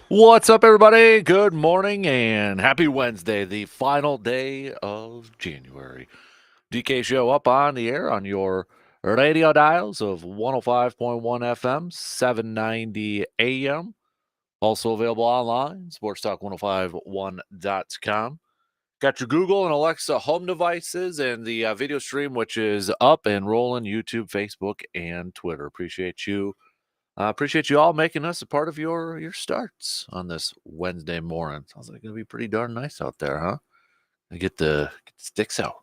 What's up, everybody? Good morning and happy Wednesday, the final day of January. DK Show up on the air on your radio dials of 105.1 FM, 790 AM. Also available online, sportstalk1051.com. Got your Google and Alexa home devices and the video stream, which is up and rolling, YouTube, Facebook, and Twitter. Appreciate you all making us a part of your starts on this Wednesday morning. Sounds like it's gonna be pretty darn nice out there, huh? Get the sticks out.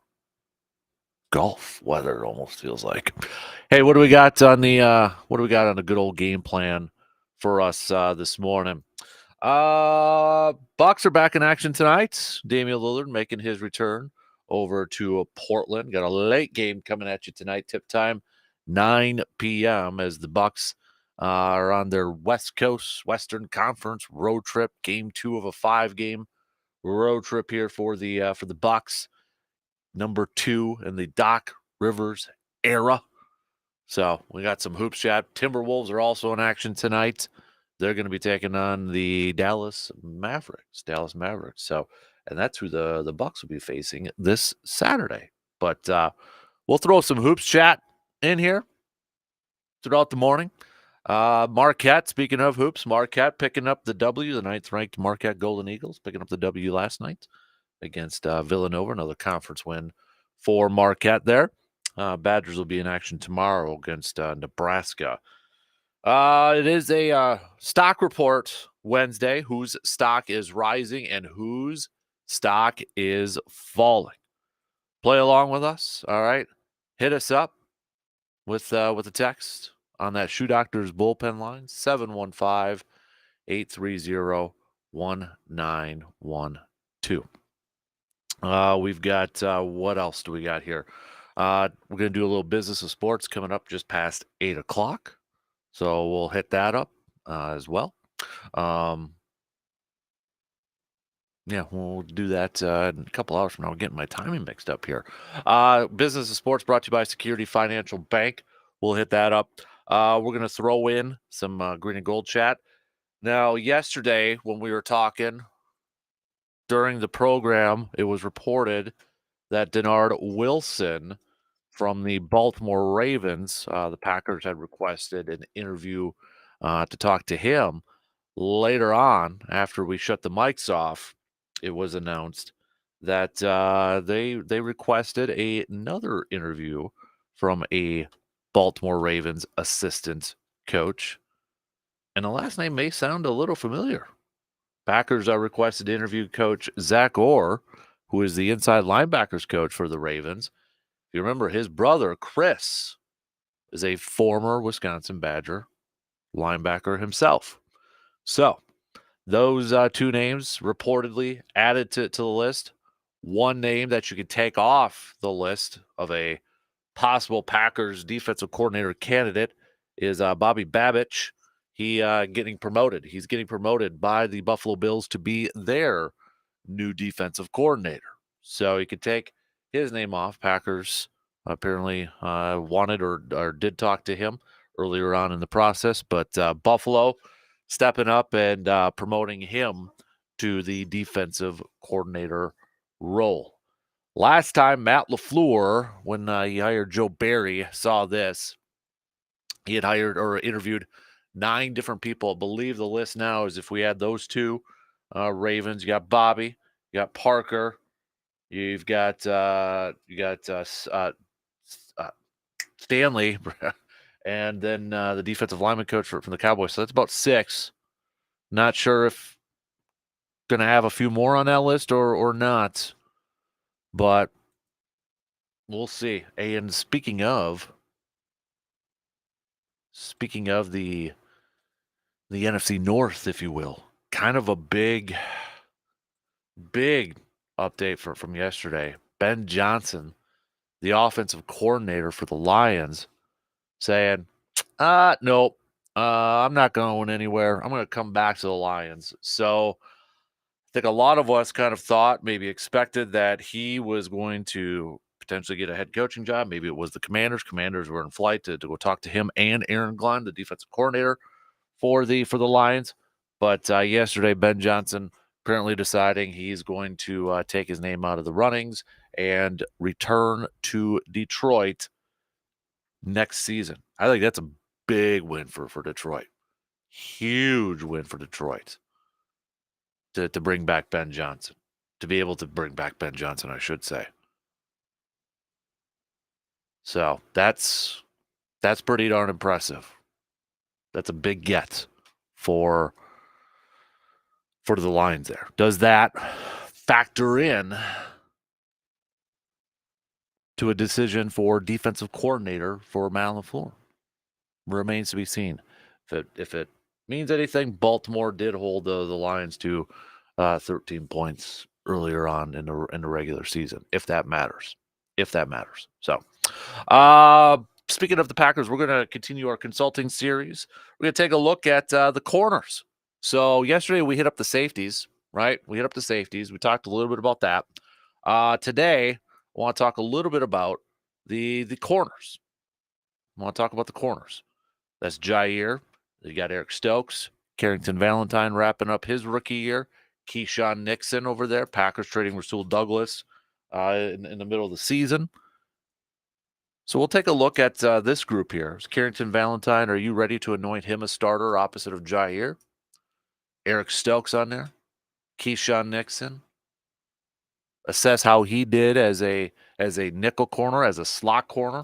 Golf weather almost feels like. Hey, what do we got on the good old game plan for us this morning? Bucks are back in action tonight. Damian Lillard making his return over to Portland. Got a late game coming at you tonight. Tip time 9 p.m. as the Bucks are on their West Coast Western Conference road trip. Game 2 of a 5-game road trip here for the Bucks. Number 2 in the Doc Rivers era. So we got some hoops chat. Timberwolves are also in action tonight. They're going to be taking on the Dallas Mavericks. So, and that's who the Bucks will be facing this Saturday. But we'll throw some hoops chat in here throughout the morning. Marquette, speaking of hoops, Marquette picking up the W, the 9th-ranked Marquette Golden Eagles, picking up the W last night against Villanova, another conference win for Marquette there. Badgers will be in action tomorrow against Nebraska. It is a stock report Wednesday. Whose stock is rising and whose stock is falling? Play along with us. All right, hit us up with a text on that Shoe Doctors bullpen line 715-830-1912. We've got what else do we got here? We're gonna do a little business of sports coming up just past 8 o'clock. So we'll hit that up as well. Yeah, we'll do that in a couple hours from now. I'm getting my timing mixed up here. Business and sports brought to you by Security Financial Bank. We'll hit that up. We're going to throw in some green and gold chat. Now, yesterday when we were talking during the program, it was reported that Denard Wilson from the Baltimore Ravens, the Packers had requested an interview to talk to him. Later on, after we shut the mics off, it was announced that they requested another interview from a Baltimore Ravens assistant coach, and the last name may sound a little familiar. Packers are requested to interview coach Zach Orr, who is the inside linebackers coach for the Ravens. If you remember, his brother Chris is a former Wisconsin Badger linebacker himself. So those two names reportedly added to the list. One name that you could take off the list of a possible Packers defensive coordinator candidate is Bobby Babich. Getting promoted. He's getting promoted by the Buffalo Bills to be their new defensive coordinator. So you could take his name off. Packers apparently wanted or did talk to him earlier on in the process, but Buffalo stepping up and promoting him to the defensive coordinator role. Last time, Matt LaFleur, when he hired Joe Barry, saw this. He had hired or interviewed 9 different people. I believe the list now is if we add those two Ravens, you got Bobby, you got Parker, you've got Stanley, and then the defensive lineman coach from the Cowboys. So that's about 6. Not sure if going to have a few more on that list or not, but we'll see. And speaking of the NFC North, if you will, kind of a big update from yesterday. Ben Johnson, the offensive coordinator for the Lions, saying, nope, I'm not going anywhere. I'm going to come back to the Lions. So I think a lot of us kind of thought, maybe expected that he was going to potentially get a head coaching job. Maybe it was the Commanders. Commanders were in flight to go talk to him and Aaron Glenn, the defensive coordinator for the Lions. But yesterday, Ben Johnson apparently deciding he's going to take his name out of the runnings and return to Detroit next season. I think that's a big win for Detroit. Huge win for Detroit to bring back Ben Johnson, to be able to bring back Ben Johnson, I should say. So that's pretty darn impressive. That's a big get for the Lions there. Does that factor in to a decision for defensive coordinator for Matt LaFleur? Remains to be seen. If it means anything, Baltimore did hold the Lions to 13 points earlier on in the regular season, if that matters. If that matters. So, speaking of the Packers, we're going to continue our consulting series. We're going to take a look at the corners. So yesterday we hit up the safeties, right? We hit up the safeties. We talked a little bit about that. Today, I want to talk a little bit about the corners. I want to talk about the corners. That's Jair. You got Eric Stokes, Carrington Valentine wrapping up his rookie year. Keyshawn Nixon over there. Packers trading Rasul Douglas in the middle of the season. So we'll take a look at this group here. Carrington Valentine, are you ready to anoint him a starter opposite of Jair? Eric Stokes on there. Keyshawn Nixon. Assess how he did as a nickel corner, as a slot corner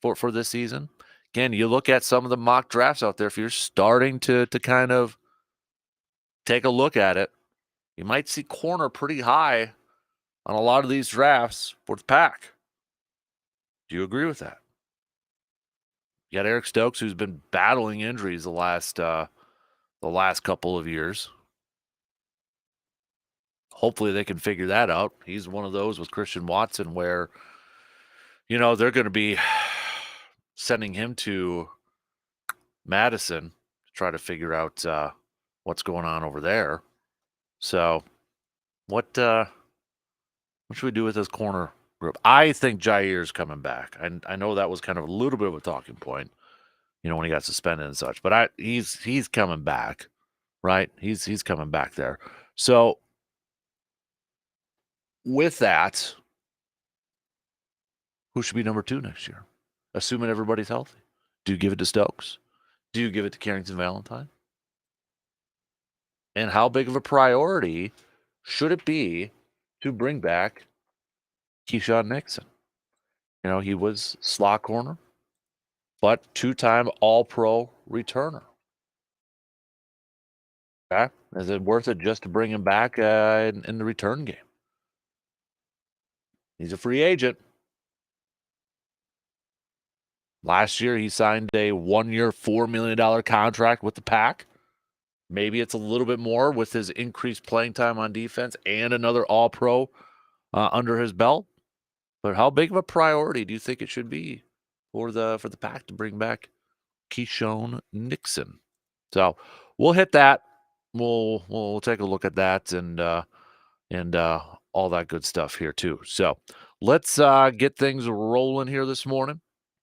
for this season. Again, you look at some of the mock drafts out there. If you're starting to kind of take a look at it, you might see corner pretty high on a lot of these drafts for the Pack. Do you agree with that? You got Eric Stokes, who's been battling injuries the last couple of years. Hopefully they can figure that out. He's one of those with Christian Watson where, they're going to be sending him to Madison to try to figure out what's going on over there. So what should we do with this corner group? I think Jair's coming back. I know that was kind of a little bit of a talking point, when he got suspended and such. But he's coming back, right? He's coming back there. So with that, who should be number 2 next year? Assuming everybody's healthy. Do you give it to Stokes? Do you give it to Carrington Valentine? And how big of a priority should it be to bring back Keyshawn Nixon? He was slot corner, but 2-time All-Pro returner. Okay? Is it worth it just to bring him back in the return game? He's a free agent. Last year, he signed a 1-year, $4 million contract with the Pack. Maybe it's a little bit more with his increased playing time on defense and another All-Pro under his belt. But how big of a priority do you think it should be for the Pack to bring back Keyshawn Nixon? So we'll hit that. We'll take a look at that and all that good stuff here too. So let's get things rolling here this morning.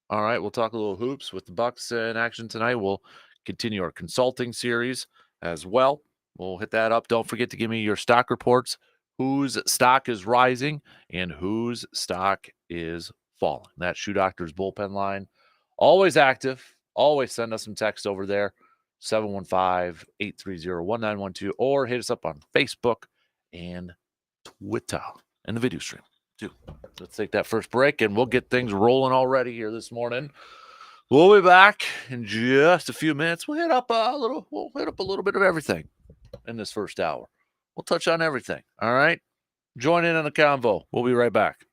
All right, we'll talk a little hoops with the Bucks in action tonight. We'll continue our consulting series as well. We'll hit that up. Don't forget to give me your stock reports. Whose stock is rising and whose stock is falling. That Shoe Doctor's bullpen line, always active. Always send us some text over there, 715-830-1912, or hit us up on Facebook and Twitter and the video stream too. Let's take that first break and we'll get things rolling already here this morning. We'll be back in just a few minutes. We'll hit up a little bit of everything in this first hour. We'll touch on everything. All right. Join in on the convo. We'll be right back.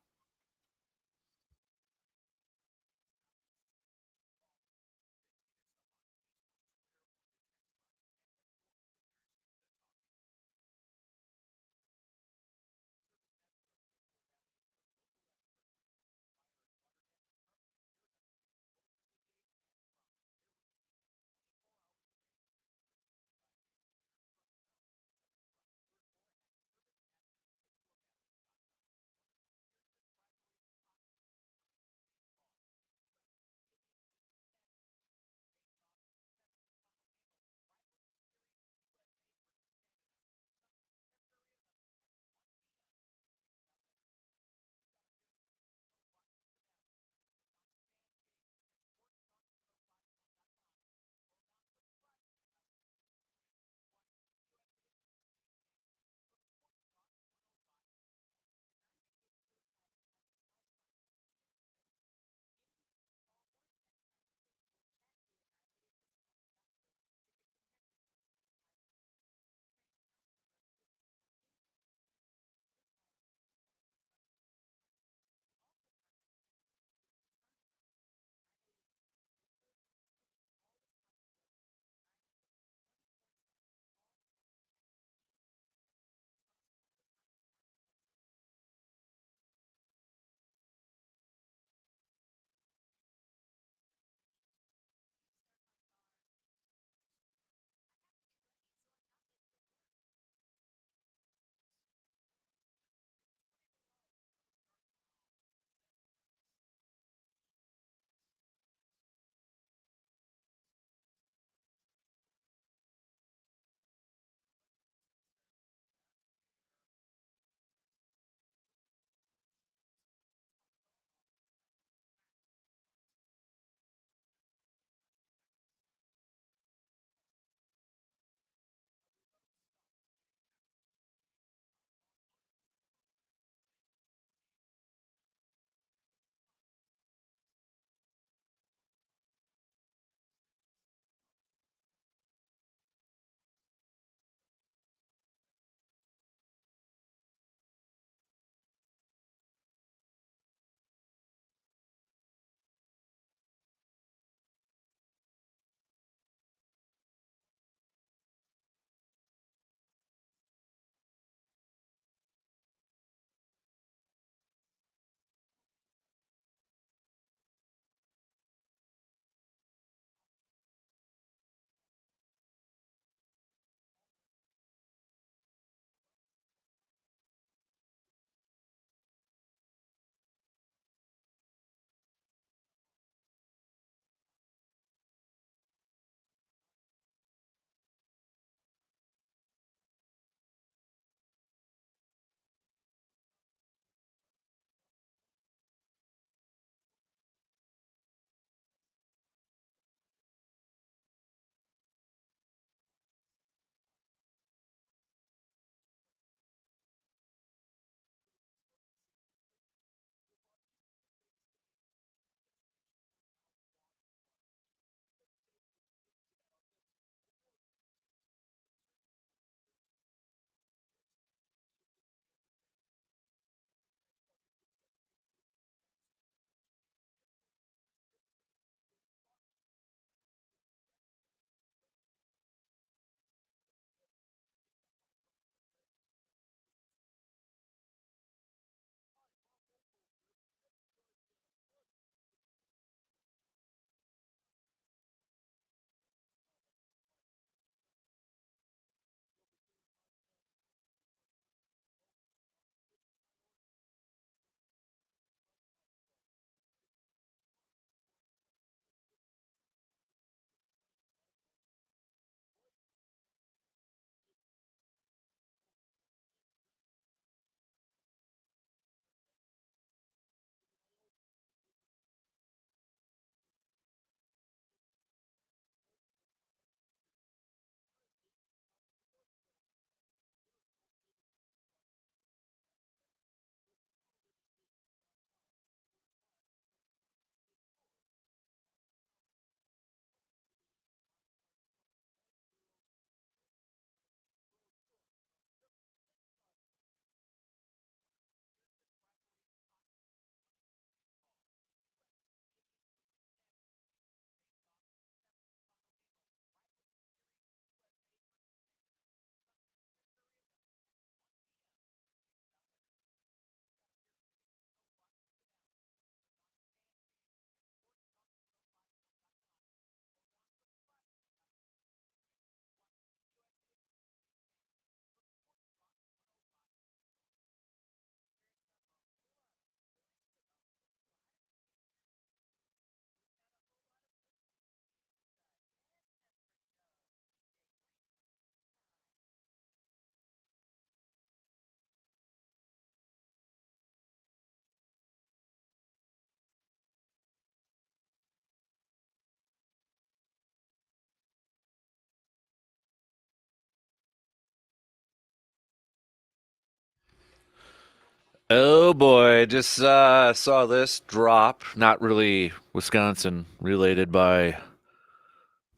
Oh boy, just saw this drop. Not really Wisconsin related by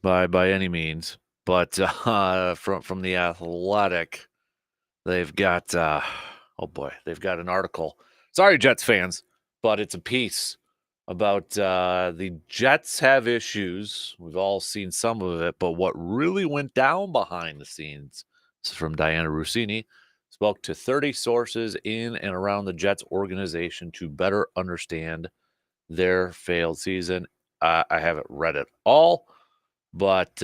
any means, but from the Athletic, they've got oh boy, they've got an article. Sorry, Jets fans, but it's a piece about the Jets have issues. We've all seen some of it, but what really went down behind the scenes. This is from Diana Rossini. Spoke to 30 sources in and around the Jets organization to better understand their failed season. I haven't read it all, but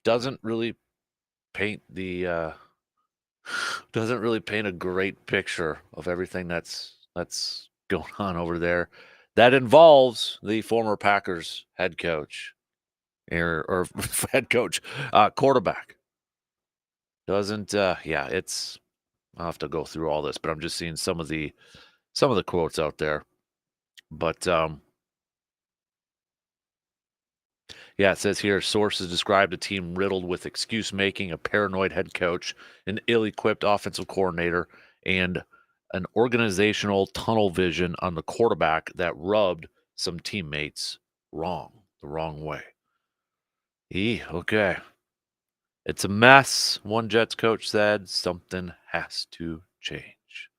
doesn't really paint the doesn't really paint a great picture of everything that's going on over there. That involves the former Packers head coach or head coach, quarterback. Doesn't yeah, it's I'll have to go through all this, but I'm just seeing some of the quotes out there. But yeah, it says here sources described a team riddled with excuse making, a paranoid head coach, an ill equipped offensive coordinator, and an organizational tunnel vision on the quarterback that rubbed some teammates the wrong way. Okay. It's a mess. One Jets coach said something has to change.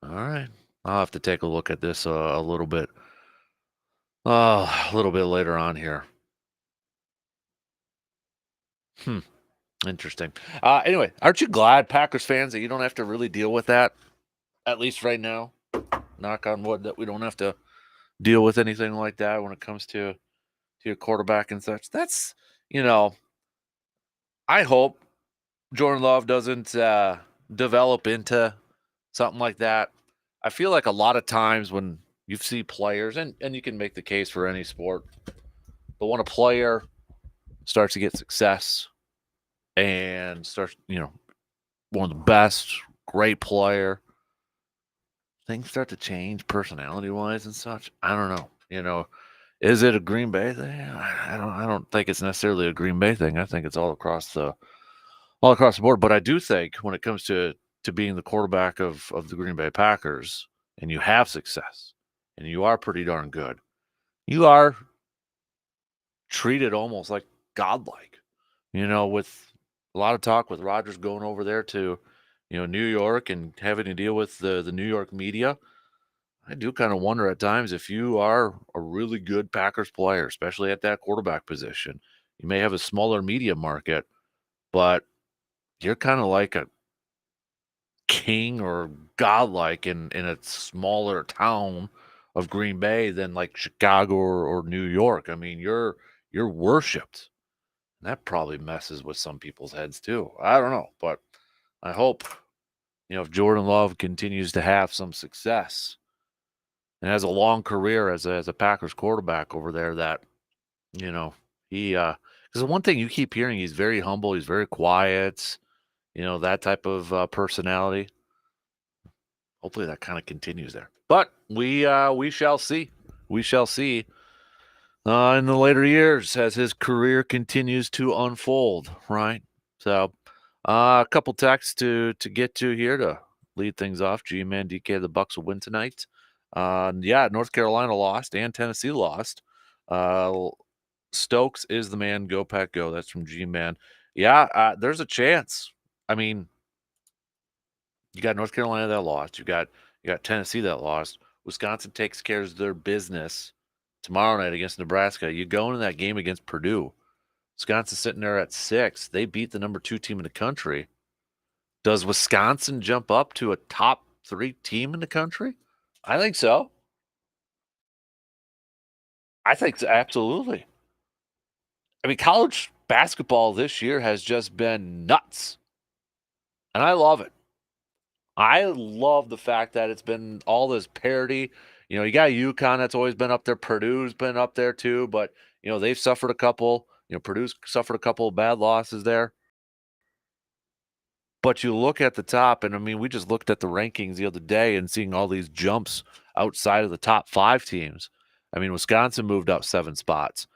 All right. I'll have to take a look at this a little bit later on here. Hmm. Interesting. Anyway, aren't you glad, Packers fans, that you don't have to really deal with that, at least right now? Knock on wood that we don't have to deal with anything like that when it comes to your quarterback and such. That's, you know, I hope Jordan Love doesn't develop into something like that. I feel like a lot of times when you see players, and you can make the case for any sport, but when a player starts to get success and starts, one of the best, great player, things start to change personality wise and such. I don't know. Is it a Green Bay thing? I don't think it's necessarily a Green Bay thing. I think it's all across the board. But I do think when it comes to being the quarterback of the Green Bay Packers and you have success and you are pretty darn good, you are treated almost like godlike. With a lot of talk with Rodgers going over there to, New York and having to deal with the New York media. I do kind of wonder at times if you are a really good Packers player, especially at that quarterback position. You may have a smaller media market, but you're kind of like a king or godlike in a smaller town of Green Bay than like Chicago or New York. I mean, you're worshipped. That probably messes with some people's heads too. I don't know, but I hope, if Jordan Love continues to have some success and has a long career as a Packers quarterback over there, that you know he because the one thing you keep hearing, he's very humble, he's very quiet, that type of personality. Hopefully that kind of continues there, but we shall see. We shall see in the later years as his career continues to unfold, right? So a couple texts to get to here to lead things off. G-Man DK, the Bucks will win tonight. Yeah, North Carolina lost and Tennessee lost. Uh, Stokes is the man. Go Pack, go. That's from G-Man. Yeah, there's a chance. I mean, you got North Carolina that lost. You got Tennessee that lost. Wisconsin takes care of their business tomorrow night against Nebraska. You go into that game against Purdue. Wisconsin's sitting there at 6. They beat the number 2 team in the country. Does Wisconsin jump up to a top 3 team in the country? I think so. I think so, absolutely. I mean, college basketball this year has just been nuts, and I love it. I love the fact that it's been all this parity. You got UConn that's always been up there. Purdue's been up there too, but they've suffered a couple. Purdue's suffered a couple of bad losses there. But you look at the top, and I mean, we just looked at the rankings the other day and seeing all these jumps outside of the top 5 teams. I mean, Wisconsin moved up 7 spots.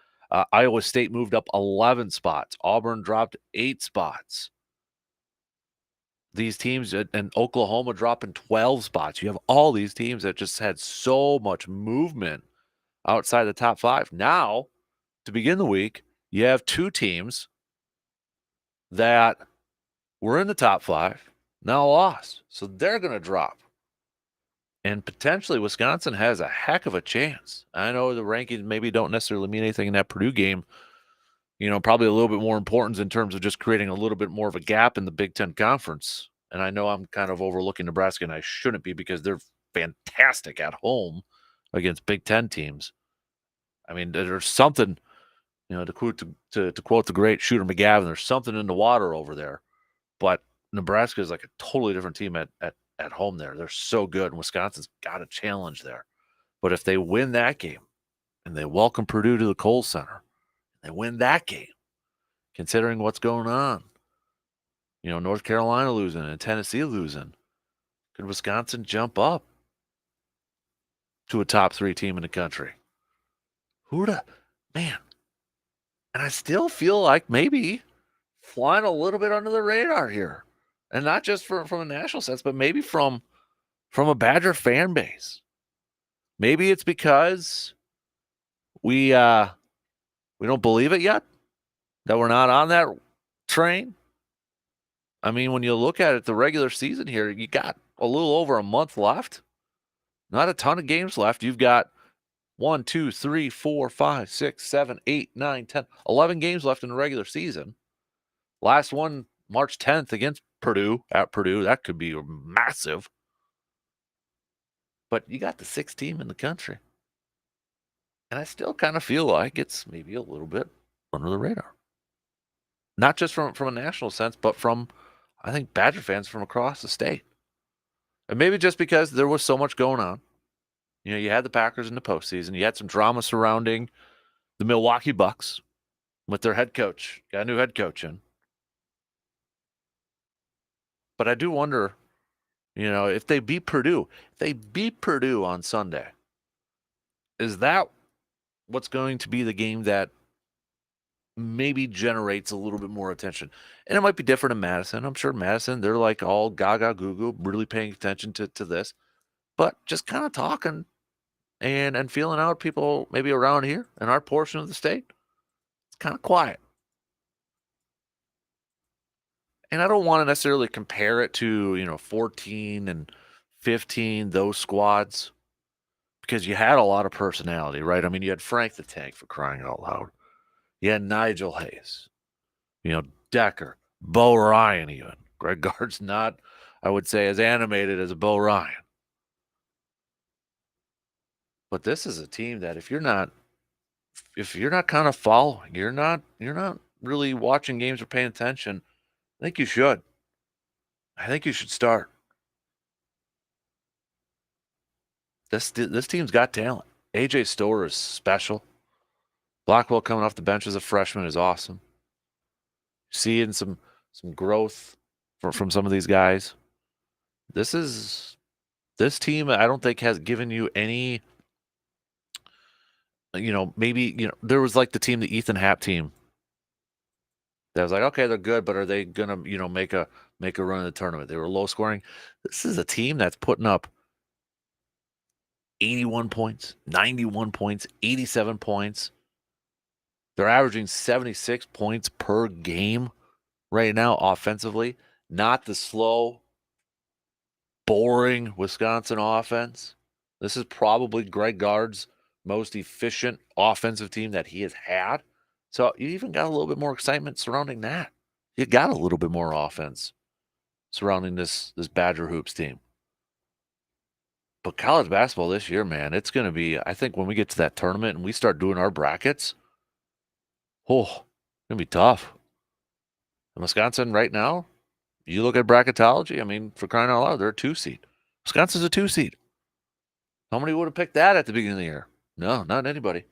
Iowa State moved up 11 spots. Auburn dropped 8 spots. these teams, and Oklahoma dropping 12 spots. You have all these teams that just had so much movement outside the top 5. Now, to begin the week, you have 2 teams that were in the top 5, now lost. So they're going to drop. And potentially Wisconsin has a heck of a chance. I know the rankings maybe don't necessarily mean anything in that Purdue game. Probably a little bit more importance in terms of just creating a little bit more of a gap in the Big Ten Conference. And I know I'm kind of overlooking Nebraska, and I shouldn't be because they're fantastic at home against Big Ten teams. I mean, there's something, to quote the great Shooter McGavin, there's something in the water over there. But Nebraska is like a totally different team at home there. They're so good, and Wisconsin's got a challenge there. But if they win that game and they welcome Purdue to the Kohl Center, they win that game, considering what's going on. North Carolina losing and Tennessee losing. Could Wisconsin jump up to a top 3 team in the country? Man. And I still feel like maybe flying a little bit under the radar here. And not just from a national sense, but maybe from a Badger fan base. Maybe it's because we don't believe it yet, that we're not on that train. I mean, when you look at it, the regular season here, you got a little over a month left. Not a ton of games left. You've got 1, 2, 3, 4, 5, 6, 7, 8, 9, 10, 11 games left in the regular season. Last one, March 10th against Purdue, at Purdue. That could be massive. But you got the 6th team in the country. And I still kind of feel like it's maybe a little bit under the radar. Not just from a national sense, but from, I think, Badger fans from across the state. And maybe just because there was so much going on. You had the Packers in the postseason. You had some drama surrounding the Milwaukee Bucks with their head coach. Got a new head coach in. But I do wonder, if they beat Purdue, on Sunday, is that what's going to be the game that maybe generates a little bit more attention? And it might be different in Madison. I'm sure Madison, they're like all gaga goo really paying attention to this. But just kind of talking and feeling out people maybe around here in our portion of the state, it's kind of quiet. And I don't want to necessarily compare it to, 14 and 15, those squads, because you had a lot of personality, right? I mean, you had Frank the Tank, for crying out loud. You had Nigel Hayes, Decker, Bo Ryan even. Greg Gard's not, I would say, as animated as a Bo Ryan. But this is a team that if you're not kind of following, you're not really watching games or paying attention, I think you should. I think you should start. This team's got talent. AJ Storer is special. Blackwell coming off the bench as a freshman is awesome. Seeing some growth from some of these guys. This team, I don't think, has given you any, maybe, there was like the team, the Ethan Happ team. That was like, okay, they're good, but are they gonna, make a run in the tournament? They were low scoring. This is a team that's putting up 81 points, 91 points, 87 points. They're averaging 76 points per game right now offensively. Not the slow, boring Wisconsin offense. This is probably Greg Gard's most efficient offensive team that he has had. So you even got a little bit more excitement surrounding that. You got a little bit more offense surrounding this Badger Hoops team. But college basketball this year, man, it's going to be, I think when we get to that tournament and we start doing our brackets, it's going to be tough. And Wisconsin right now, you look at bracketology, I mean, for crying out loud, they're a 2 seed. Wisconsin's a 2 seed. How many would have picked that at the beginning of the year? No, not anybody.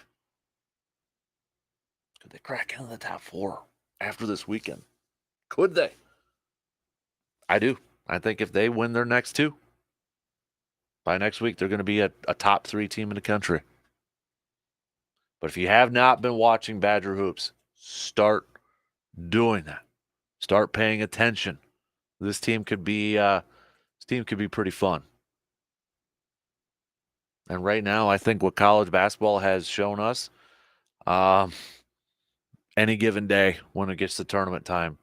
Could they crack into the top 4 after this weekend? Could they? I do. I think if they win their next 2, by next week, they're going to be a top 3 team in the country. But if you have not been watching Badger Hoops, start doing that. Start paying attention. This team could be pretty fun. And right now, I think what college basketball has shown us, um, any given day when it gets to tournament time,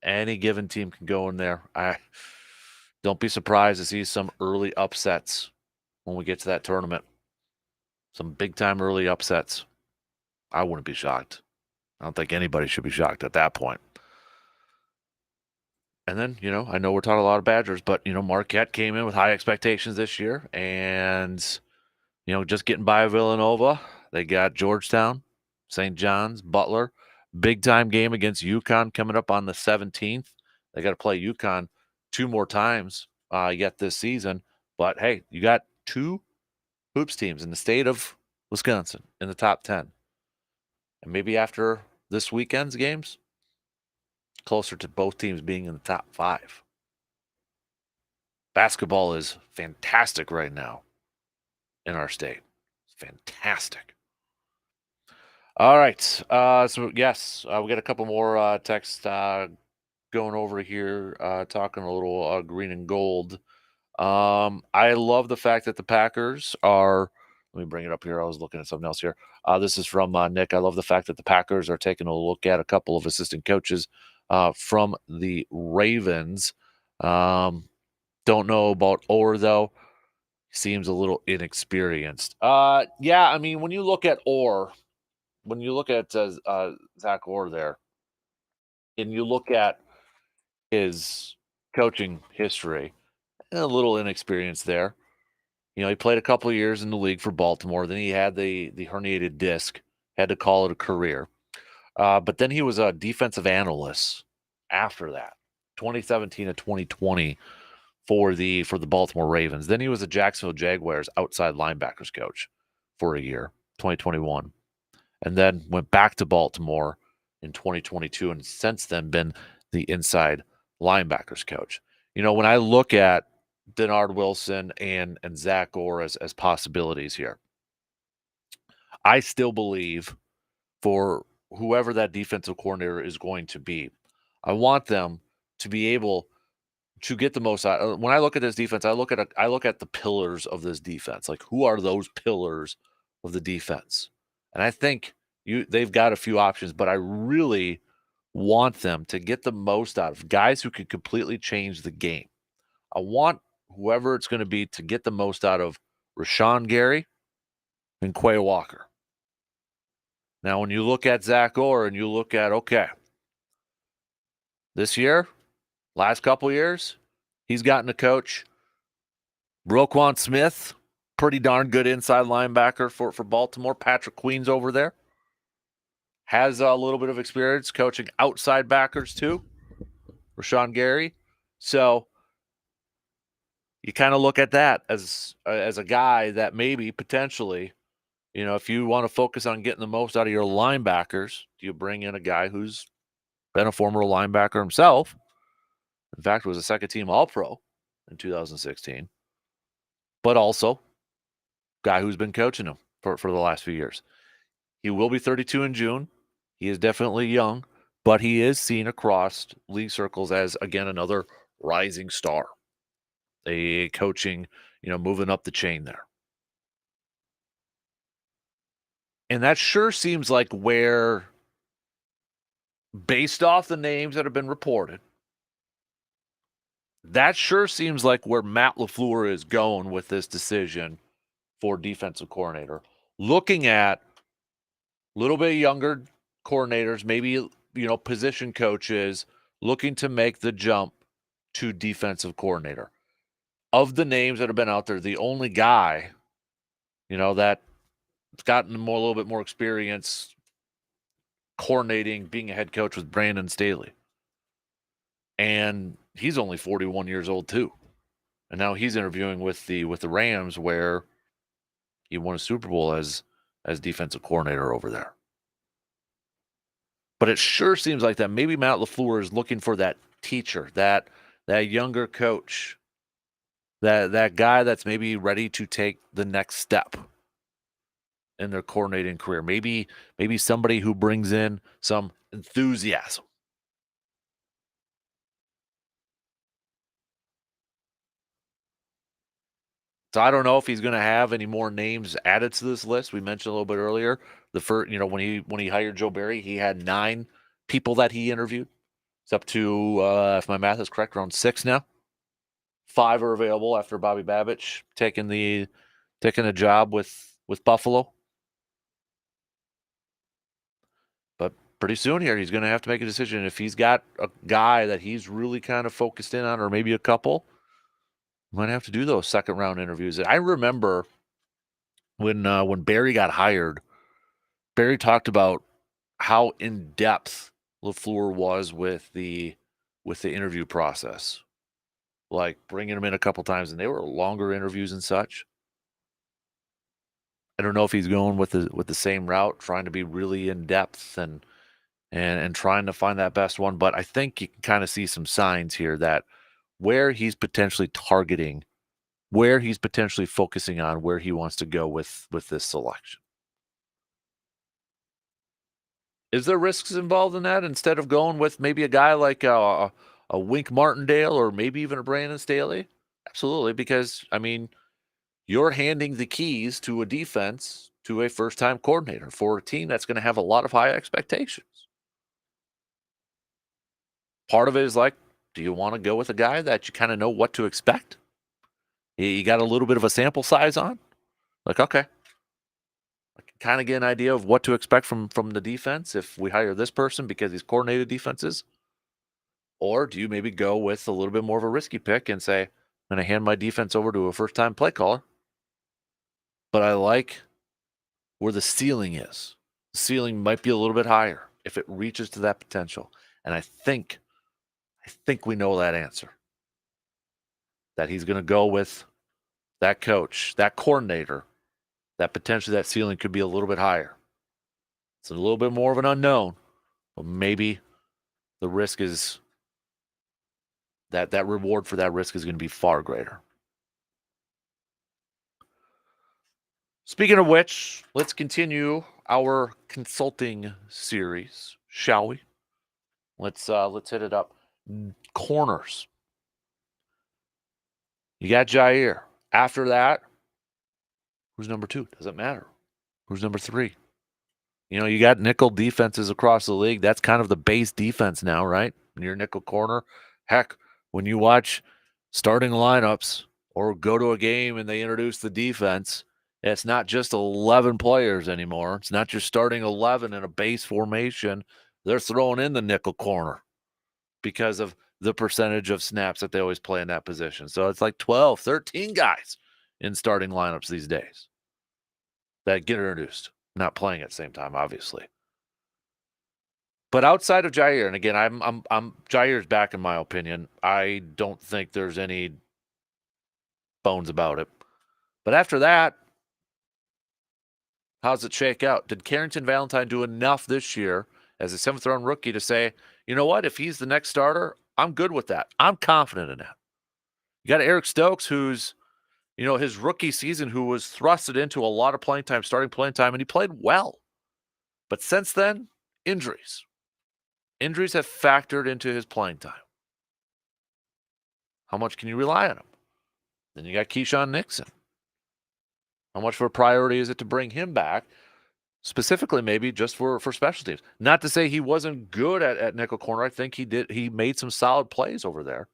any given team can go in there. I don't be surprised to see some early upsets when we get to that tournament. Some big time early upsets. I wouldn't be shocked. I don't think anybody should be shocked at that point. And then, I know we're talking a lot of Badgers, but Marquette came in with high expectations this year, and just getting by Villanova. They got Georgetown, St. John's, Butler. Big time game against UConn coming up on the 17th. They got to play UConn 2 more times yet this season. But hey, you got 2 hoops teams in the state of Wisconsin in the top 10. And maybe after this weekend's games, closer to both teams being in the top 5. Basketball is fantastic right now in our state. Fantastic. All right. So yes, we got a couple more texts going over here, talking a little green and gold. I love the fact that the Packers are. Let me bring it up here. I was looking at something else here. This is from Nick. I love the fact that the Packers are taking a look at a couple of assistant coaches from the Ravens. Don't know about Orr though. Seems a little inexperienced. Yeah, I mean, when you look at Orr, when you look at Zach Orr there, and you look at his coaching history, a little inexperience there. He played a couple of years in the league for Baltimore. Then he had the herniated disc, had to call it a career. But then he was a defensive analyst after that, 2017 to 2020 for the Baltimore Ravens. Then he was a Jacksonville Jaguars outside linebackers coach for a year, 2021, and then went back to Baltimore in 2022, and since then been the inside linebackers coach. When I look at Denard Wilson and Zach Orr as possibilities here, I still believe for whoever that defensive coordinator is going to be, I want them to be able to get the most out. When I look at this defense, I look at the pillars of this defense. Like, who are those pillars of the defense? And I think they've got a few options, but I really want them to get the most out of guys who could completely change the game. I want whoever it's going to be to get the most out of Rashawn Gary and Quay Walker. Now, when you look at Zach Orr and you look at, okay, this year, last couple years, he's gotten to coach Roquan Smith, pretty darn good inside linebacker for Baltimore. Patrick Queen's over there. Has a little bit of experience coaching outside backers too. Rashawn Gary. So you kind of look at that as a guy that maybe potentially, if you want to focus on getting the most out of your linebackers, do you bring in a guy who's been a former linebacker himself? In fact, was a second-team All-Pro in 2016, but also guy who's been coaching him for the last few years. He will be 32 in June. He is definitely young, but he is seen across league circles as, again, another rising star. A coaching, moving up the chain there. And that sure seems like where, based off the names that have been reported, that sure seems like where Matt LaFleur is going with this decision for defensive coordinator. Looking at a little bit younger coordinators, maybe, position coaches looking to make the jump to defensive coordinator. Of the names that have been out there, the only guy, that's gotten a little bit more experience coordinating, being a head coach, was Brandon Staley. And he's only 41 years old too. And now he's interviewing with the Rams, where he won a Super Bowl as defensive coordinator over there. But it sure seems like that maybe Matt LaFleur is looking for that teacher, that younger coach, that guy that's maybe ready to take the next step in their coordinating career. Maybe somebody who brings in some enthusiasm. So I don't know if he's going to have any more names added to this list. We mentioned a little bit earlier the first, when he hired Joe Barry, he had 9 people that he interviewed. It's up to, if my math is correct, around 6 now. 5 are available after Bobby Babich taking a job with Buffalo. But pretty soon here, he's going to have to make a decision. If he's got a guy that he's really kind of focused in on, or maybe a couple, might have to do those second round interviews. I remember when Barry got hired, Barry talked about how in depth LaFleur was with the interview process, like bringing him in a couple times, and they were longer interviews and such. I don't know if he's going with the same route, trying to be really in depth and trying to find that best one. But I think you can kind of see some signs here that where he's potentially targeting, where he's potentially focusing on, where he wants to go with this selection. Is there risks involved in that instead of going with maybe a guy like a Wink Martindale or maybe even a Brandon Staley? Absolutely, because I mean, you're handing the keys to a defense to a first-time coordinator for a team that's going to have a lot of high expectations. Part of it is like, do you want to go with a guy that you kind of know what to expect? You got a little bit of a sample size on? Like, okay, I can kind of get an idea of what to expect from the defense if we hire this person because he's coordinated defenses. Or do you maybe go with a little bit more of a risky pick and say, I'm going to hand my defense over to a first-time play caller, but I like where the ceiling is. The ceiling might be a little bit higher if it reaches to that potential. And I think we know that answer. That he's going to go with that coach, that coordinator, that potentially that ceiling could be a little bit higher. It's a little bit more of an unknown, but maybe the risk is that reward for that risk is going to be far greater. Speaking of which, let's continue our consulting series, shall we? Let's hit it up. Corners. You got Jair. After that, who's number 2? Doesn't matter. Who's number 3? You got nickel defenses across the league. That's kind of the base defense now, right? When you're nickel corner. Heck, when you watch starting lineups or go to a game and they introduce the defense, it's not just 11 players anymore. It's not just starting 11 in a base formation. They're throwing in the nickel corner because of the percentage of snaps that they always play in that position. So it's like 12, 13 guys in starting lineups these days that get introduced, not playing at the same time, obviously. But outside of Jair, and again, I'm Jair's back in my opinion. I don't think there's any bones about it. But after that, how's it shake out? Did Carrington Valentine do enough this year as a 7th-round rookie to say, you know what, if he's the next starter, I'm good with that. I'm confident in that. You got Eric Stokes, who's, his rookie season, who was thrusted into a lot of playing time, starting playing time, and he played well. But since then, injuries. Injuries have factored into his playing time. How much can you rely on him? Then you got Keyshawn Nixon. How much of a priority is it to bring him back? Specifically, maybe just for special teams. Not to say he wasn't good at nickel corner. I think he did. He made some solid plays over there.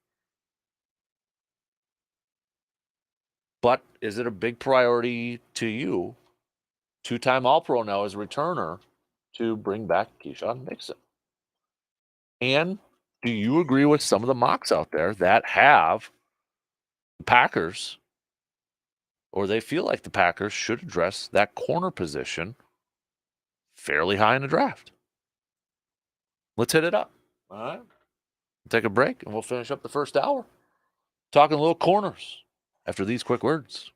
But is it a big priority to you, 2-time All-Pro now as a returner, to bring back Keyshawn Nixon? And do you agree with some of the mocks out there that have the Packers, or they feel like the Packers should address that corner position fairly high in the draft? Let's hit it up. All right. Take a break and we'll finish up the first hour talking little corners after these quick words.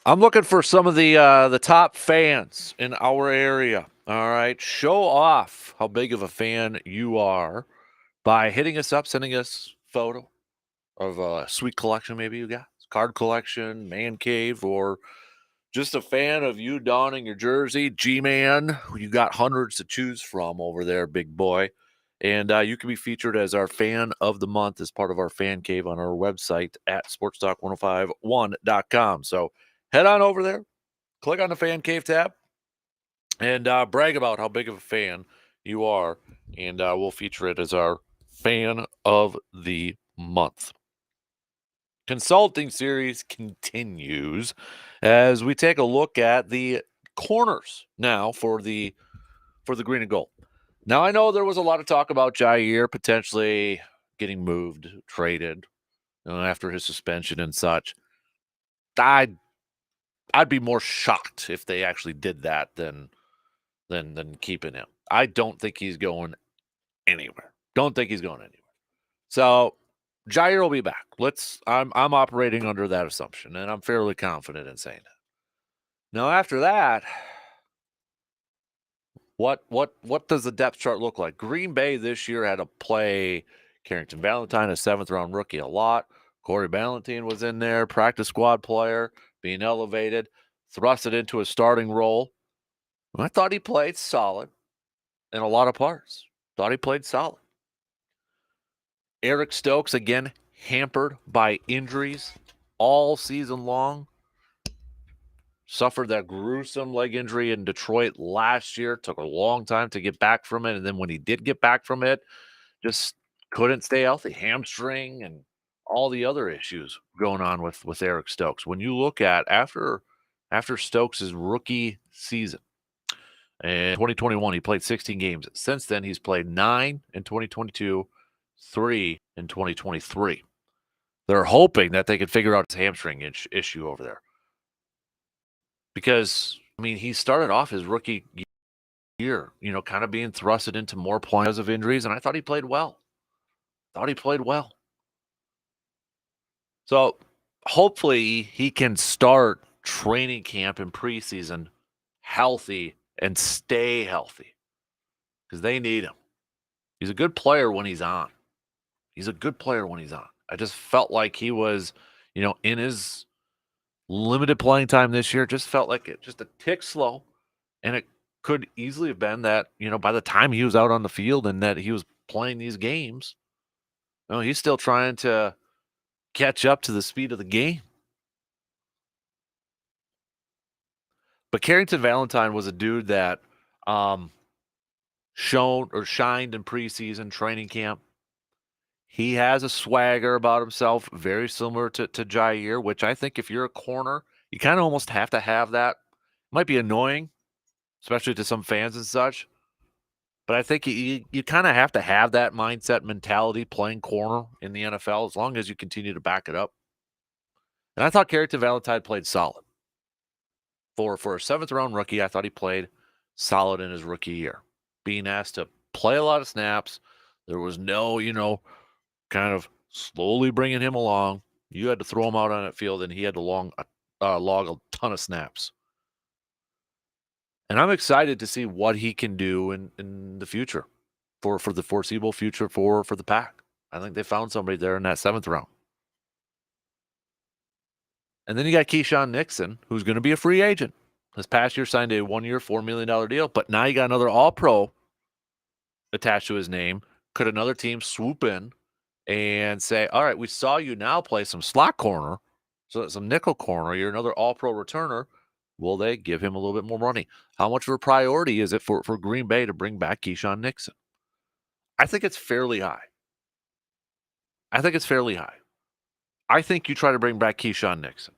I'm looking for some of the top fans in our area. All right, show off how big of a fan you are by hitting us up, sending us photo of a sweet collection maybe you got, card collection, man cave, or just a fan of you donning your jersey. G-Man, you got hundreds to choose from over there, big boy. And you can be featured as our fan of the month as part of our fan cave on our website at sportstalk1051.com. So head on over there, click on the fan cave tab, and brag about how big of a fan you are. And we'll feature it as our fan of the month. Consulting series continues as we take a look at the corners now for the green and gold. Now I know there was a lot of talk about Jair potentially getting moved, traded, after his suspension and such. I'd be more shocked if they actually did that than keeping him. I don't think he's going anywhere. Don't think he's going anywhere. So Jair will be back. I'm operating under that assumption, and I'm fairly confident in saying that. Now, after that, what does the depth chart look like? Green Bay this year had to play Carrington Valentine, a 7th-round rookie, a lot. Corey Ballantine was in there, practice squad player, being elevated, thrusted into a starting role. I thought he played solid in a lot of parts. Thought he played solid. Eric Stokes, again, hampered by injuries all season long. Suffered that gruesome leg injury in Detroit last year. Took a long time to get back from it. And then when he did get back from it, just couldn't stay healthy. Hamstring and all the other issues going on with Eric Stokes. When you look at after Stokes' rookie season, in 2021, he played 16 games. Since then, he's played 9 in 2022, 3 in 2023. They're hoping that they could figure out his hamstring issue over there. Because, I mean, he started off his rookie year, kind of being thrusted into more playing because of injuries, and I thought he played well. So hopefully he can start training camp and preseason healthy and stay healthy because they need him. He's a good player when he's on. I just felt like he was, in his limited playing time this year, just felt like it just a tick slow. And it could easily have been that, by the time he was out on the field and that he was playing these games, he's still trying to catch up to the speed of the game. But Carrington Valentine was a dude that shone or shined in preseason training camp. He has a swagger about himself, very similar to Jair, which I think if you're a corner, you kind of almost have to have that. Might be annoying, especially to some fans and such. But I think you kind of have to have that mindset mentality playing corner in the NFL as long as you continue to back it up. And I thought Carrington Valentine played solid. For a 7th-round rookie, I thought he played solid in his rookie year. Being asked to play a lot of snaps, there was no, kind of slowly bringing him along. You had to throw him out on that field, and he had to log a ton of snaps. And I'm excited to see what he can do in the future, for the foreseeable future for the Pack. I think they found somebody there in that 7th round. And then you got Keyshawn Nixon, who's going to be a free agent. This past year signed a 1-year, $4 million deal, but now you got another All-Pro attached to his name. Could another team swoop in and say, all right, we saw you now play some slot corner, so some nickel corner. You're another All-Pro returner. Will they give him a little bit more money? How much of a priority is it for Green Bay to bring back Keyshawn Nixon? I think it's fairly high. I think you try to bring back Keyshawn Nixon.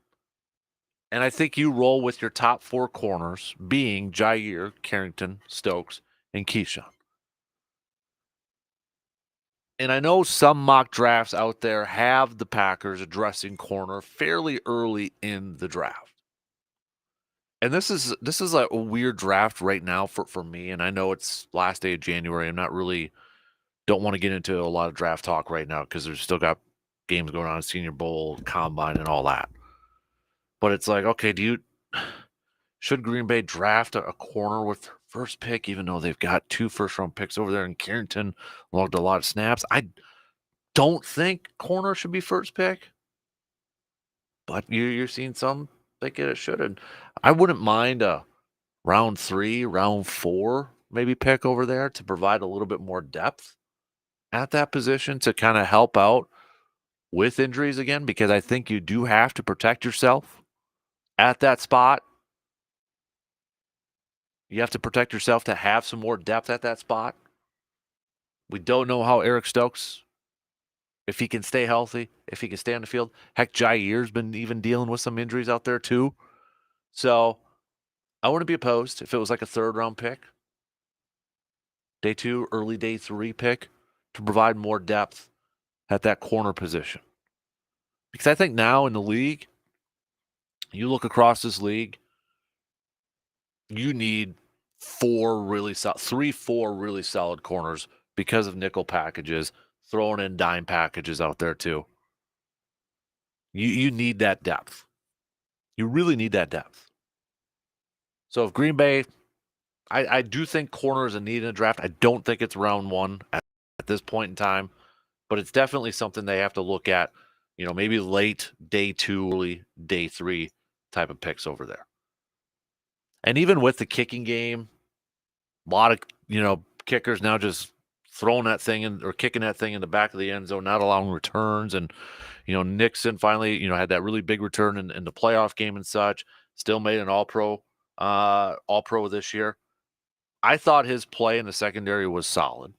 And I think you roll with your top 4 corners being Jair, Carrington, Stokes, and Keyshawn. And I know some mock drafts out there have the Packers addressing corner fairly early in the draft. And this is a weird draft right now for me. And I know it's last day of January. Don't want to get into a lot of draft talk right now because there's still got games going on, Senior Bowl, Combine, and all that. But it's like, okay, should Green Bay draft a corner with their first pick, even though they've got 2 first-round picks over there, and Carrington logged a lot of snaps? I don't think corner should be first pick, but you're seeing some think it should. And I wouldn't mind a round 3, round 4 maybe pick over there to provide a little bit more depth at that position to kind of help out with injuries again, because I think you do have to protect yourself at that spot. You have to protect yourself to have some more depth at that spot. We don't know how Eric Stokes, if he can stay healthy, if he can stay on the field. Heck, Jair's been even dealing with some injuries out there too. So I wouldn't be opposed if it was like a 3rd-round pick, day 2, early day 3 pick, to provide more depth at that corner position. Because I think now in the league, you look across this league, you need 4 really solid, 3, 4 really solid corners because of nickel packages, throwing in dime packages out there too. You need that depth. You really need that depth. So if Green Bay, I do think corner is a need in a draft. I don't think it's round 1 at this point in time, but it's definitely something they have to look at, maybe late day 2, early day 3 type of picks over there. And even with the kicking game, a lot of, kickers now just throwing that thing in or kicking that thing in the back of the end zone, not allowing returns. And, Nixon finally, had that really big return in the playoff game and such, still made an all-pro this year. I thought his play in the secondary was solid.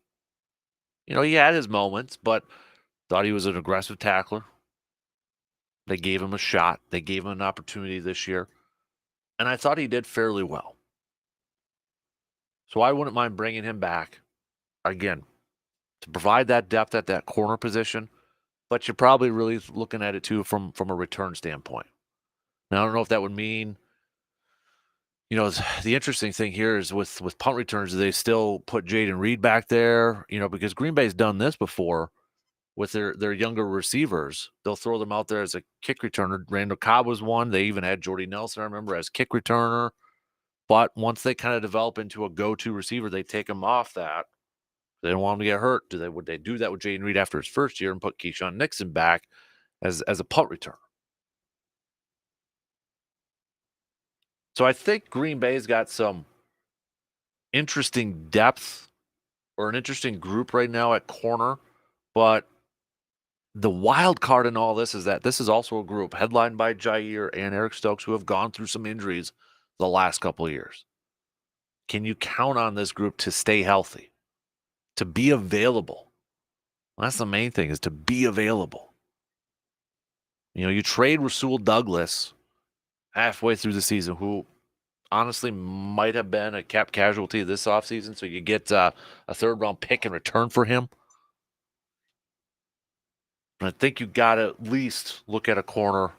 He had his moments, but thought he was an aggressive tackler. They gave him a shot. They gave him an opportunity this year. And I thought he did fairly well. So I wouldn't mind bringing him back again to provide that depth at that corner position. But you're probably really looking at it too from a return standpoint. Now I don't know if that would mean, the interesting thing here is with punt returns, do they still put Jaden Reed back there? Because Green Bay's done this before with their younger receivers. They'll throw them out there as a kick returner. Randall Cobb was one. They even had Jordy Nelson, I remember, as kick returner. But once they kind of develop into a go-to receiver, they take him off that. They don't want him to get hurt. Would they do that with Jaden Reed after his first year and put Keyshawn Nixon back as a punt returner? So I think Green Bay's got some interesting depth or an interesting group right now at corner, but the wild card in all this is that this is also a group headlined by Jair and Eric Stokes who have gone through some injuries the last couple of years. Can you count on this group to stay healthy, to be available? Well, that's the main thing, is to be available. You trade Rasul Douglas halfway through the season, who honestly might have been a cap casualty this offseason, so you get a 3rd-round pick in return for him. And I think you got to at least look at a corner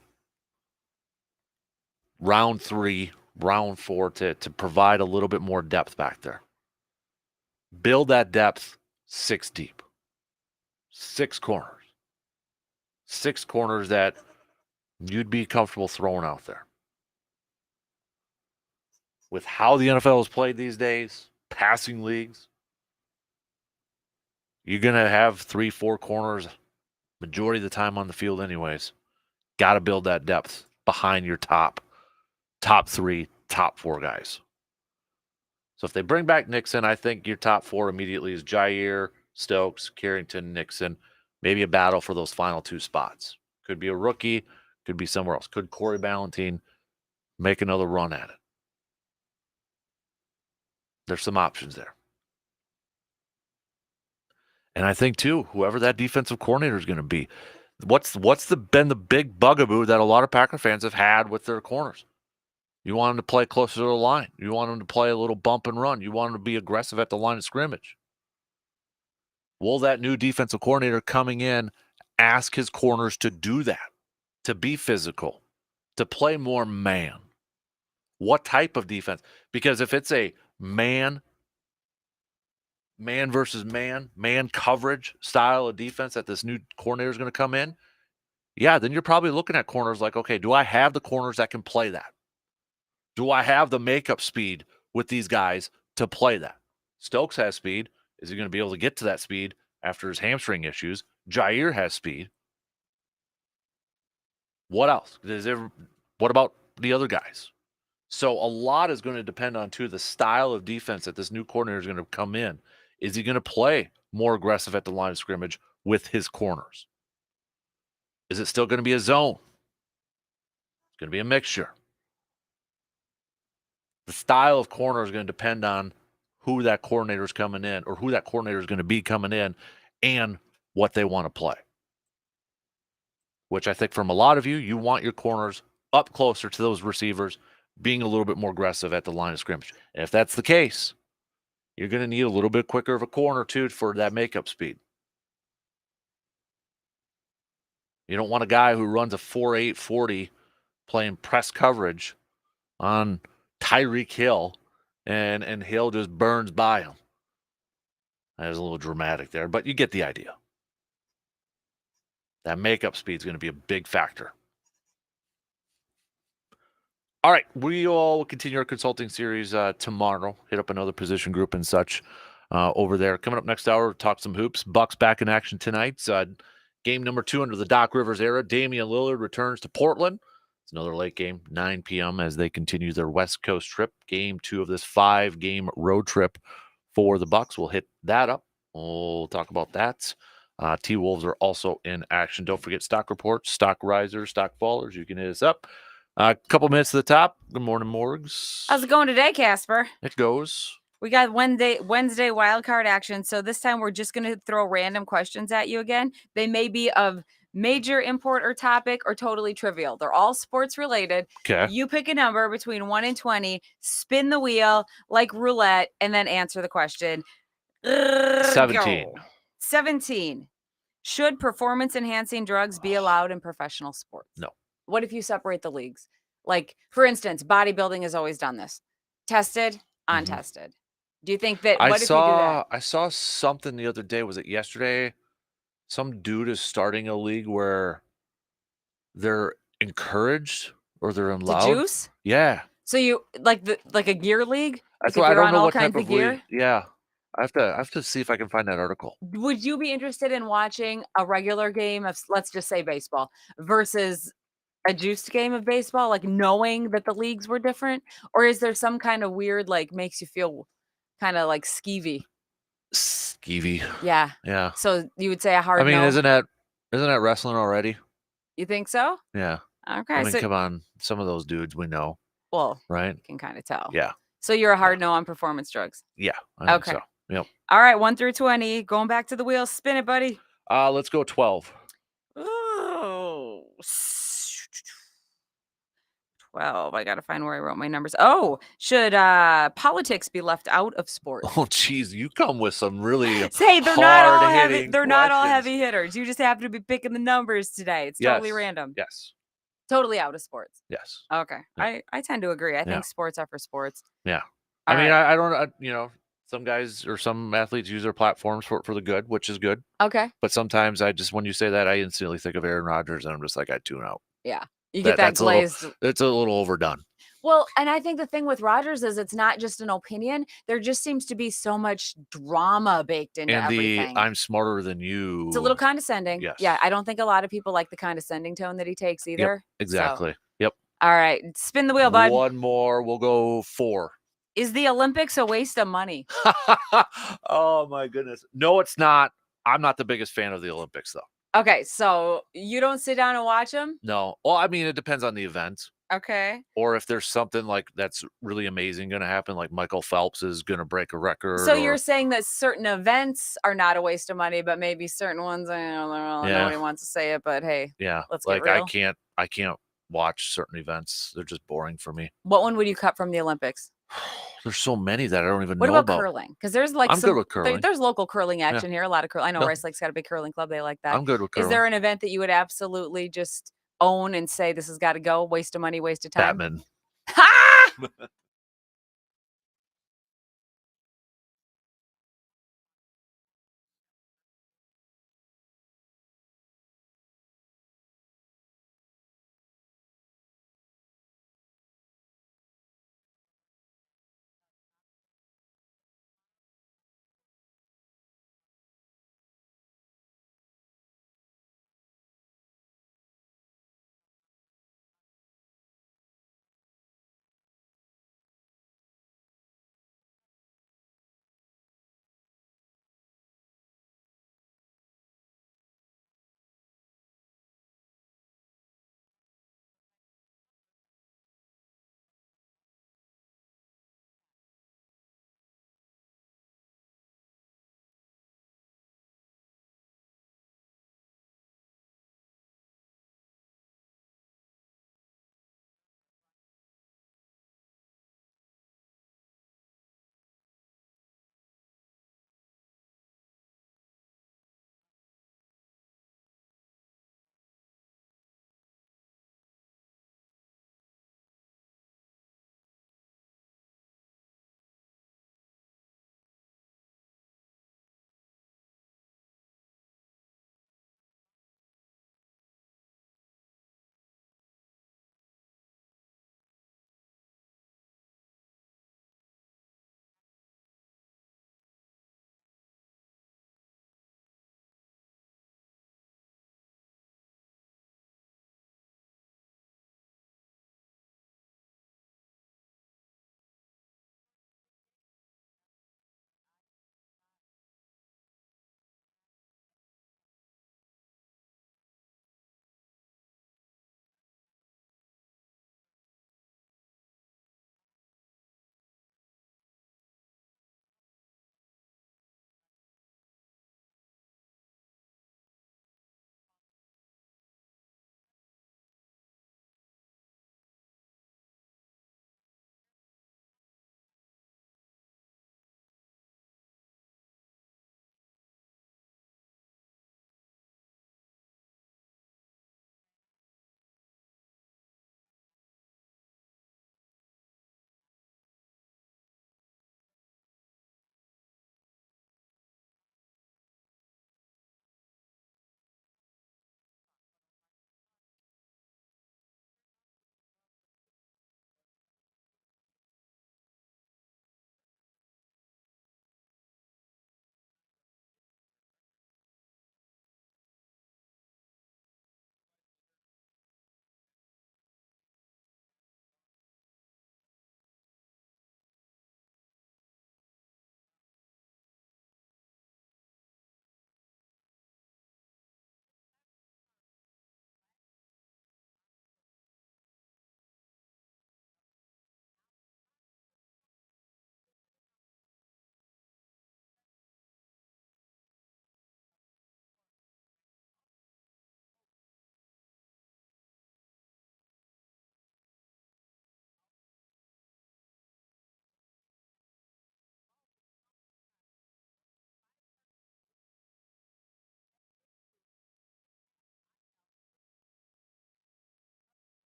round 3, round 4 to provide a little bit more depth back there. Build that depth 6 deep. 6 corners. 6 corners that you'd be comfortable throwing out there. With how the NFL is played these days, passing leagues, you're going to have 3, 4 corners majority of the time on the field anyways. Got to build that depth behind your top 3, top 4 guys. So if they bring back Nixon, I think your top 4 immediately is Jair, Stokes, Carrington, Nixon. Maybe a battle for those final 2 spots. Could be a rookie, could be somewhere else. Could Corey Ballentine make another run at it? There's some options there. And I think too, whoever that defensive coordinator is going to be, what's been the big bugaboo that a lot of Packer fans have had with their corners? You want them to play closer to the line. You want them to play a little bump and run. You want them to be aggressive at the line of scrimmage. Will that new defensive coordinator coming in ask his corners to do that, to be physical, to play more man? What type of defense? Because if it's a man versus man coverage style of defense that this new coordinator is going to come in, yeah, then you're probably looking at corners like, okay, do I have the corners that can play that? Do I have the makeup speed with these guys to play that? Stokes has speed. Is he going to be able to get to that speed after his hamstring issues? Jair has speed. What else? What about the other guys? So a lot is going to depend on too the style of defense that this new coordinator is going to come in. Is he going to play more aggressive at the line of scrimmage with his corners? Is it still going to be a zone? It's going to be a mixture. The style of corner is going to depend on who that coordinator is coming in or who that coordinator is going to be coming in and what they want to play. Which I think from a lot of you, you want your corners up closer to those receivers, being a little bit more aggressive at the line of scrimmage. And if that's the case, you're going to need a little bit quicker of a corner too for that makeup speed. You don't want a guy who runs a 4.8 40 playing press coverage on Tyreek Hill and Hill just burns by him. That was a little dramatic there, but you get the idea. That makeup speed is going to be a big factor. All right, we will continue our consulting series tomorrow. Hit up another position group and such over there. Coming up next hour, talk some hoops. Bucks back in action tonight. Game number 2 under the Doc Rivers era. Damian Lillard returns to Portland. It's another late game, 9 p.m. as they continue their West Coast trip. Game 2 of this 5-game road trip for the Bucks. We'll hit that up. We'll talk about that. T-Wolves are also in action. Don't forget stock reports, stock risers, stock fallers. You can hit us up. A couple minutes to the top. Good morning, Morgs. How's it going today, Kasper? It goes. We got Wednesday wild card action. So this time we're just going to throw random questions at you again. They may be of major import or topic or totally trivial. They're all sports related. Okay. You pick a number between 1 and 20, spin the wheel like roulette, and then answer the question. 17. Go. 17. Should performance-enhancing drugs be allowed in professional sports? No. What if you separate the leagues? Like, for instance, bodybuilding has always done this. Tested, untested. Do you think that, what if you do that? I saw something the other day. Was it yesterday? Some dude is starting a league where they're encouraged or they're allowed. To juice? Yeah. So you, like a gear league? That's Like why I if you're don't on know all what type kinds of of gear? league. Yeah. I have to see if I can find that article. Would you be interested in watching a regular game of, let's just say baseball, versus a juiced game of baseball, like knowing that the leagues were different? Or is there some kind of weird, like makes you feel kind of like skeevy? Skeevy. Yeah. Yeah. So you would say a hard I mean, no? isn't that wrestling already? You think so? Yeah. Okay. I mean, So, come on. Some of those dudes we know, well, right? you can kind of tell. Yeah. So you're a hard no on performance drugs. Yeah. I think Okay. so. Yep. All right. 1 through 20. Going back to the wheel. Spin it, buddy. Let's go 12. Oh, 12. I got to find where I wrote my numbers. Oh, should politics be left out of sports? Oh, geez, you come with some really Say they're not all heavy. hard-hitting They're not all questions. heavy hitters. You just happen to be picking the numbers today. It's totally Yes. random. Yes. Totally out of sports. Yes. Okay. Yeah. I tend to agree. I Yeah. think sports are for sports. Yeah. All I mean, right. I don't, some guys or some athletes use their platforms for the good, which is good. Okay. But sometimes when you say that, I instantly think of Aaron Rodgers, and I'm just like, I tune out. Yeah. You get that That's glazed. It's a little overdone. Well, and I think the thing with Rodgers is it's not just an opinion. There just seems to be so much drama baked into And everything. I'm smarter than you. It's a little condescending. Yes. Yeah, I don't think a lot of people like the condescending tone that he takes either. Yep, exactly. So, yep. all right, spin the wheel, bud. One more. We'll go 4. Is the Olympics a waste of money? Oh, my goodness. No, it's not. I'm not the biggest fan of the Olympics, though. Okay, so you don't sit down and watch them? No. Well, I mean, it depends on the event. Okay. Or if there's something like that's really amazing going to happen, like Michael Phelps is going to break a record. So you're saying that certain events are not a waste of money, but maybe certain ones, I don't know, nobody wants to say it, but hey, yeah, let's like get real. I can't watch certain events. They're just boring for me. What one would you cut from the Olympics? There's so many that I don't even What know about about. curling? Because there's like I'm good with curling. There's local curling action here. A lot of curling. I know No. Rice Lake's got a big curling club. They like that. I'm good with curling. Is there an event that you would absolutely just own and say this has got to go? Waste of money, waste of time. Batman. Ha!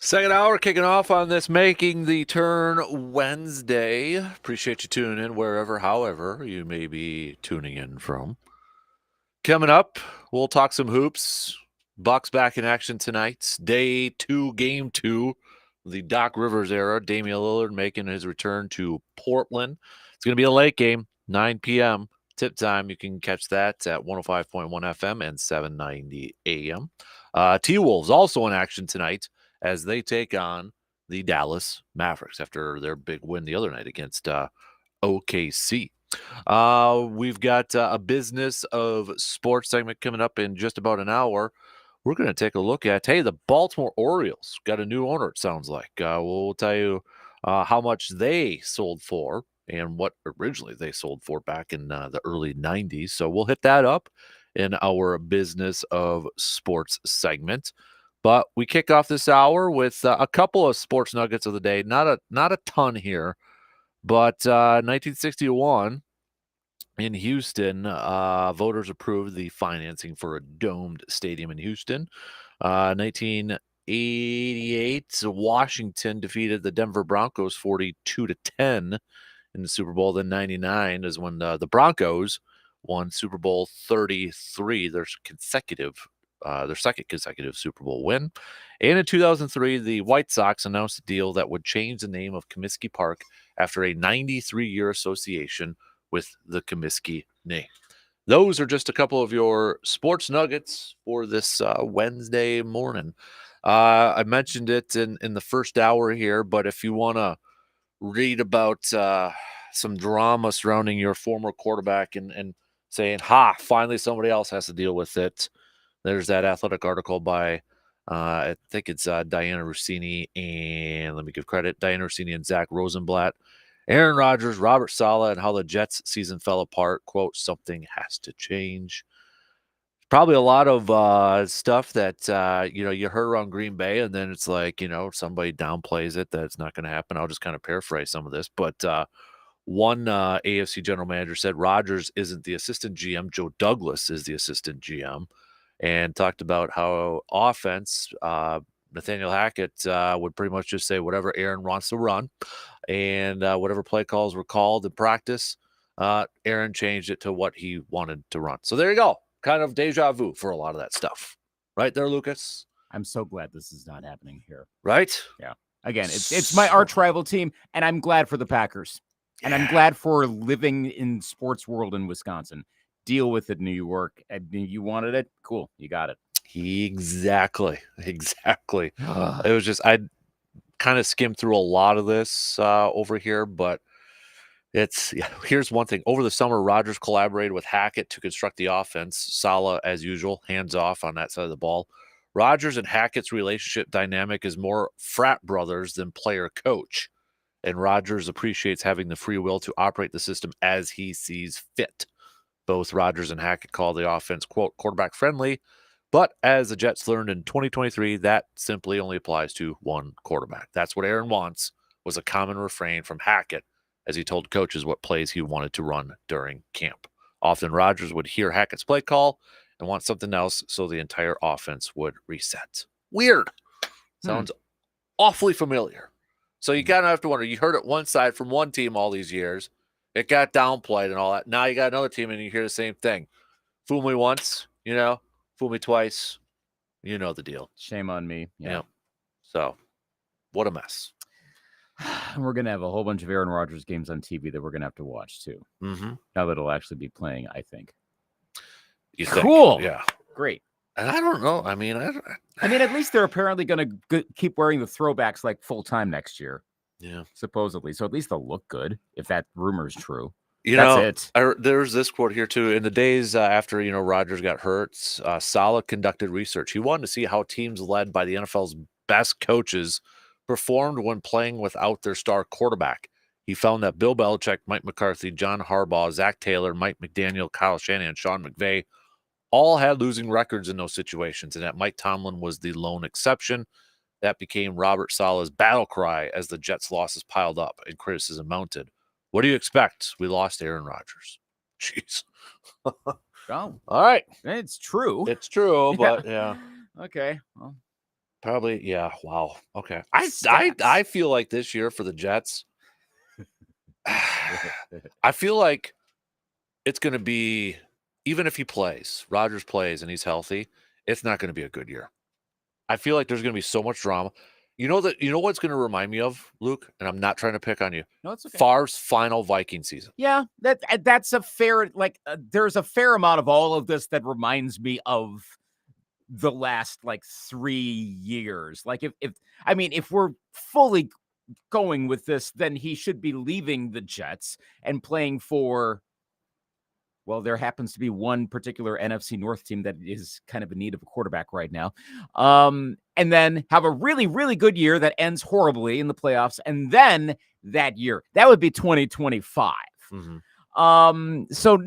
Second hour kicking off on this Making the Turn Wednesday. Appreciate you tuning in wherever, however, you may be tuning in from. Coming up, we'll talk some hoops. Bucks back in action tonight. Day 2, game 2, the Doc Rivers era. Damian Lillard making his return to Portland. It's going to be a late game, 9 p.m. tip time. You can catch that at 105.1 FM and 790 AM. T-Wolves also in action tonight as they take on the Dallas Mavericks after their big win the other night against OKC. We've got a business of sports segment coming up in just about an hour. We're going to take a look at, hey, the Baltimore Orioles got a new owner, it sounds like. We'll tell you how much they sold for and what originally they sold for back in the early 90s. So we'll hit that up in our business of sports segment. But we kick off this hour with a couple of sports nuggets of the day. Not a ton here, but 1961 in Houston, voters approved the financing for a domed stadium in Houston. 1988, Washington defeated the Denver Broncos 42-10 in the Super Bowl. Then 99 is when the Broncos won Super Bowl 33, their second consecutive Super Bowl win. And in 2003, the White Sox announced a deal that would change the name of Comiskey Park after a 93-year association with the Comiskey name. Those are just a couple of your sports nuggets for this Wednesday morning. I mentioned it in the first hour here, but if you want to read about some drama surrounding your former quarterback and saying, finally somebody else has to deal with it, there's that Athletic article by, I think it's Diana Rossini, and let me give credit, Diana Rossini and Zach Rosenblatt. Aaron Rodgers, Robert Saleh, and how the Jets season fell apart. Quote, something has to change. Probably a lot of stuff that, you heard around Green Bay, and then it's like, somebody downplays it that it's not going to happen. I'll just kind of paraphrase some of this. But one AFC general manager said Rodgers isn't the assistant GM. Joe Douglas is the assistant GM, and talked about how offense, Nathaniel Hackett would pretty much just say whatever Aaron wants to run, and whatever play calls were called in practice, Aaron changed it to what he wanted to run. So there you go. Kind of deja vu for a lot of that stuff. Right there, Lucas? I'm so glad this is not happening here. Right? Yeah. Again, it's my arch rival team, and I'm glad for the Packers. And I'm glad for living in sports world in Wisconsin. Deal with it, New York. You wanted it? Cool. You got it. Exactly. It was just, I kind of skimmed through a lot of this over here, but here's one thing. Over the summer, Rodgers collaborated with Hackett to construct the offense. Saleh, as usual, hands off on that side of the ball. Rodgers and Hackett's relationship dynamic is more frat brothers than player coach, and Rodgers appreciates having the free will to operate the system as he sees fit. Both Rodgers and Hackett call the offense, quote, quarterback friendly, but as the Jets learned in 2023, that simply only applies to one quarterback. That's what Aaron wants, was a common refrain from Hackett as he told coaches what plays he wanted to run during camp. Often Rodgers would hear Hackett's play call and want something else, so the entire offense would reset. Weird. Sounds awfully familiar. So you kind of have to wonder, you heard it one side from one team all these years. It got downplayed and all that. Now you got another team and you hear the same thing. Fool me once, fool me twice. You know the deal. Shame on me. Yeah. So what a mess. We're going to have a whole bunch of Aaron Rodgers games on TV that we're going to have to watch too. Mm-hmm. Now that it'll actually be playing, I think. Cool. Yeah. Great. And I don't know. I mean, at least they're apparently going to keep wearing the throwbacks like full time next year. Yeah. Supposedly. So at least they'll look good if that rumor is true. That's it. There's this quote here too. In the days after, Rodgers got hurt, Saleh conducted research. He wanted to see how teams led by the NFL's best coaches performed when playing without their star quarterback. He found that Bill Belichick, Mike McCarthy, John Harbaugh, Zach Taylor, Mike McDaniel, Kyle Shanahan, and Sean McVay all had losing records in those situations, and that Mike Tomlin was the lone exception. That became Robert Saleh's battle cry as the Jets' losses piled up and criticism mounted. What do you expect? We lost Aaron Rodgers. Jeez. Oh, all right. It's true. It's true, but yeah. Okay. Well, Probably, yeah. Wow. Okay. Stats. I feel like this year for the Jets, I feel like it's going to be, even if he plays, Rodgers plays and he's healthy, it's not going to be a good year. I feel like there's going to be so much drama. You know what's going to remind me of, Luke, and I'm not trying to pick on you. No, it's okay. Favre's final Viking season. Yeah, that's a fair, there's a fair amount of all of this that reminds me of the last 3 years. Like if we're fully going with this, then he should be leaving the Jets and playing for, well, there happens to be one particular NFC North team that is kind of in need of a quarterback right now. And then have a really, really good year that ends horribly in the playoffs. And then that year, that would be 2025. So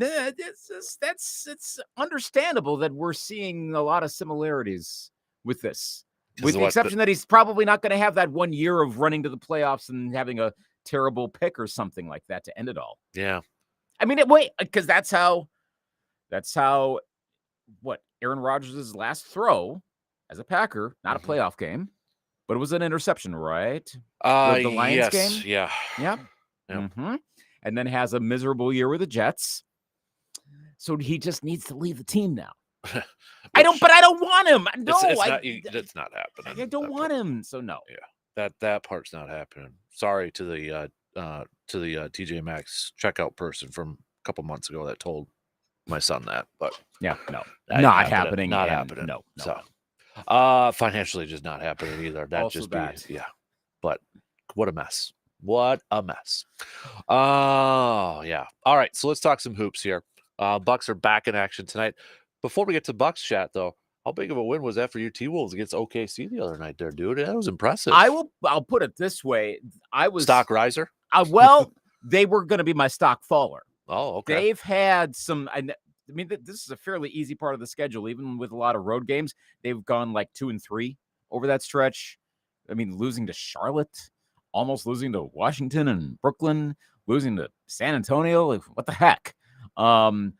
it's understandable that we're seeing a lot of similarities with this, with the exception that he's probably not going to have that 1 year of running to the playoffs and having a terrible pick or something like that to end it all. Yeah. I mean, because that's how what Aaron Rodgers' last throw as a Packer, not a playoff game, but it was an interception, right? The Lions game? Yeah. Yep. And then has a miserable year with the Jets. So he just needs to leave the team now. I don't want him. No, it's not happening. I don't want him. So no. Yeah. That part's not happening. Sorry to the TJ Maxx checkout person from a couple months ago that told my son that, but yeah, no, not happening. Not happening. No. So, financially, just not happening either. Yeah. But what a mess. What a mess. Oh, yeah. All right. So let's talk some hoops here. Bucks are back in action tonight. Before we get to Bucks chat, though, how big of a win was that for your T-Wolves against OKC the other night there, dude? That was impressive. I'll put it this way. I was stock riser. Well, they were going to be my stock faller. Oh, okay. They've had some. I mean, this is a fairly easy part of the schedule, even with a lot of road games. They've gone 2-3 over that stretch. I mean, losing to Charlotte, almost losing to Washington and Brooklyn, losing to San Antonio. What the heck? My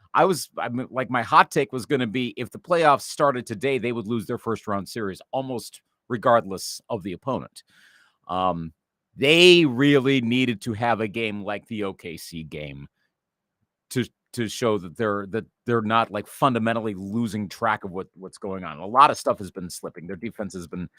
hot take was going to be if the playoffs started today, they would lose their first round series almost regardless of the opponent. They really needed to have a game like the OKC game to show that they're not fundamentally losing track of what's going on. A lot of stuff has been slipping. Their defense has been,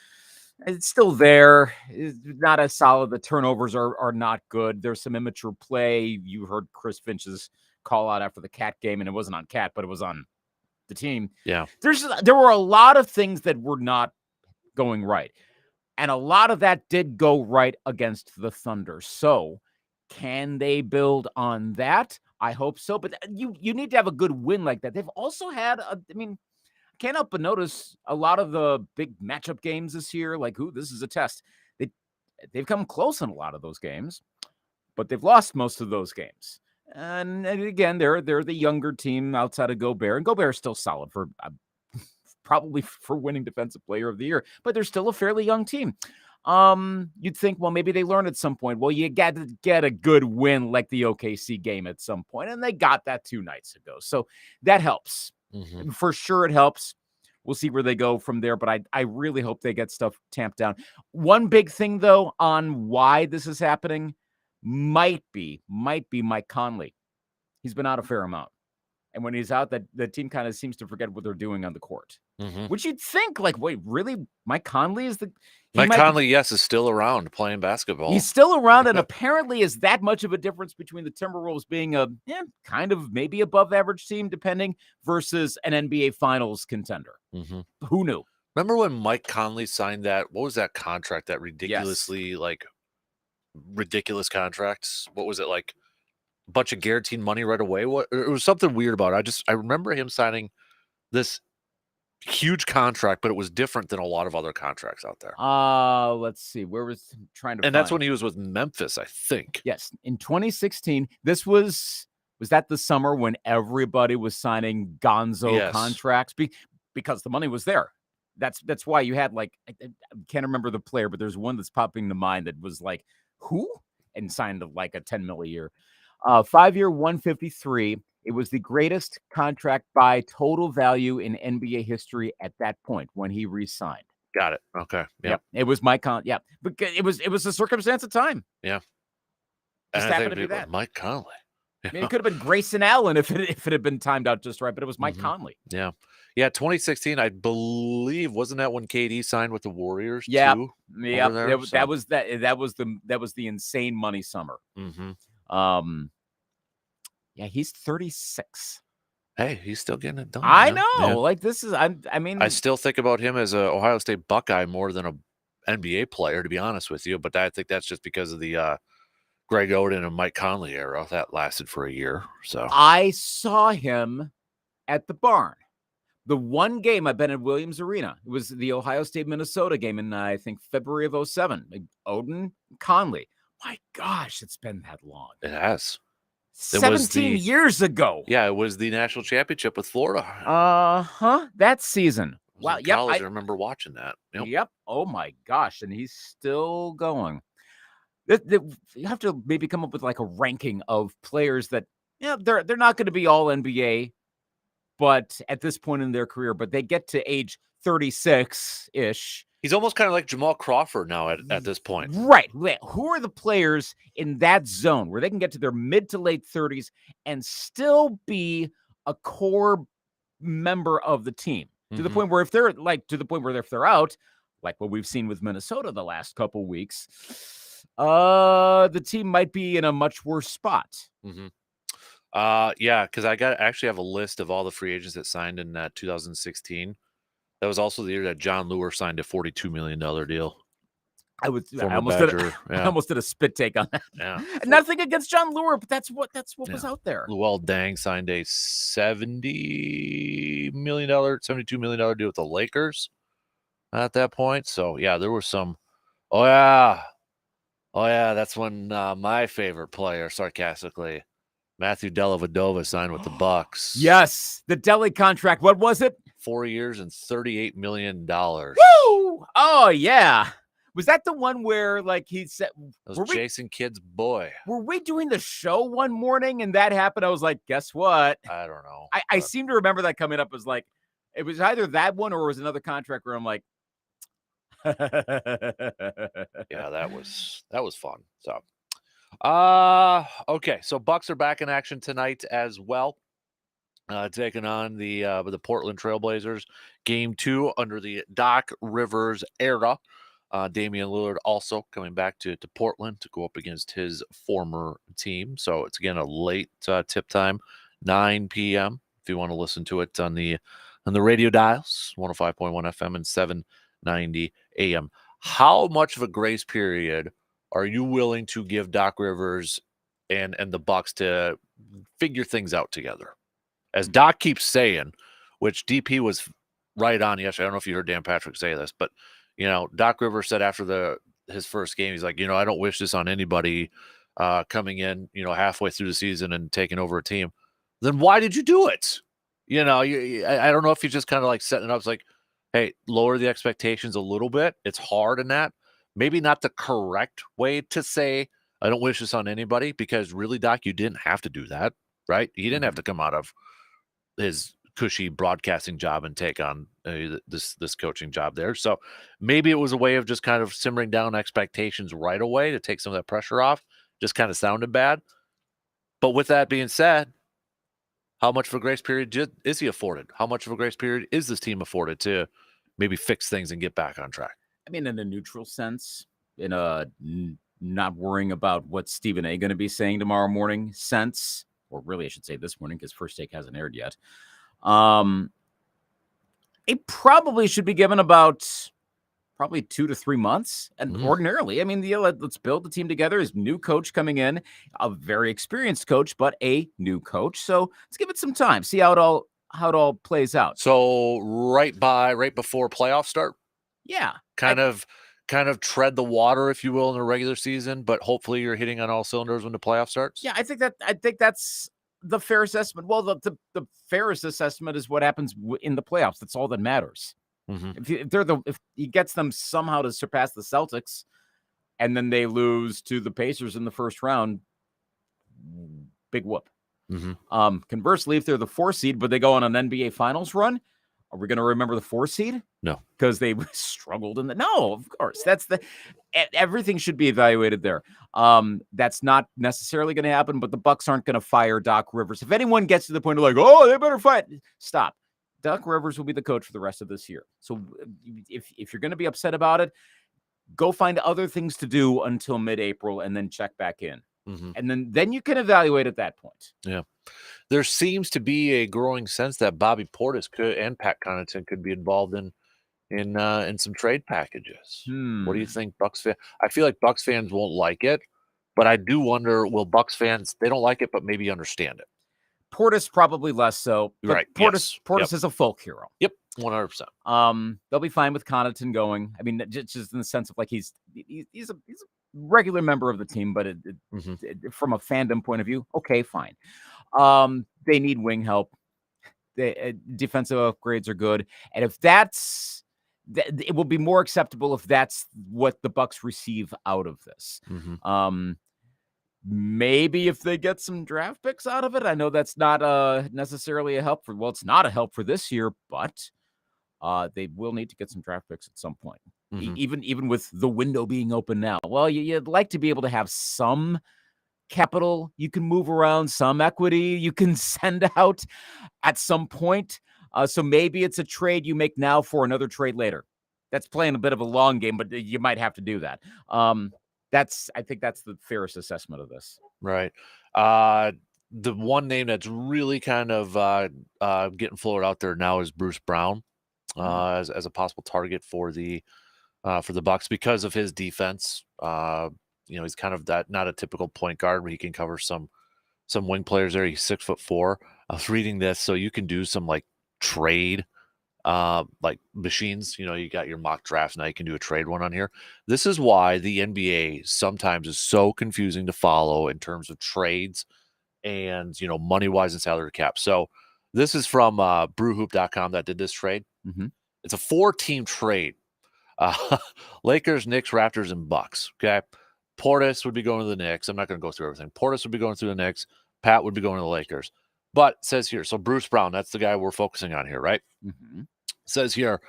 it's still there. It's not as solid. The turnovers are not good. There's some immature play. You heard Chris Finch's call out after the Cat game, and it wasn't on Cat, but it was on the team. Yeah. There were a lot of things that were not going right. And a lot of that did go right against the Thunder. So can they build on that? I hope so. But you need to have a good win like that. They've also had, I can't help but notice a lot of the big matchup games this year. This is a test. They've come close in a lot of those games, but they've lost most of those games. And again, they're the younger team outside of Gobert. And Gobert is still solid for probably for winning Defensive Player of the Year, but they're still a fairly young team. You'd think, well, maybe they learn at some point. Well, you got to get a good win like the OKC game at some point, and they got that 2 nights ago. So that helps. For sure, it helps. We'll see where they go from there, but I really hope they get stuff tamped down. One big thing, though, on why this is happening might be Mike Conley. He's been out a fair amount. And when he's out, the team kind of seems to forget what they're doing on the court. Which you'd think, wait, really? Mike Conley is yes, is still around playing basketball. He's still around, and apparently is that much of a difference between the Timberwolves being a kind of maybe above average team, depending, versus an NBA Finals contender. Who knew? Remember when Mike Conley signed that? What was that contract? That ridiculously ridiculous contracts. What was it like? Bunch of guaranteed money right away. It was something weird about it. I remember him signing this huge contract, but it was different than a lot of other contracts out there. Let's see. Where was trying to? And that's when he was with Memphis, I think. Yes, in 2016. This was that the summer when everybody was signing Gonzo contracts because the money was there. That's why you had I can't remember the player, but there's one that's popping to mind that was who and signed a $10 million a year. 5-year, 153. It was the greatest contract by total value in NBA history at that point when he re-signed. Got it. Okay. Yep. It was Mike Conley. Yeah. But it was a circumstance of time. Yeah. Just And I happened think to be people- that. Mike Conley. I mean, it could have been Grayson Allen if it had been timed out just right, but it was Mike Mhm. Conley. Yeah. 2016, I believe, wasn't that when KD signed with the Warriors Yeah. too? Yeah. Over there, That was the insane money summer. Mm-hmm. Yeah, he's 36. Hey, he's still getting it done. I man. know. Yeah. Like this is I mean I still think about him as a Ohio State Buckeye more than a NBA player, to be honest with you. But I think that's just because of the Greg Oden and Mike Conley era that lasted for a year. So I saw him at the barn. The one game I've been at Williams Arena, it was the Ohio State Minnesota game in I think February of 07. Like, Oden, Conley. My gosh, it's been that long. it has. 17 years ago. Yeah, it was the national championship with Florida. That season. I was Wow. in Yep. college, I remember watching that. Yep. Yep. Oh my gosh. And he's still going. You have to maybe come up with like a ranking of players that, they're not going to be all NBA, but at this point in their career, but they get to age 36-ish. He's almost kind of like Jamal Crawford now at this point. Right. Who are the players in that zone where they can get to their mid to late 30s and still be a core member of the team? To the Mhm. point where if they're out, like what we've seen with Minnesota the last couple weeks, the team might be in a much worse spot. Mm-hmm. Yeah, because I actually have a list of all the free agents that signed in 2016. That was also the year that John Lure signed a $42 million deal. I almost did a spit take on that. Yeah. Nothing against John Lure, but that's what was out there. Luol Deng signed a $72 million deal with the Lakers at that point. So yeah, there were some. Oh yeah, that's when my favorite player, sarcastically, Matthew Dellavedova, signed with the Bucks. Yes, the Delhi contract. What was it? 4 years and $38 million. Woo! Oh yeah. Was that the one where like he said? That was Jason Kidd's boy. Were we doing the show one morning and that happened? I was like, guess what? I don't know. I seem to remember that coming up as like it was either that one or it was another contract where I'm like, yeah, that was fun. So, okay, so Bucks are back in action tonight as well, taking on the Portland Trailblazers. Game 2 under the Doc Rivers era. Damian Lillard also coming back to Portland to go up against his former team. So it's again a late tip time, 9 p.m. If you want to listen to it on the radio dials, 105.1 FM and 790 AM. How much of a grace period are you willing to give Doc Rivers and the Bucks to figure things out together? As Doc keeps saying, which DP was right on yesterday. I don't know if you heard Dan Patrick say this, but Doc Rivers said after his first game, he's like, I don't wish this on anybody coming in, halfway through the season and taking over a team. Then why did you do it? I don't know if he's just kind of like setting it up. It's like, hey, lower the expectations a little bit. It's hard in that. Maybe not the correct way to say, I don't wish this on anybody, because really, Doc, you didn't have to do that, right? He didn't have to come out of his cushy broadcasting job and take on this coaching job there. So maybe it was a way of just kind of simmering down expectations right away to take some of that pressure off. Just kind of sounded bad. But with that being said, how much of a grace period is he afforded? How much of a grace period is this team afforded to maybe fix things and get back on track? I mean, in a neutral sense, in a not worrying about what Stephen A. going to be saying tomorrow morning sense, or really I should say this morning because First Take hasn't aired yet. It probably should be given about 2 to 3 months. And ordinarily, I mean, let's build the team together. His new coach coming in, a very experienced coach, but a new coach. So let's give it some time. See how it all plays out. So right before playoffs start. Yeah. Kind of tread the water, if you will, in the regular season, but hopefully you're hitting on all cylinders when the playoff starts. Yeah, I think that's the fair assessment. Well, the fairest assessment is what happens in the playoffs. That's all that matters. Mm-hmm. If he gets them somehow to surpass the Celtics, and then they lose to the Pacers in the first round, big whoop. Mm-hmm. Conversely, if they're the 4 seed, but they go on an NBA Finals run, Are we going to remember the 4 seed? No. Because they struggled in the... No, of course. Everything should be evaluated there. That's not necessarily going to happen, but the Bucks aren't going to fire Doc Rivers. If anyone gets to the point of like, oh, they better fight, stop. Doc Rivers will be the coach for the rest of this year. So if you're going to be upset about it, go find other things to do until mid-April and then check back in. Mm-hmm. And then you can evaluate at that point. Yeah. There seems to be a growing sense that Bobby Portis and Pat Connaughton could be involved in some trade packages. What do you think, Bucks fan? I feel like Bucks fans won't like it, but I do wonder, will Bucks fans, they don't like it, but maybe understand it. Portis probably less so. Right. Portis is a folk hero. Yep. 100%. They'll be fine with Connaughton going. I mean, just in the sense of like he's a regular member of the team, but from a fandom point of view, okay, fine. They need wing help. Defensive upgrades are good, and if it will be more acceptable if that's what the Bucks receive out of this. Maybe if they get some draft picks out of it. I know that's not necessarily a help for. Well, it's not a help for this year, but they will need to get some draft picks at some point. Even with the window being open now. Well, you'd like to be able to have some capital you can move around, some equity you can send out at some point. So maybe it's a trade you make now for another trade later. That's playing a bit of a long game, but you might have to do that. I think that's the fairest assessment of this. Right. The one name that's really kind of getting floated out there now is Bruce Brown as a possible target for the Bucks because of his defense. He's kind of not a typical point guard where he can cover some wing players there. He's 6'4". I was reading this, so you can do some like trade like machines. You got your mock drafts now. You can do a trade one on here. This is why the NBA sometimes is so confusing to follow in terms of trades and money wise and salary cap. So this is from brewhoop.com that did this trade. It's a 4-team trade. Lakers, Knicks, Raptors, and Bucks. Okay. Portis would be going to the Knicks. I'm not going to go through everything. Portis would be going through the Knicks. Pat would be going to the Lakers. But it says here, so Bruce Brown, that's the guy we're focusing on here, right? It says here,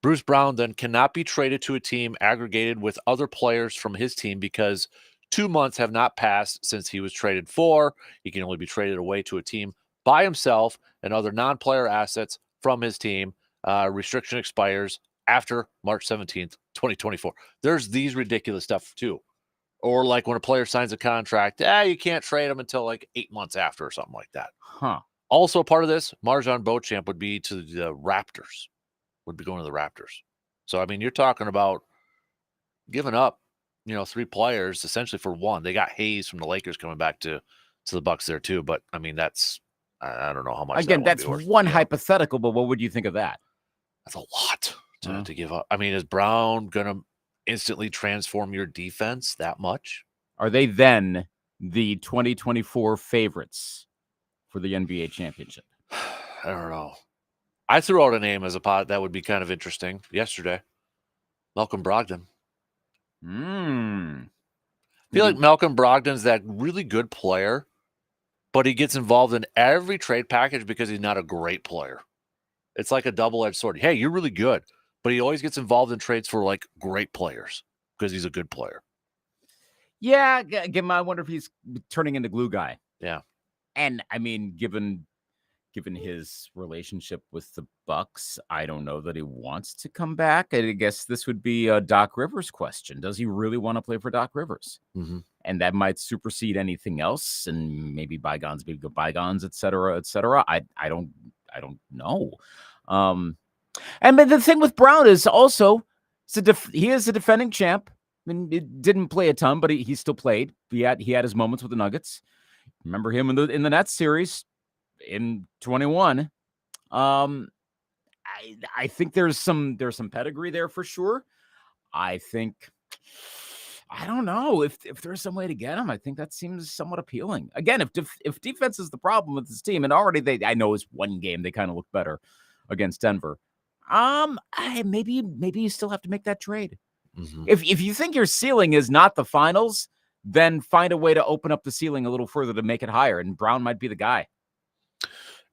Bruce Brown then cannot be traded to a team aggregated with other players from his team because 2 months have not passed since he was traded for. He can only be traded away to a team by himself and other non-player assets from his team. Restriction expires after March 17th, 2024. There's these ridiculous stuff too. Or like when a player signs a contract, you can't trade him until like 8 months after or something like that. Also part of this, Marjan Beauchamp would be to the Raptors, would be going to the Raptors. So, I mean, you're talking about giving up, 3 players essentially for one. They got Hayes from the Lakers coming back to the Bucks there too. But I mean, that's, I don't know how much. Again, that's one hypothetical, but what would you think of that? That's a lot to give up. I mean, is Brown going to instantly transform your defense that much? Are they then the 2024 favorites for the NBA championship? I don't know. I threw out a name as a pot that would be kind of interesting yesterday. Malcolm Brogdon. I feel like Malcolm Brogdon's that really good player, but he gets involved in every trade package because he's not a great player. It's like a double-edged sword. Hey, you're really good, but he always gets involved in trades for like great players because he's a good player. Yeah, again, I wonder if he's turning into glue guy. Yeah. And I mean, given his relationship with the Bucks, I don't know that he wants to come back. I guess this would be a Doc Rivers question. Does he really want to play for Doc Rivers? And that might supersede anything else, and maybe bygones, et cetera, et cetera. I don't know. And the thing with Brown is also he is a defending champ. I mean, it didn't play a ton, but he still played. He had his moments with the Nuggets. Remember him in the Nets series in 21. I think there's some pedigree there for sure. I don't know if there's some way to get him. I think that seems somewhat appealing. Again, if defense is the problem with this team, and already I know it's one game they kind of look better against Denver. Maybe you still have to make that trade. If you think your ceiling is not the finals, then find a way to open up the ceiling a little further to make it higher, and Brown might be the guy.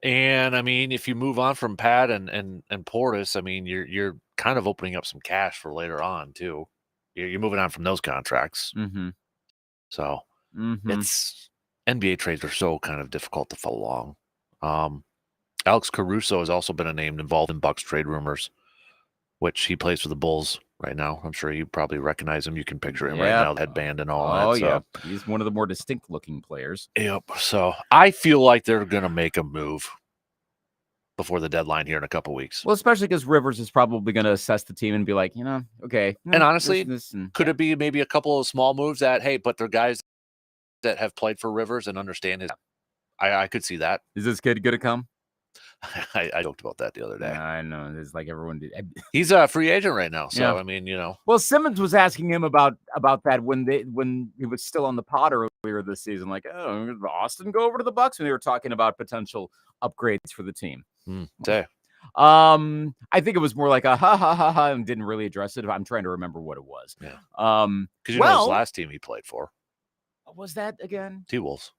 And I mean, if you move on from Pat and Portis, I mean, you're kind of opening up some cash for later on too. You're moving on from those contracts. Mm-hmm. So Mm-hmm. it's NBA trades are so kind of difficult to follow along. Alex Caruso has also been a name involved in Bucks trade rumors, which he plays for the Bulls right now. I'm sure you probably recognize him. You can picture him right Yep. now, the headband and all Oh that. yeah, So, he's one of the more distinct looking players. yep. So I feel like they're gonna make a move before the deadline here in a couple weeks. Well, especially because Rivers is probably going to assess the team and be like, okay. And honestly, and could it be maybe a couple of small moves that, hey, but they're guys that have played for Rivers and understand his. I could see that. is this kid going to come? I joked about that the other day. I know. It's like everyone did. He's a free agent right now, so Yeah. I mean, Well, Simmons was asking him about that when he was still on the pod earlier this season. Like, oh, did Austin go over to the Bucks when they were talking about potential upgrades for the team. say. I think it was more like a ha ha ha ha, and didn't really address it. I'm trying to remember what it was. Yeah. Because Because you know his last team he played for, what was that again? T-Wolves.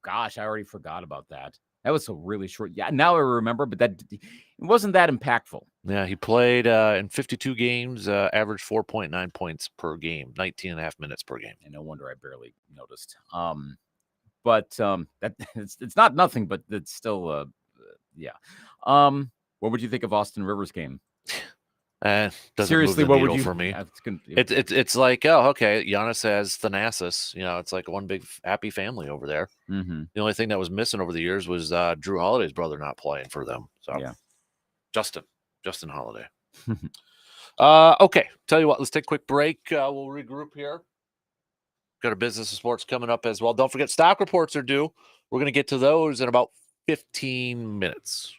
Gosh, I already forgot about that. That was a really short. Yeah, now I remember, but it wasn't that impactful. Yeah, he played in 52 games, averaged 4.9 points per game, 19 and a half minutes per game. And no wonder I barely noticed. But that it's not nothing, but it's still yeah. What would you think of Austin Rivers' game? Doesn't Seriously, move the what would needle you for me? Yeah, It's like, oh, okay, Giannis has Thanasis. It's like one big happy family over there. Mm-hmm. The only thing that was missing over the years was Drew Holiday's brother not playing for them. So yeah. Justin Holiday. Okay, tell you what, let's take a quick break. We'll regroup here. Got a business and sports coming up as well. Don't forget, stock reports are due. We're going to get to those in about 15 minutes.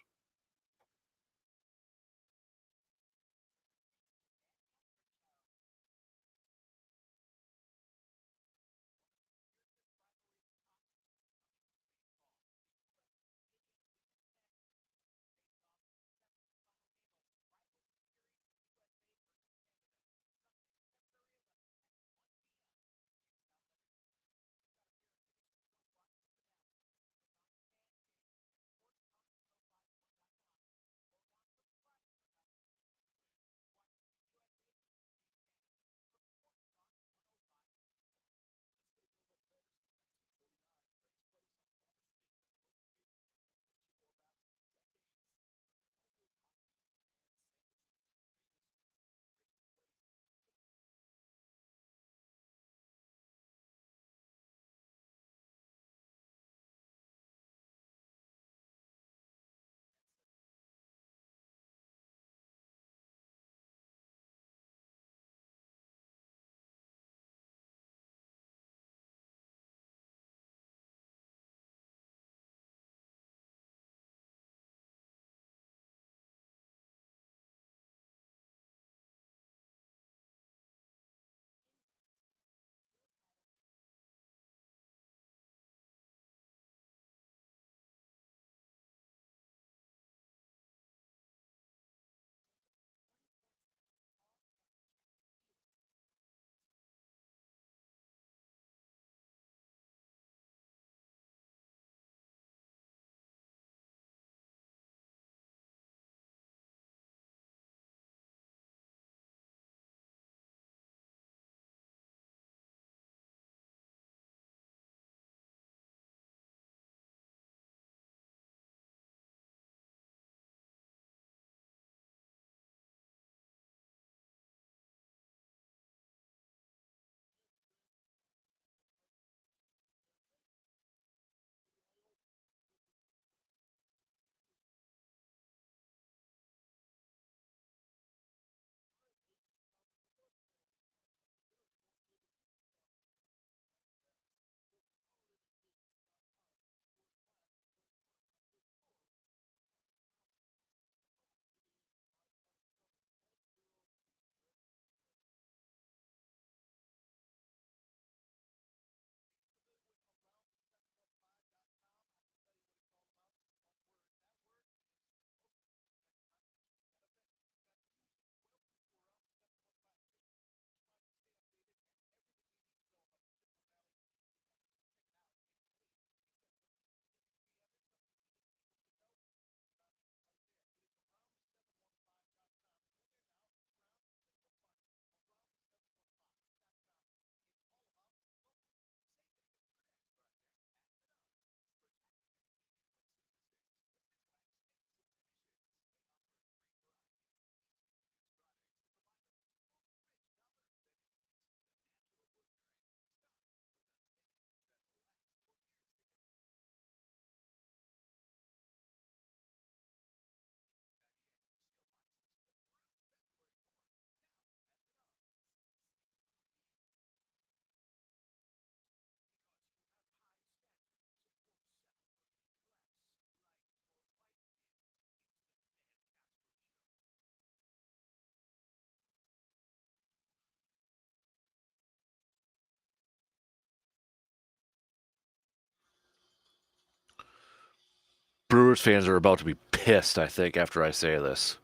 Brewers fans are about to be pissed, I think, after I say this.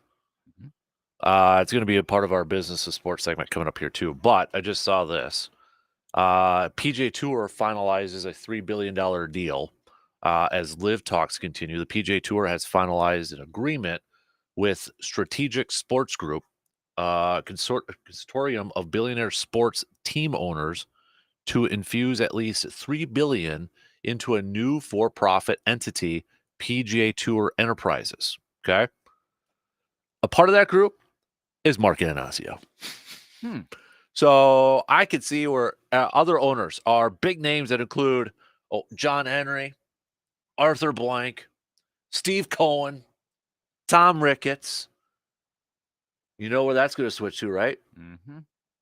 Mhm. It's going to be a part of our business and sports segment coming up here too. But I just saw this. PJ Tour finalizes a $3 billion deal as live talks continue. The PJ Tour has finalized an agreement with Strategic Sports Group, consortium of billionaire sports team owners, to infuse at least $3 billion into a new for-profit entity, PGA Tour Enterprises. Okay, a part of that group is Mark Anasio. So I could see where other owners are big names that include John Henry, Arthur Blank, Steve Cohen, Tom Ricketts. You know where that's going to switch to, right? Mm-hmm.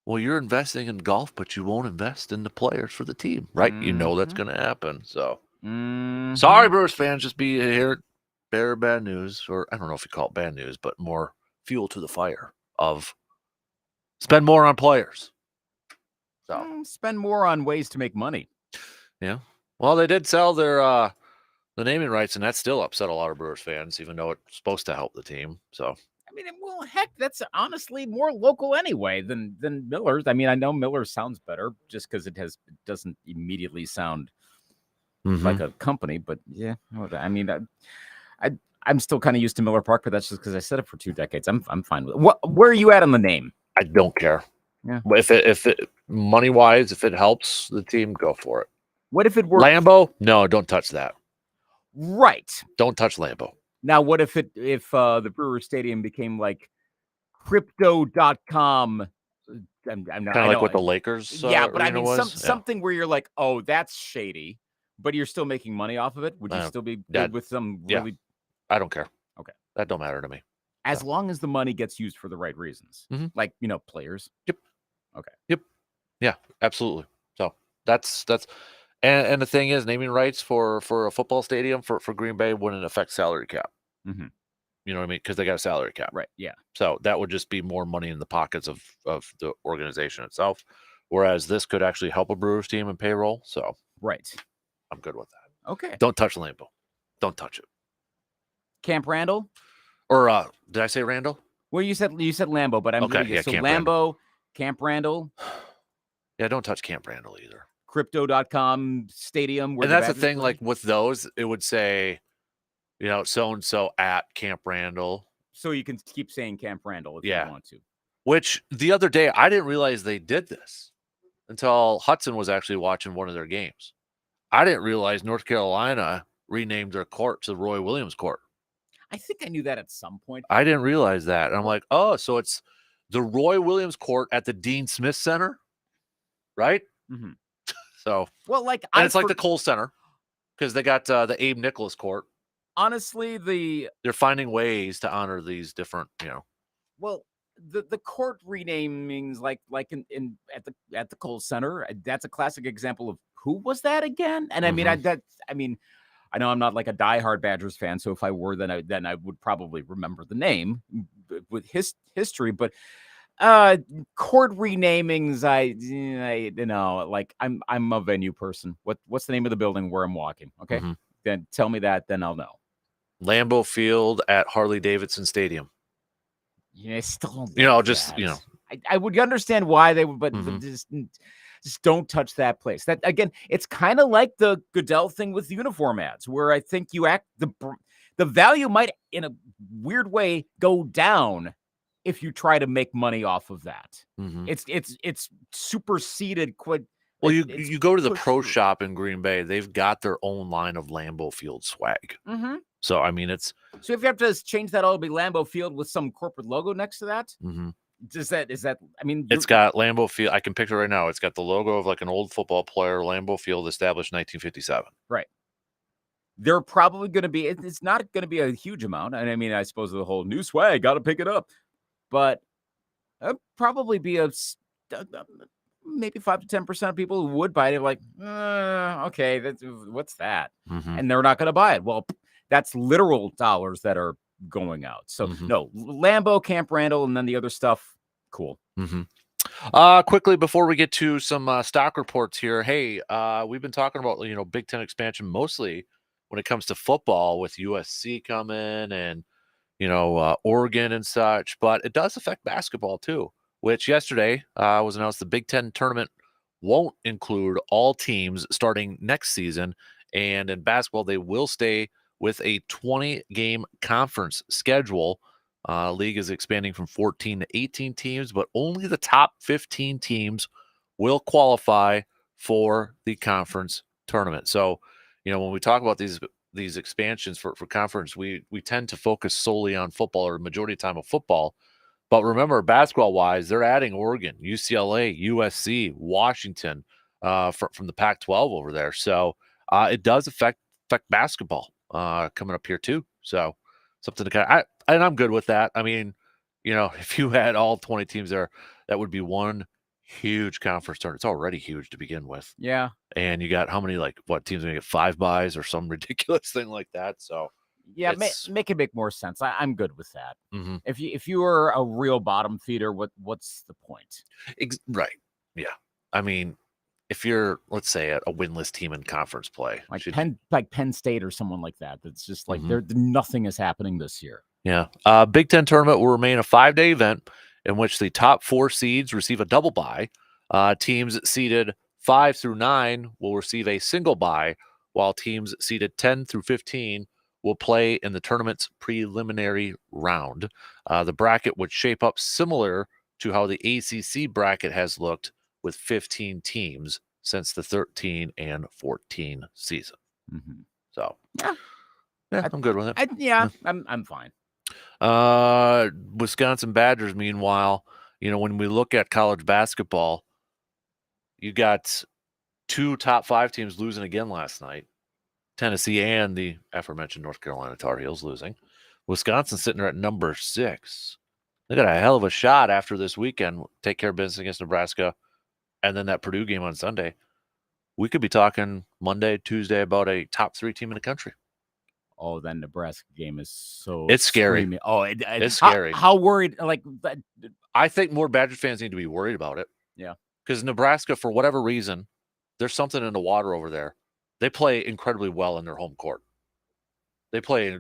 Well, you're investing in golf, but you won't invest in the players for the team, right? You know that's going to happen. So sorry, Brewers fans, just be here. Bear bad news, or I don't know if you call it bad news, but more fuel to the fire of spend more on players. So Spend more on ways to make money. yeah. Well, they did sell their the naming rights, and that still upset a lot of Brewers fans, even though it's supposed to help the team. So I mean, well, heck, that's honestly more local anyway than Miller's. I mean, I know Miller's sounds better just because it doesn't immediately sound like a company, but yeah, I mean, I'm still kind of used to Miller Park, but that's just because I said it for 2 decades. I'm fine with it. Where are you at on the name? I don't care. Yeah. But if it money wise, if it helps the team, go for it. What if it were Lambeau? No, don't touch that. Right. Don't touch Lambeau. Now, what if the Brewer Stadium became like crypto.com? Kind of like what the Lakers yeah, but I arena mean was? something where you're like, oh, that's shady, but you're still making money off of it. Would you still be good with some really? I don't care. Okay. That don't matter to me. As long as the money gets used for the right reasons. Like, players. Yep. Okay. Yep. Yeah, absolutely. So that's and the thing is, naming rights for a football stadium for Green Bay wouldn't affect salary cap. Mm-hmm. You know what I mean? Because they got a salary cap. Right. Yeah. So that would just be more money in the pockets of the organization itself. Whereas this could actually help a Brewers team in payroll. So right. I'm good with that. Okay. Don't touch Lambeau. Don't touch it. Camp Randall? Or did I say Randall? Well, you said Lambeau, but I'm okay. Yeah, so Camp Lambeau, Randall. Camp Randall. Yeah, don't touch Camp Randall either. Crypto.com stadium. And that's the thing, like with those, it would say, so-and-so at Camp Randall. So you can keep saying Camp Randall if you want to. Which the other day, I didn't realize they did this until Hudson was actually watching one of their games. I didn't realize North Carolina renamed their court to Roy Williams Court. I think I knew that at some point. I didn't realize that. And I'm like, oh, so it's the Roy Williams Court at the Dean Smith Center, right? Mm-hmm. So, well, it's like the Cole Center because they got the Abe Nicholas Court. Honestly, they're finding ways to honor these different, Well, the court renamings, like in at the Cole Center, that's a classic example of who was that again? And I mean, I know I'm not like a diehard Badgers fan, so if I were, then I would probably remember the name with his history. But court renamings, like I'm a venue person. What's the name of the building where I'm walking? Okay, then tell me that, then I'll know. Lambeau Field at Harley-Davidson Stadium. Yeah, I still don't I would understand why they would, but just don't touch that place. That again, it's kind of like the Goodell thing with uniform ads, where I think the value might, in a weird way, go down if you try to make money off of that. It's superseded quite. Well, you go to the pro shop in Green Bay, they've got their own line of Lambeau Field swag. So I mean, so if you have to change that all to be Lambeau Field with some corporate logo next to that. Is that? I mean, it's got Lambeau Field. I can picture right now. It's got the logo of like an old football player. Lambeau Field, established 1957. Right. They're probably going to be. It's not going to be a huge amount. And I mean, I suppose the whole new swag, got to pick it up, but probably be maybe 5 to 10% of people who would buy it. Like, okay, what's that? And they're not going to buy it. Well, that's literal dollars that are going out. So no, Lambeau, Camp Randall, and then the other stuff. Cool. Quickly before we get to some stock reports here. Hey, we've been talking about Big Ten expansion mostly when it comes to football with USC coming and, Oregon and such, but it does affect basketball too, which yesterday was announced the Big Ten tournament won't include all teams starting next season. And in basketball, they will stay with a 20-game conference schedule. League is expanding from 14 to 18 teams, but only the top 15 teams will qualify for the conference tournament. So, when we talk about these expansions for conference, we tend to focus solely on football, or majority of time of football. But remember, basketball-wise, they're adding Oregon, UCLA, USC, Washington from the Pac-12 over there. So it does affect basketball coming up here too. So something to and I'm good with that. I mean, if you had all 20 teams there, that would be one huge conference tournament. It's already huge to begin with. Yeah. And you got how many, teams going to get 5 buys or some ridiculous thing like that? So yeah, make it make more sense. I'm good with that. Mm-hmm. If you were a real bottom feeder, what's the point? Right. Yeah. I mean, if you're, let's say, a winless team in conference play, like Penn State or someone like that, that's just like Mm-hmm. nothing is happening this year. Yeah. Big Ten tournament will remain a 5-day event in which the top 4 seeds receive a double bye. Teams seeded 5 through 9 will receive a single bye, while teams seeded 10 through 15 will play in the tournament's preliminary round. The bracket would shape up similar to how the ACC bracket has looked, with 15 teams since the 13 and 14 season. Mm-hmm. So, yeah, I'm good with it. I'm fine. Wisconsin Badgers, meanwhile, when we look at college basketball, you got 2 top 5 teams losing again last night. Tennessee and the aforementioned North Carolina Tar Heels losing. Wisconsin sitting there at number 6. They got a hell of a shot after this weekend. Take care of business against Nebraska, and then that Purdue game on Sunday. We could be talking Monday, Tuesday about a top 3 team in the country. Oh, that Nebraska game is so it's scary. Screaming. Oh, it's scary. How worried? I think more Badger fans need to be worried about it. Yeah, because Nebraska, for whatever reason, there's something in the water over there. They play incredibly well in their home court. They play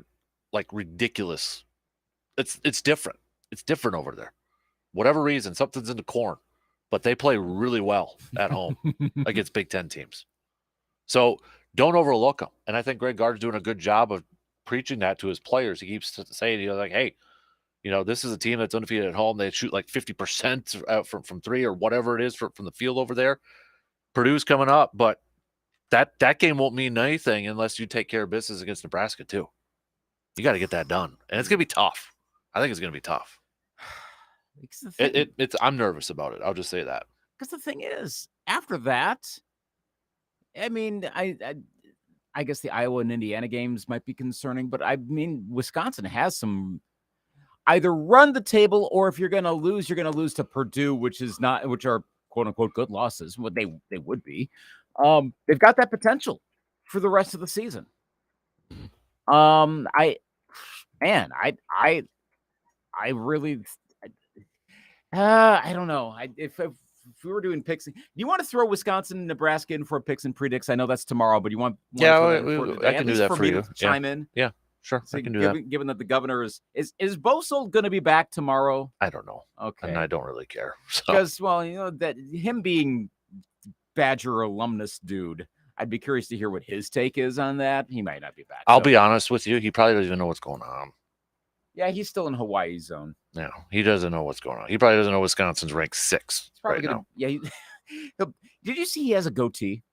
like ridiculous. It's different. It's different over there. Whatever reason, something's in the corn, but they play really well at home against Big Ten teams. So don't overlook them. And I think Greg Gard's doing a good job of preaching that to his players. He keeps saying, hey, this is a team that's undefeated at home. They shoot like 50% from 3 or whatever it is from the field over there. Purdue's coming up, but that game won't mean anything unless you take care of business against Nebraska too. You got to get that done, and it's gonna be tough. I think it's gonna be tough. I'm nervous about it. I'll just say that. Because the thing is, after that, I mean, I guess the Iowa and Indiana games might be concerning, but I mean, Wisconsin has some either run the table, or if you're going to lose, you're going to lose to Purdue, which are quote unquote good losses. What they would be. They've got that potential for the rest of the season. I really, I don't know. If we were doing picks, you want to throw Wisconsin and Nebraska in for picks and predicts? I know that's tomorrow, but you want I can do that for you. Chime in. Yeah, sure. So I can do that. Given that the governor is Bosold going to be back tomorrow? I don't know. Okay, and I don't really care because that him being Badger alumnus dude, I'd be curious to hear what his take is on that. He might not be back. I'll be honest with you. He probably doesn't even know what's going on. Yeah, he's still in Hawaii zone. No, he doesn't know what's going on. He probably doesn't know Wisconsin's ranked 6 right now. Yeah. Did you see he has a goatee?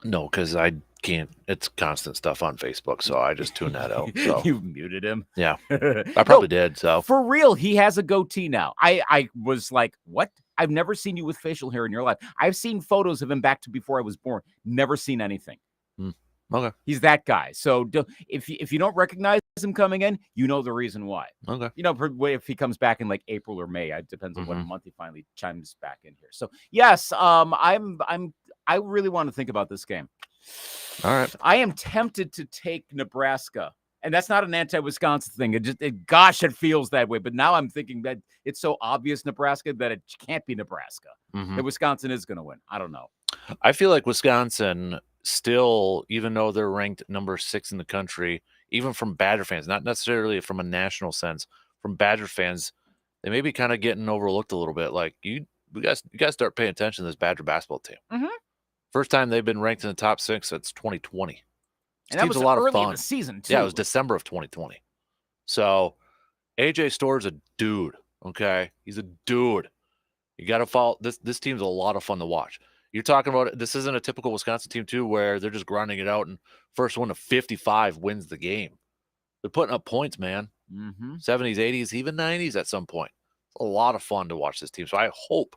No, because I can't. It's constant stuff on Facebook, so I just tune that out. So. You muted him. Yeah, I probably did. So for real, he has a goatee now. I was like, what? I've never seen you with facial hair in your life. I've seen photos of him back to before I was born. Never seen anything. Okay. He's that guy. So if you don't recognize him coming in, you know the reason why. Okay. If he comes back in like April or May, it depends on what month he finally chimes back in here. So yes, I really want to think about this game. All right. I am tempted to take Nebraska. And that's not an anti-Wisconsin thing. It feels that way. But now I'm thinking that it's so obvious Nebraska that it can't be Nebraska. That Wisconsin is going to win. I don't know. I feel like Wisconsin still, even though they're ranked number 6 in the country, even from Badger fans, not necessarily from a national sense, from Badger fans, they may be kind of getting overlooked a little bit. Like you guys start paying attention to this Badger basketball team. Mhm. First time they've been ranked in the top 6 since 2020. This And that team's was a lot of early in fun. the season, too. Yeah, it was December of 2020. So AJ Store's a dude. Okay, he's a dude. You got to follow this. This team's a lot of fun to watch. You're talking about this isn't a typical Wisconsin team too, where they're just grinding it out and first one to 55 wins the game. They're putting up points, man. Mm-hmm. 70s, 80s, even 90s at some point. It's a lot of fun to watch this team. So I hope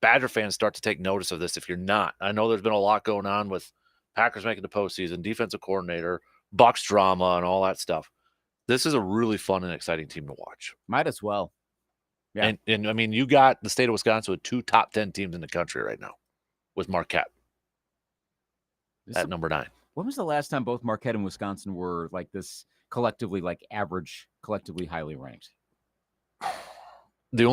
Badger fans start to take notice of this. If you're not, I know there's been a lot going on with Packers making the postseason, defensive coordinator, Bucks drama, and all that stuff. This is a really fun and exciting team to watch. Might as well. Yeah. And I mean, you got the state of Wisconsin with 2 top 10 teams in the country right now with Marquette at number 9. When was the last time both Marquette and Wisconsin were like this collectively, like average, collectively highly ranked? The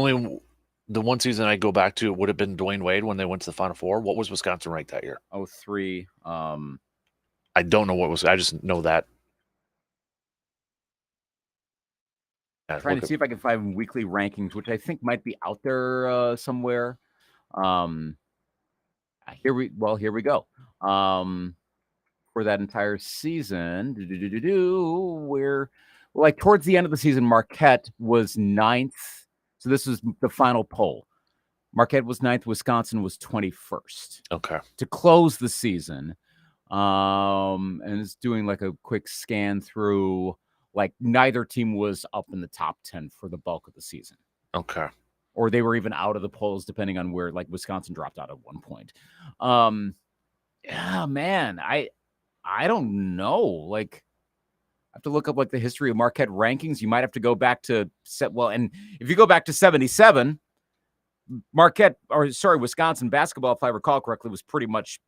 one season I go back to would have been Dwayne Wade when they went to the Final Four. What was Wisconsin ranked that year? 03. I don't know what was. I just know that. Trying to see if I can find weekly rankings, which I think might be out there somewhere. Here we go. For that entire season, we're like towards the end of the season, Marquette was 9th. So this was the final poll. Marquette was 9th. Wisconsin was 21st. Okay. To close the season, and it's doing like a quick scan through. Like neither team was up in the top 10 for the bulk of the season. Okay. Or they were even out of the polls, depending on where, like Wisconsin dropped out at one point. Yeah, man, I don't know. Like, I have to look up like the history of Marquette rankings. You might have to go back to and if you go back to 77, Wisconsin basketball, if I recall correctly, was pretty much.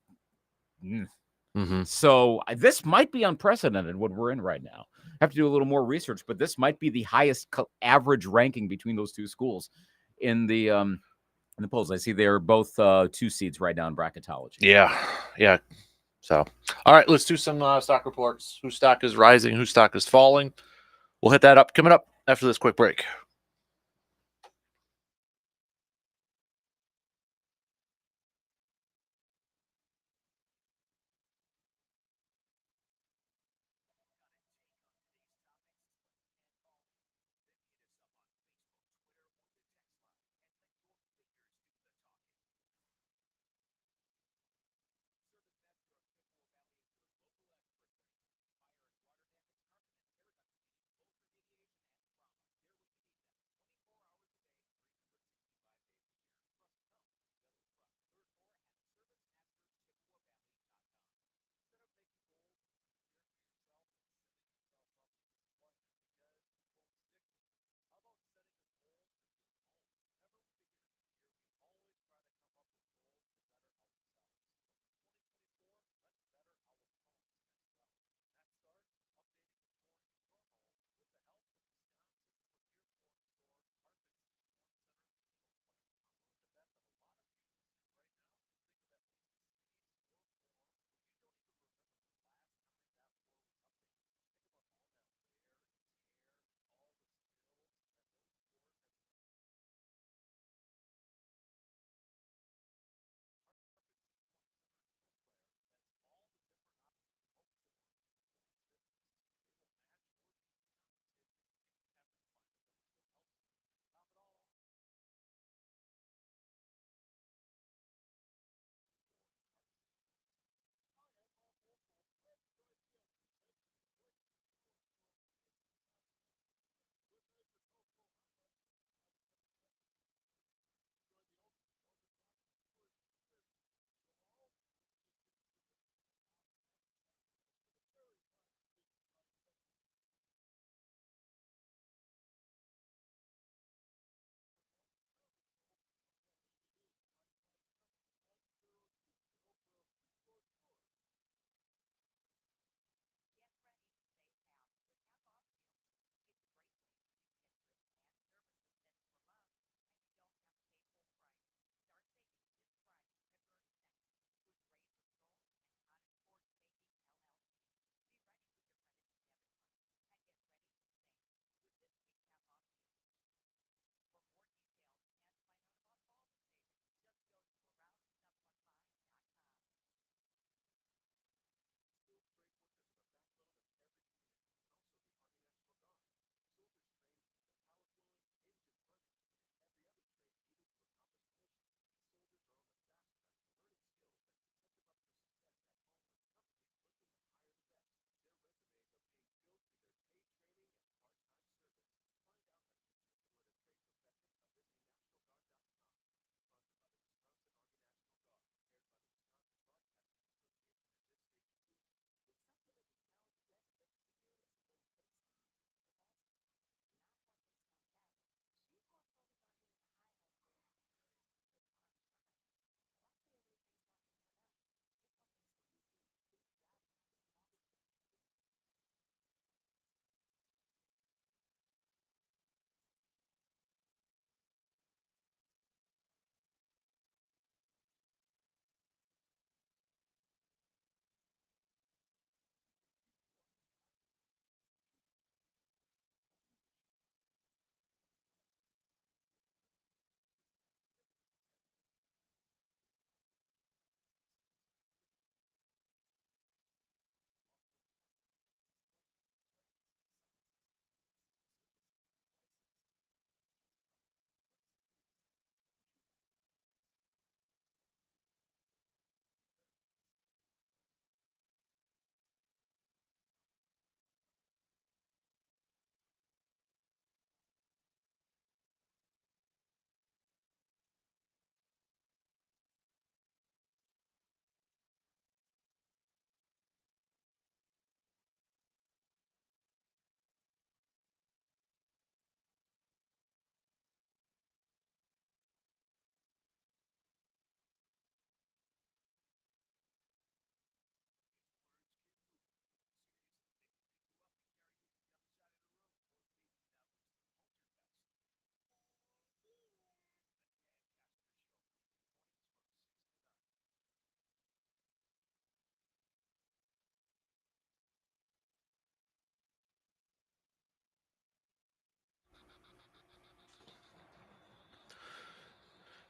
Mm-hmm. So this might be unprecedented what we're in right now. I have to do a little more research, but this might be the highest average ranking between those two schools in the polls. I see they're both 2 seeds right now in bracketology. Yeah. So, all right, let's do some stock reports. Whose stock is rising? Whose stock is falling? We'll hit that up coming up after this quick break.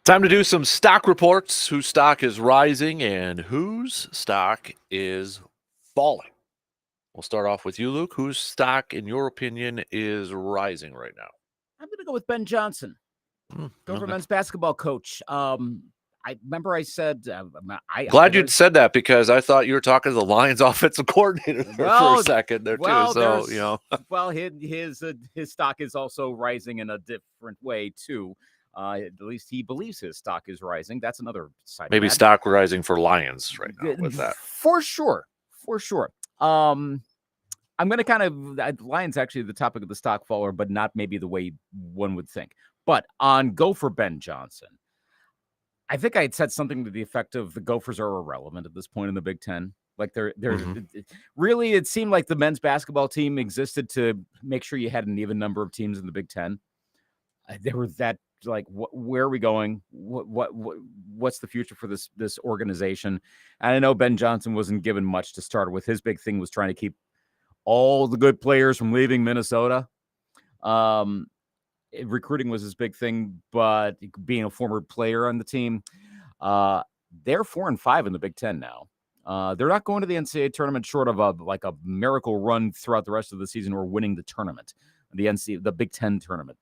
Time to do some stock reports. Whose stock is rising and whose stock is falling? We'll start off with you, Luke. Whose stock, in your opinion, is rising right now? I'm going to go with Ben Johnson, Gopher Okay. men's basketball coach. I remember I said, Glad you'd said that because I thought you were talking to the Lions offensive coordinator for a second there too. So well, his stock is also rising in a different way too. At least he believes his stock is rising. That's another side. Maybe stock rising for Lions right now with that. For sure. I'm going to kind of Lions actually the topic of the stock faller, but not maybe the way one would think. But on Gopher Ben Johnson, I think I had said something to the effect of the Gophers are irrelevant at this point in the Big Ten. Like they're really, it seemed like the men's basketball team existed to make sure you had an even number of teams in the Big Ten. They were that like, where are we going? What's the future for this organization? And I know Ben Johnson wasn't given much to start with. His big thing was trying to keep all the good players from leaving Minnesota. Recruiting was his big thing, but being a former player on the team, they're 4-5 in the Big Ten now. They're not going to the NCAA tournament short of a miracle run throughout the rest of the season or winning the tournament, the Big Ten tournament.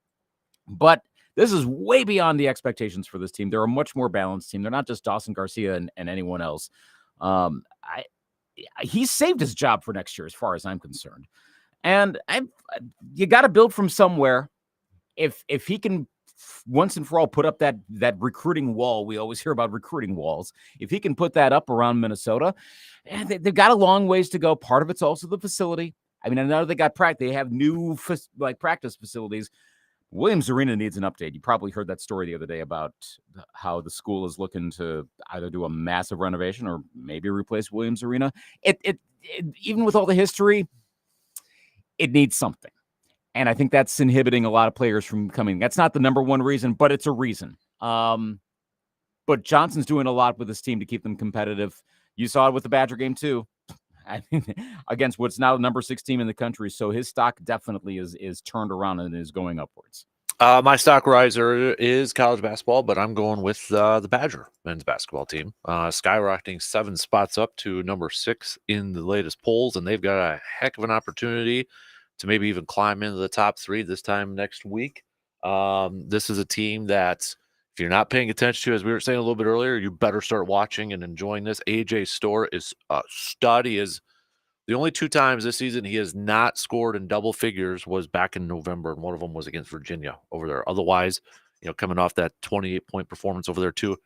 But this is way beyond the expectations for this team. They're a much more balanced team. They're not just Dawson Garcia and anyone else. He saved his job for next year, as far as I'm concerned. And you got to build from somewhere. If he can once and for all put up that recruiting wall, we always hear about recruiting walls. If he can put that up around Minnesota, and they've got a long ways to go. Part of it's also the facility. I mean, I know they got practice. They have new practice facilities. Williams Arena needs an update. You probably heard that story the other day about how the school is looking to either do a massive renovation or maybe replace Williams Arena. It even with all the history, it needs something. And I think that's inhibiting a lot of players from coming. That's not the number one reason, but it's a reason. But Johnson's doing a lot with his team to keep them competitive. You saw it with the Badger game too. I mean, against what's now the number 6 team in the country. So his stock definitely is turned around and is going upwards. My stock riser is college basketball, but I'm going with the Badger men's basketball team, skyrocketing 7 spots up to number 6 in the latest polls, and they've got a heck of an opportunity to maybe even climb into the top 3 this time next week. This is a team that, if you're not paying attention to, as we were saying a little bit earlier, you better start watching and enjoying this. AJ Storr is a stud. He is the only 2 times this season he has not scored in double figures was back in November, and one of them was against Virginia over there. Otherwise, coming off that 28-point performance over there too,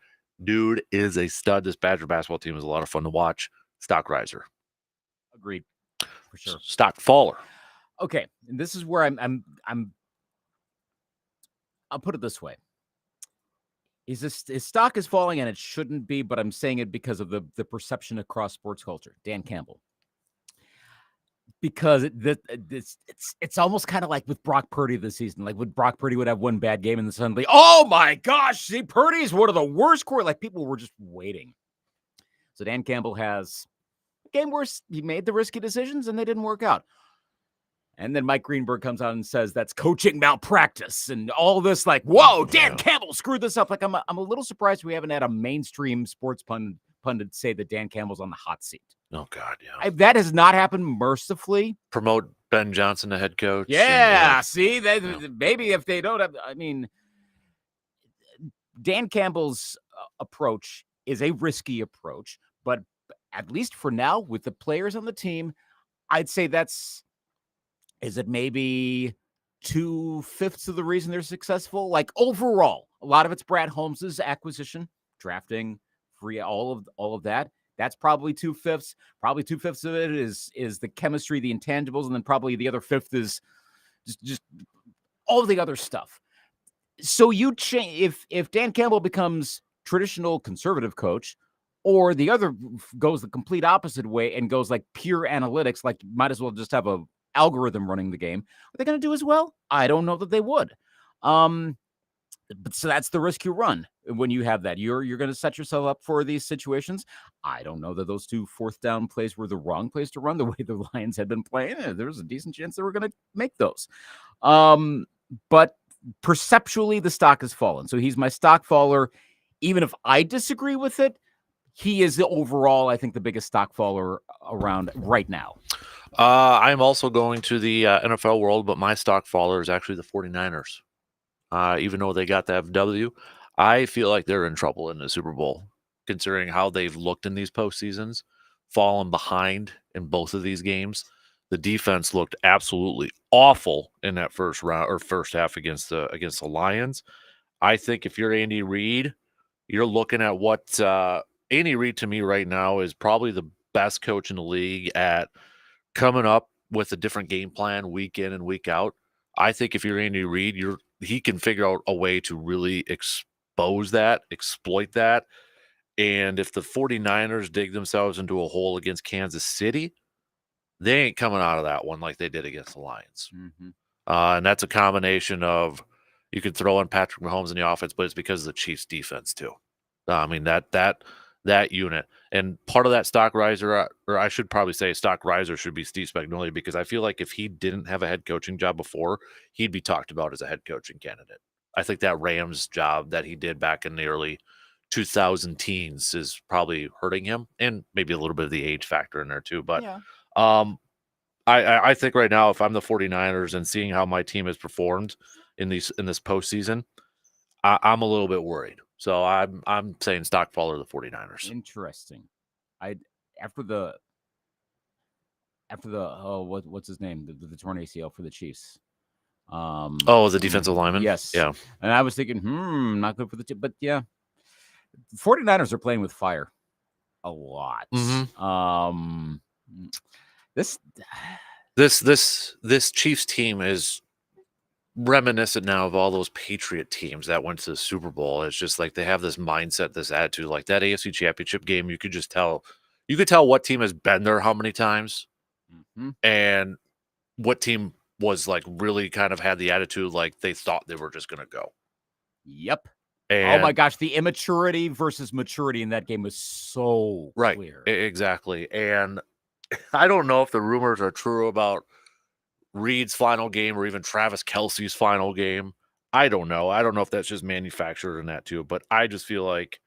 dude is a stud. This Badger basketball team is a lot of fun to watch. Stock riser. Agreed, for sure. Stock faller. Okay, and this is where I'll put it this way. His stock is falling, and it shouldn't be, but I'm saying it because of the perception across sports culture. Dan Campbell. Because it's almost kind of like with Brock Purdy this season. Like when Brock Purdy would have one bad game and then suddenly, oh my gosh, see, Purdy's one of the worst quarterbacks. Like people were just waiting. So Dan Campbell has a game where he made the risky decisions and they didn't work out. And then Mike Greenberg comes out and says that's coaching malpractice and all this. Like, whoa, Dan Campbell screwed this up. Like I'm a little surprised we haven't had a mainstream sports pundit say that Dan Campbell's on the hot seat. Oh God, yeah. That has not happened mercifully. Promote Ben Johnson, the head coach. Yeah, see, maybe if they don't have, I mean, Dan Campbell's approach is a risky approach, but at least for now, with the players on the team, I'd say is it maybe 2/5 of the reason they're successful? Like overall, a lot of it's Brad Holmes's acquisition, drafting, free, all of that. That's probably 2/5. Probably 2/5 of it is the chemistry, the intangibles, and then probably the other 1/5 is just all the other stuff. So you change if Dan Campbell becomes traditional conservative coach, or the other goes the complete opposite way and goes like pure analytics, like might as well just have a algorithm running the game. Are they going to do as well? I don't know that they would. But so that's the risk you run when you have that. You're going to set yourself up for these situations. I don't know that those 2 4th down plays were the wrong place to run. The way the Lions had been playing, there's a decent chance they were going to make those. But perceptually, the stock has fallen. So he's my stock faller. even if I disagree with it, he is overall, I think, the biggest stock faller around right now. I'm also going to the NFL world, but my stock faller is actually the 49ers. Even though they got the FW, I feel like they're in trouble in the Super Bowl, considering how they've looked in these postseasons, fallen behind in both of these games. The defense looked absolutely awful in that first round or first half against the Lions. I think if you're Andy Reid, you're looking at what Andy Reid to me right now is probably the best coach in the league at coming up with a different game plan week in and week out. I think if you're Andy Reid, he can figure out a way to really expose that, exploit that. And if the 49ers dig themselves into a hole against Kansas City, they ain't coming out of that one like they did against the Lions. Mm-hmm. And that's a combination of you could throw in Patrick Mahomes in the offense, but it's because of the Chiefs defense too. I mean, that unit. And part of that stock riser, or I should probably say stock riser should be Steve Spagnuolo, because I feel like if he didn't have a head coaching job before, he'd be talked about as a head coaching candidate. I think that Rams job that he did back in the early 2000 teens is probably hurting him, and maybe a little bit of the age factor in there too. But Yeah. I think right now, if I'm the 49ers and seeing how my team has performed in this postseason, I'm a little bit worried. So I'm saying stock faller the 49ers. Interesting. After the what's his name, the torn ACL for the Chiefs. The defensive lineman. Yes. Yeah. And I was thinking, not good for the but yeah. 49ers are playing with fire a lot. Mm-hmm. This Chiefs team is reminiscent now of all those Patriot teams that went to the Super Bowl. It's just like they have this mindset, this attitude. Like that AFC Championship game, you could tell what team has been there how many times, and what team was like really kind of had the attitude like they thought they were just going to go. Yep. And oh my gosh, the immaturity versus maturity in that game was so clear. Exactly. And I don't know if the rumors are true about Reed's final game or even Travis Kelce's final game. I don't know. I don't know if that's just manufactured in that too, but I just feel like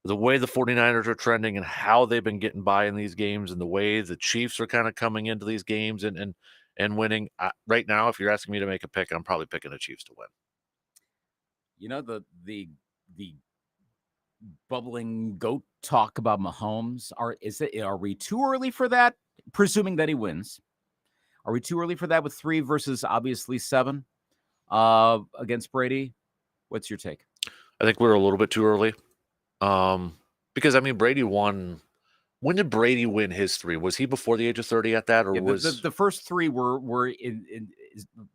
the way the 49ers are trending and how they've been getting by in these games and the way the Chiefs are kind of coming into these games and winning. Right now, if you're asking me to make a pick, I'm probably picking the Chiefs to win. You know, the bubbling goat talk about Mahomes. Are we too early for that? Presuming that he wins. Are we too early for that with 3 versus obviously 7 against Brady? What's your take? I think we're a little bit too early. Because I mean, Brady won. When did Brady win his 3? Was he before the age of 30 at that, or was the first 3 were in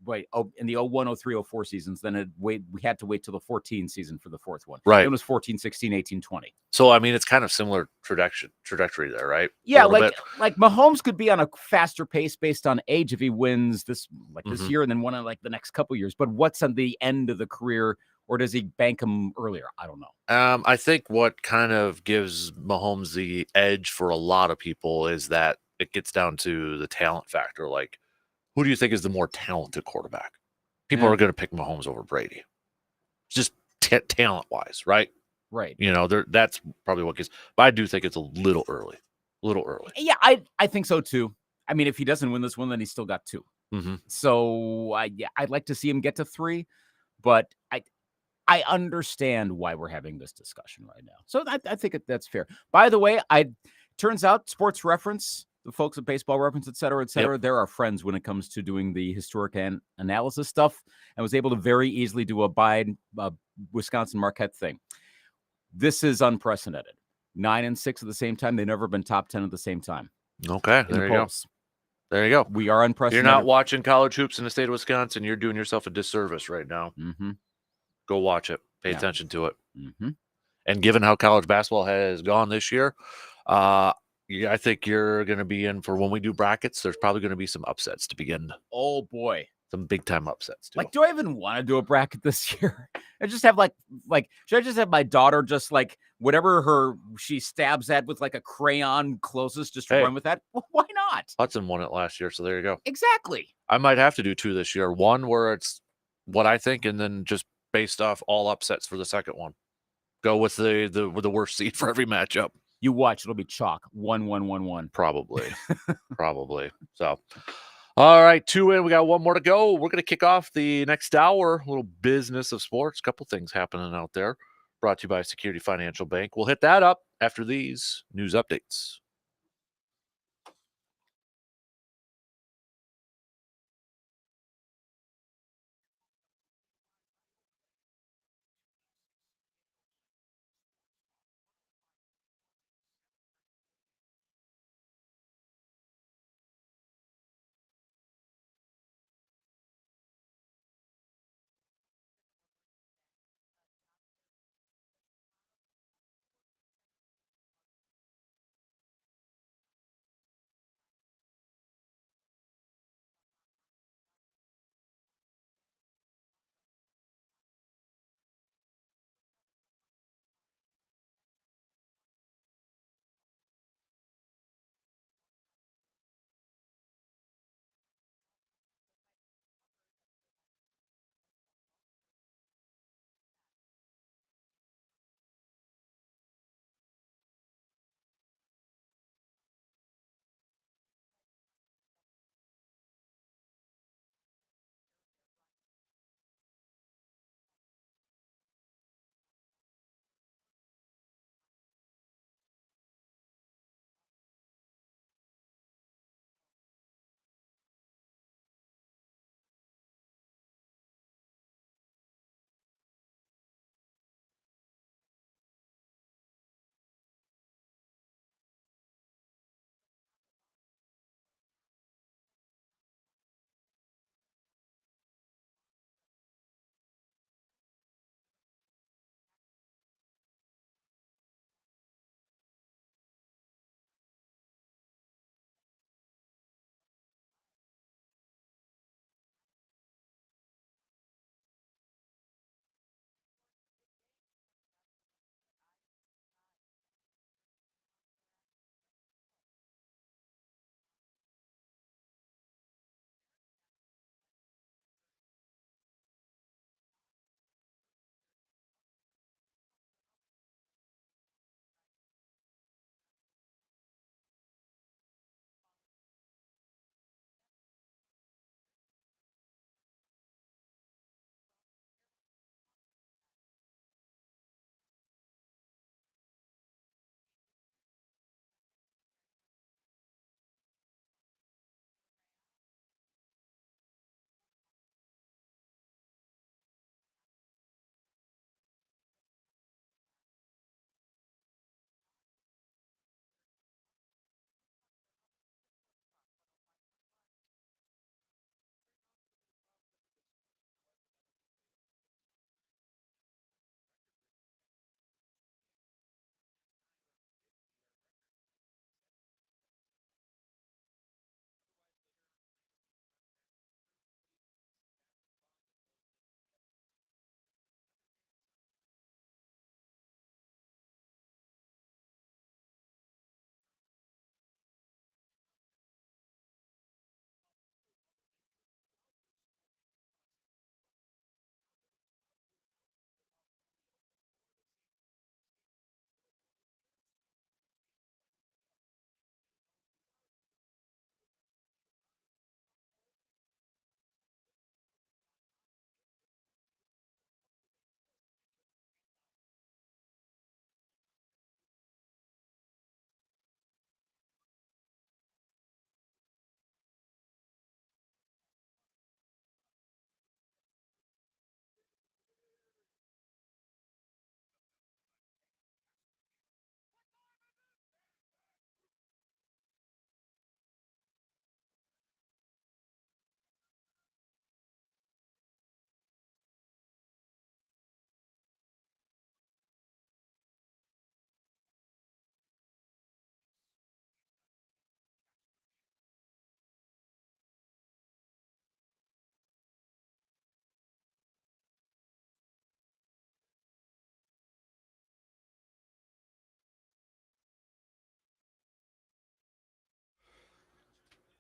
the 01, 03, 04 seasons? Then we had to wait till the 14 season for the 4th one. Right. It was 14, 16, 18, 20. So I mean, it's kind of similar trajectory there, right? Yeah, like Mahomes could be on a faster pace based on age if he wins this year and then one in like the next couple years. But what's on the end of the career? Or does he bank him earlier? I don't know. I think what kind of gives Mahomes the edge for a lot of people is that it gets down to the talent factor. Like, who do you think is the more talented quarterback? People are going to pick Mahomes over Brady. Just talent-wise, right? Right. You know, that's probably what gets. But I do think it's a little early. Yeah, I think so too. I mean, if he doesn't win this one, then he's still got 2. Mm-hmm. So I'd like to see him get to 3, but I understand why we're having this discussion right now. So I think that's fair. By the way, turns out Sports Reference, the folks at Baseball Reference, et cetera, they're our friends when it comes to doing the historic and analysis stuff, and was able to very easily do a Wisconsin Marquette thing. This is unprecedented. 9 and 6 at the same time. They've never been top 10 at the same time. Okay, there you go. There you go. We are unprecedented. You're not watching college hoops in the state of Wisconsin. You're doing yourself a disservice right now. Mm-hmm. Go watch it. Pay attention to it. Mm-hmm. And given how college basketball has gone this year, I think you're going to be in for when we do brackets. There's probably going to be some upsets to begin. Oh boy, some big time upsets too. Like, do I even want to do a bracket this year? I just have like should I just have my daughter just like whatever she stabs at with like a crayon closest, just run with that? Well, why not? Hudson won it last year, so there you go. Exactly. I might have to do 2 this year. One where it's what I think, and then just based off all upsets for the second one. Go with the worst seed for every matchup. You watch, it'll be chalk. 1-1-1-1. Probably. Probably. So, all right, 2 in. We got one more to go. We're going to kick off the next hour. A little business of sports. Couple things happening out there. Brought to you by Security Financial Bank. We'll hit that up after these news updates.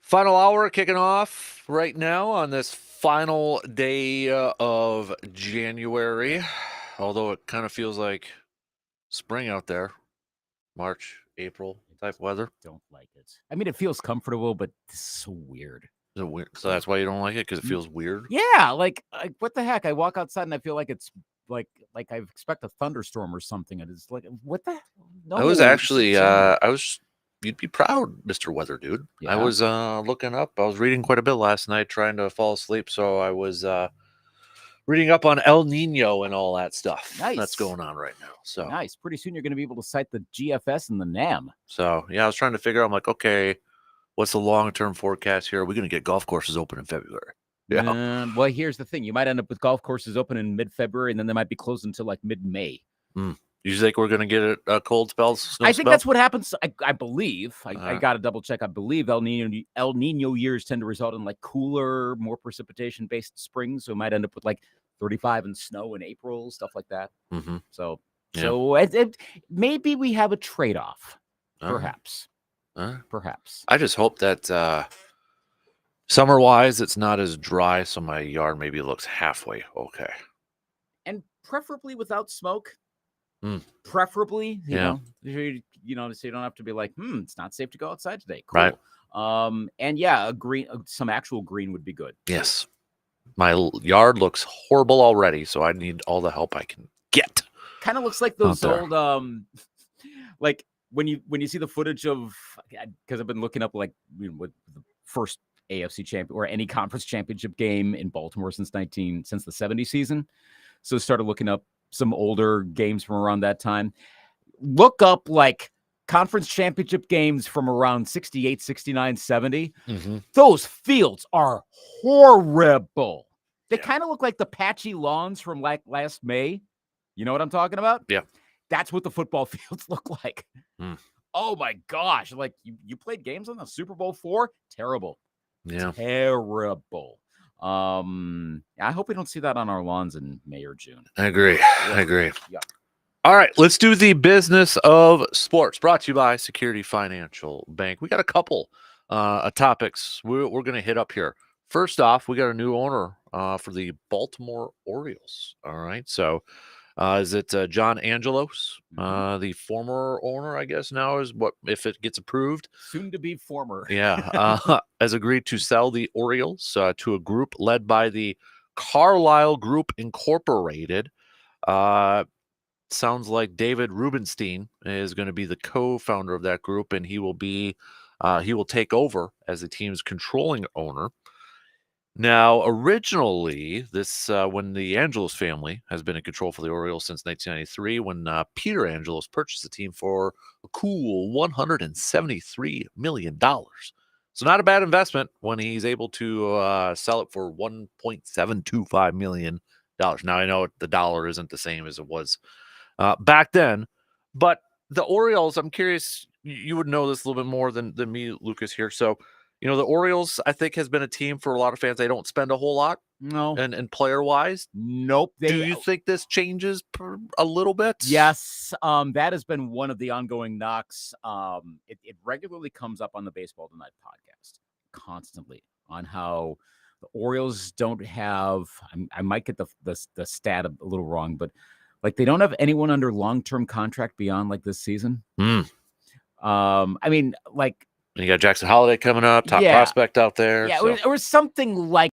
Final hour kicking off right now on this final day of January. Although it kind of feels like spring out there, March, April type weather. Don't like it. I mean, it feels comfortable, but it's so weird. Is it weird? So that's why you don't like it, because it feels weird. Yeah, like what the heck? I walk outside and I feel like it's like I expect a thunderstorm or something. And it's like, what the? No, I was it's actually, summer. you'd be proud, Mr. Weather Dude. I Yeah. was looking up. I was reading quite a bit last night, trying to fall asleep. So I was reading up on El Nino and all that stuff Nice. that's going on right now. So Nice. Pretty soon you're going to be able to cite the GFS and the NAM. So yeah, I was trying to figure out. I'm like, okay, what's the long-term forecast here? Are we going to get golf courses open in February? Yeah. Well, here's the thing: you might end up with golf courses open in mid-February, and then they might be closed until like mid-May. You think we're going to get a cold spells? I think that's what happens. I believe. I got to double check. I believe El Nino years tend to result in like cooler, more precipitation-based springs. So it might end up with like 35 and snow in April, stuff like that. Mm-hmm. So Yeah. maybe we have a trade-off, All right. perhaps. Perhaps. I just hope that summer-wise, it's not as dry, so my yard maybe looks halfway okay. And preferably without smoke. Yeah. Preferably, you know, so you don't have to be like, it's not safe to go outside today. Cool. Right. And yeah, some actual green would be good. Yes. My yard looks horrible already, so I need all the help I can get. Kind of looks like those old, like when you see the footage of, because I've been looking up like with the first AFC champion or any conference championship game in Baltimore since the 70s season. So started looking up some older games from around that time. Look up like conference championship games from around 68, 69, 70. Mm-hmm. Those fields are horrible. They kind of look like the patchy lawns from like last May. You know what I'm talking about? Yeah. That's what the football fields look like. Oh my gosh. Like you played games on the Super Bowl 4? Terrible. Yeah. Terrible. I hope we don't see that on our lawns in May or June. I agree. Yeah. I agree. Yeah. All right, let's do the business of sports. Brought to you by Security Financial Bank. We got a couple topics we're going to hit up here. First off, we got a new owner for the Baltimore Orioles. All right, so is it John Angelos, the former owner? I guess now is what if it gets approved. Soon to be former. Yeah, has agreed to sell the Orioles to a group led by the Carlyle Group Incorporated. Sounds like David Rubenstein is going to be the co-founder of that group, and he will take over as the team's controlling owner. Now, originally, this when the Angelos family has been in control for the Orioles since 1993, when Peter Angelos purchased the team for a cool $173 million. So not a bad investment when he's able to sell it for $1.725 million. Now, I know the dollar isn't the same as it was back then, but the Orioles, I'm curious, you would know this a little bit more than me, Lucas, here. So, the Orioles, I think, has been a team for a lot of fans. They don't spend a whole lot. No. And player-wise? Nope. Do you think this changes a little bit? Yes. That has been one of the ongoing knocks. It regularly comes up on the Baseball Tonight podcast constantly on how the Orioles don't have, I might get the stat a little wrong, but like they don't have anyone under long-term contract beyond like this season. I mean, like, and you got Jackson Holiday coming up, top prospect out there. Yeah, so. or something like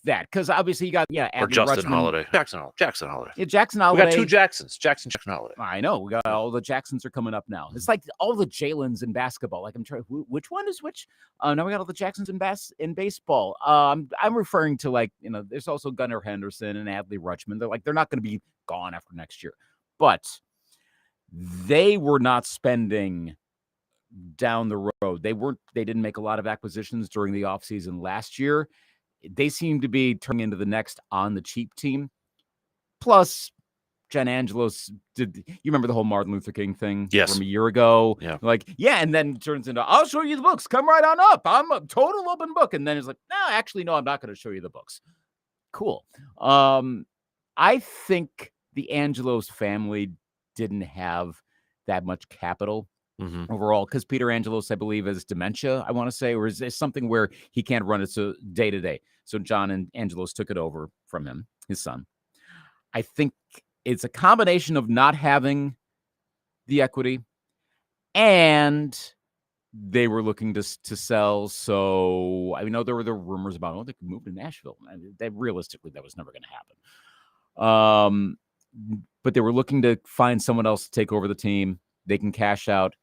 that, because obviously you got or Justin Holiday, Jackson Holiday. Yeah, Jackson Holiday. We got two Jacksons, Jackson Holiday. I know we got all the Jacksons are coming up now. It's like all the Jalens in basketball. Like I'm trying, which one is which? Now we got all the Jacksons in baseball. I'm referring to like there's also Gunnar Henderson and Adley Rutschman. They're not going to be gone after next year, but they were not spending down the road. They didn't make a lot of acquisitions during the offseason last year. They seem to be turning into the next on the cheap team. Plus, Jen Angelos you remember the whole Martin Luther King thing from a year ago? Yeah. And then it turns into, I'll show you the books. Come right on up. I'm a total open book. And then it's like, no, I'm not going to show you the books. Cool. I think the Angelos family didn't have that much capital overall, because Peter Angelos, I believe, has dementia, I want to say, or is something where he can't run it day to day. So John and Angelos took it over from him, his son. I think it's a combination of not having the equity, and they were looking to sell. So I know there were the rumors about, oh, they could move to Nashville. Realistically, that was never going to happen. But they were looking to find someone else to take over the team. They can cash out.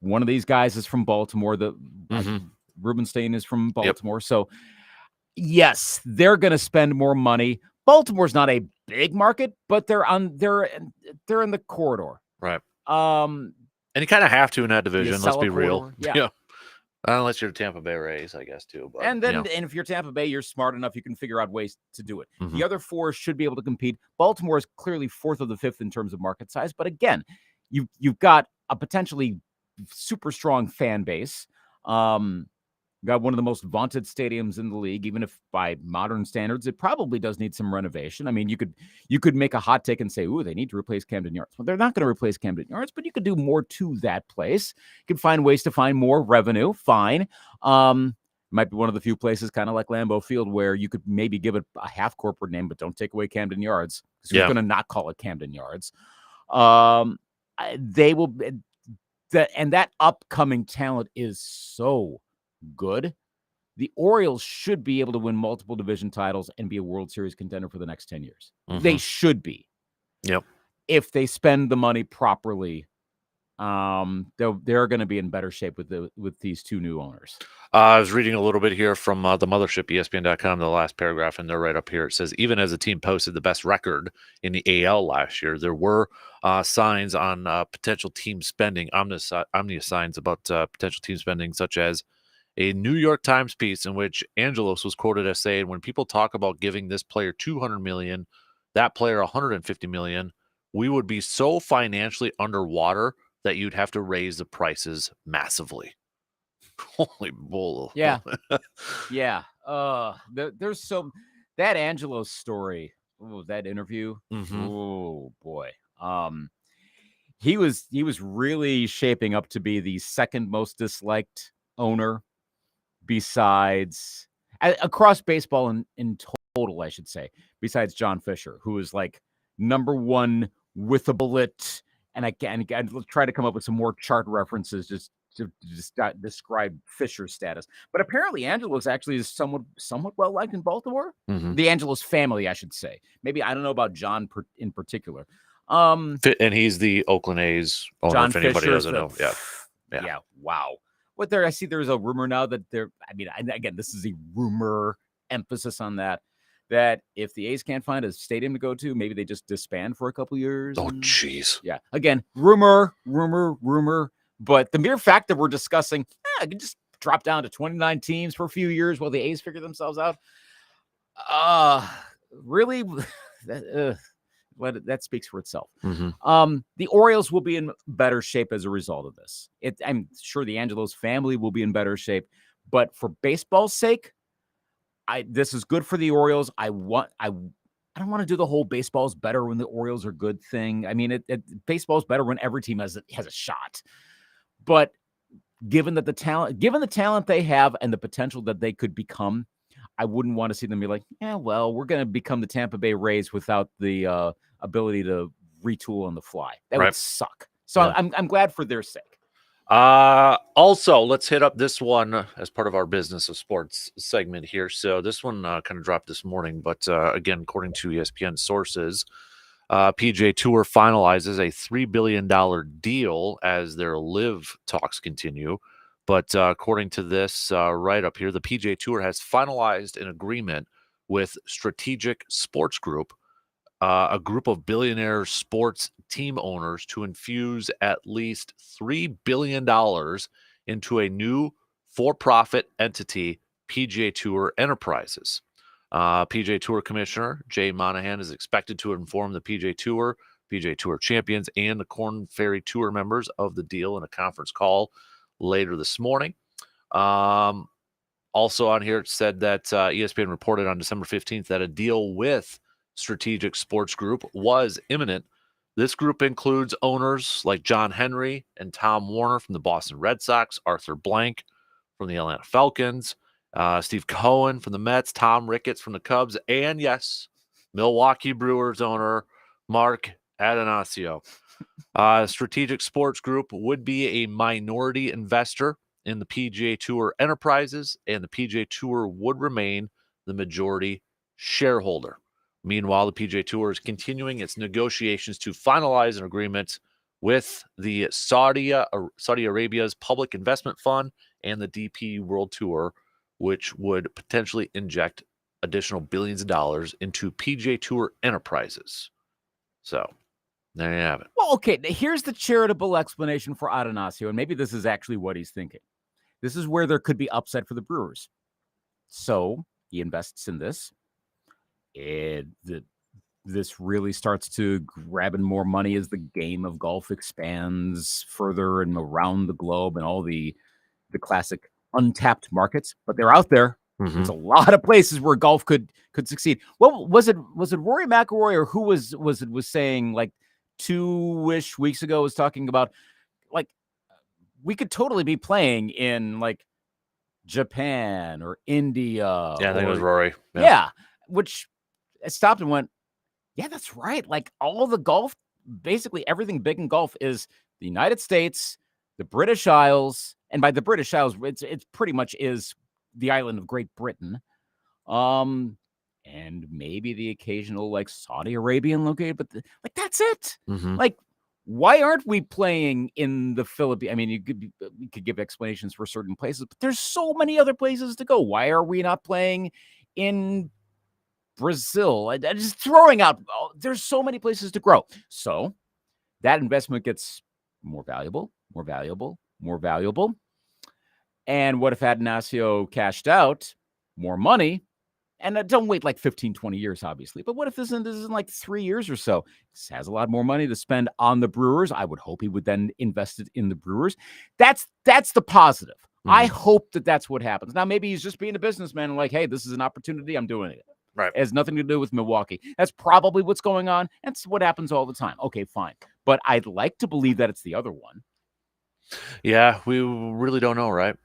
One of these guys is from Baltimore. Rubenstein is from Baltimore. Yep. So yes, they're going to spend more money. Baltimore's not a big market, but they're in the corridor. Right. And you kind of have to in that division. Let's be real. Yeah. Unless you're Tampa Bay Rays, I guess, too. But, and if you're Tampa Bay, you're smart enough, you can figure out ways to do it. The other four should be able to compete. Baltimore is clearly fourth of the fifth in terms of market size. But again, you've got a potentially super strong fan base. Got one of the most vaunted stadiums in the league, even if by modern standards, it probably does need some renovation. I mean, you could make a hot take and say, ooh, they need to replace Camden Yards. Well, they're not going to replace Camden Yards, but you could do more to that place. You could find ways to find more revenue. Fine. Might be one of the few places, kind of like Lambeau Field, where you could maybe give it a half corporate name, but don't take away Camden Yards, because you're going to not call it Camden Yards. They will, and that upcoming talent is so good. The Orioles should be able to win multiple division titles and be a World Series contender for the next 10 years. They should be. Yep. If they spend the money properly, they're going to be in better shape with these two new owners. I was reading a little bit here from the mothership, ESPN.com, the last paragraph, and they're right up here. It says, even as the team posted the best record in the AL last year, there were signs on potential team spending, omnia signs about potential team spending, such as a New York Times piece in which Angelos was quoted as saying, when people talk about giving this player $200 million, that player $150 million, we would be so financially underwater that you'd have to raise the prices massively. Holy bull. Yeah. Yeah. There's some, that Angelos story, that interview. Oh boy. He was really shaping up to be the second most disliked owner besides across baseball in total, I should say, besides John Fisher, who is like number one with a bullet. And I try to come up with some more chart references just to describe Fisher's status. But apparently Angelos actually is somewhat well liked in Baltimore. The Angelos family, I should say. Maybe, I don't know about John in particular. And he's the Oakland A's owner, John if anybody Fisher's doesn't know. Yeah. Wow. I see there's a rumor now that again, this is a rumor, emphasis on that if the A's can't find a stadium to go to, maybe they just disband for a couple years. Oh, jeez. Yeah. Again, rumor. But the mere fact that we're discussing, I can just drop down to 29 teams for a few years while the A's figure themselves out. Really? That speaks for itself. The Orioles will be in better shape as a result of this. I'm sure the Angelos family will be in better shape, but for baseball's sake, this is good for the Orioles. I don't want to do the whole baseball's better when the Orioles are good thing. I mean, baseball's better when every team has a shot. But given the talent they have and the potential that they could become, I wouldn't want to see them be like, yeah, well, we're going to become the Tampa Bay Rays without the ability to retool on the fly. That would suck. So yeah. I'm glad for their sake. Also, let's hit up this one as part of our Business of Sports segment here. So this one kind of dropped this morning, but again, according to ESPN sources, PGA Tour finalizes a $3 billion deal as their live talks continue. But according to this right up here, the PGA Tour has finalized an agreement with Strategic Sports Group, a group of billionaire sports team owners, to infuse at least $3 billion into a new for-profit entity, PGA Tour Enterprises. PGA Tour Commissioner Jay Monahan is expected to inform the PGA Tour champions, and the Korn Ferry Tour members of the deal in a conference call later this morning. Also on here, it said that ESPN reported on December 15th that a deal with Strategic Sports Group was imminent. This group includes owners like John Henry and Tom Warner from the Boston Red Sox, Arthur Blank from the Atlanta Falcons, Steve Cohen from the Mets, Tom Ricketts from the Cubs, and yes, Milwaukee Brewers owner Mark Adanasio. Strategic Sports Group would be a minority investor in the PGA Tour enterprises, and the PGA Tour would remain the majority shareholder. Meanwhile, the PGA Tour is continuing its negotiations to finalize an agreement with the Saudi Arabia's Public Investment Fund and the DP World Tour, which would potentially inject additional billions of dollars into PGA Tour enterprises. So there you have it. Well, okay, here's the charitable explanation for Atanasio, and maybe this is actually what he's thinking. This is where there could be upside for the Brewers. So he invests in this, and this really starts to grab in more money as the game of golf expands further and around the globe, and all the classic untapped markets. But they're out there. There's a lot of places where golf could succeed. Well, was it Rory McIlroy or who was saying like 2-ish weeks ago, was talking about like we could totally be playing in like Japan or India. Yeah, I think it was Rory. Yeah, which I stopped and went, yeah, that's right. Like all the golf, basically everything big in golf is the United States, the British Isles, and by the British Isles, it's pretty much is the island of Great Britain. And maybe the occasional like Saudi Arabian located, but like that's it. Like, why aren't we playing in the Philippines? I mean, you could give explanations for certain places, but there's so many other places to go. Why are we not playing in Brazil? I just throwing out. There's so many places to grow. So that investment gets more valuable, more valuable, more valuable. And what if Atanasio cashed out more money? And don't wait like 15, 20 years, obviously. But what if this is in like 3 years or so? He has a lot more money to spend on the Brewers. I would hope he would then invest it in the Brewers. That's the positive. I hope that's what happens. Now, maybe he's just being a businessman and like, hey, this is an opportunity. I'm doing it. Right. It has nothing to do with Milwaukee. That's probably what's going on. That's what happens all the time. Okay, fine. But I'd like to believe that it's the other one. Yeah, we really don't know, right?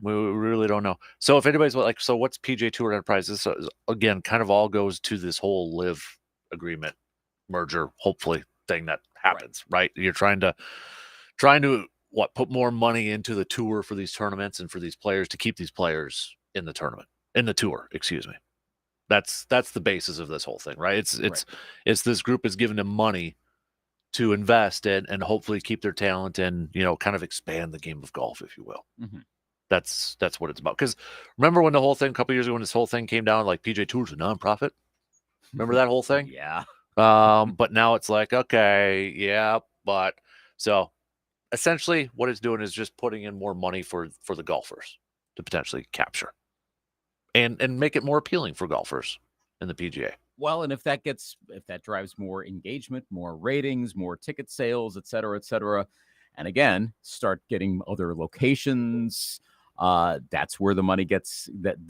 We really don't know. So if anybody's like, so what's PGA Tour Enterprises? So again, kind of all goes to this whole live agreement merger, hopefully thing that happens, right? You're trying to put more money into the tour for these tournaments and for these players to keep these players in the tour, excuse me. That's the basis of this whole thing, right? It's this group is giving them money to invest in and hopefully keep their talent and, kind of expand the game of golf, if you will. That's what it's about. Because remember when the whole thing, a couple years ago, when this whole thing came down, like PGA Tour's a nonprofit? Remember that whole thing? Yeah. But now it's like, okay, yeah, but so essentially what it's doing is just putting in more money for the golfers to potentially capture and make it more appealing for golfers in the PGA. Well, and if that drives more engagement, more ratings, more ticket sales, et cetera, and again, start getting other locations, that's where the money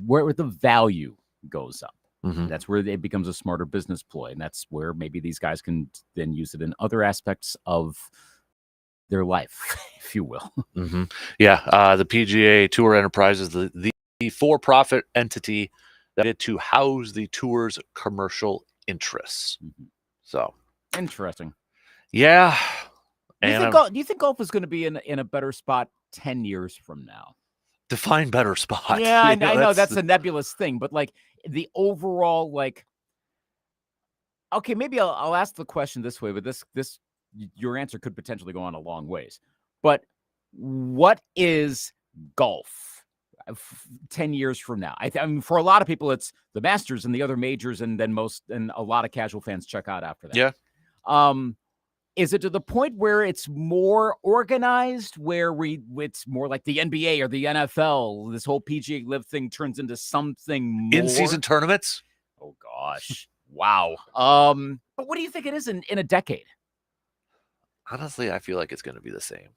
where the value goes up. That's where it becomes a smarter business ploy. And that's where maybe these guys can then use it in other aspects of their life, if you will. Yeah. The PGA Tour Enterprises, the for-profit entity that to house the tour's commercial interests. So interesting. Yeah. Do you think golf is going to be in a better spot 10 years from now? Define better spot. Yeah, I know that's a nebulous thing, but like the overall, like, okay, maybe I'll ask the question this way, but this your answer could potentially go on a long ways. But what is golf 10 years from now? I mean, for a lot of people, it's the Masters and the other majors, and then a lot of casual fans check out after that. Yeah. Is it to the point where it's more organized, where it's more like the NBA or the NFL? This whole PGA Live thing turns into something more in-season tournaments? Oh gosh, wow. But what do you think it is in a decade? Honestly, I feel like it's going to be the same.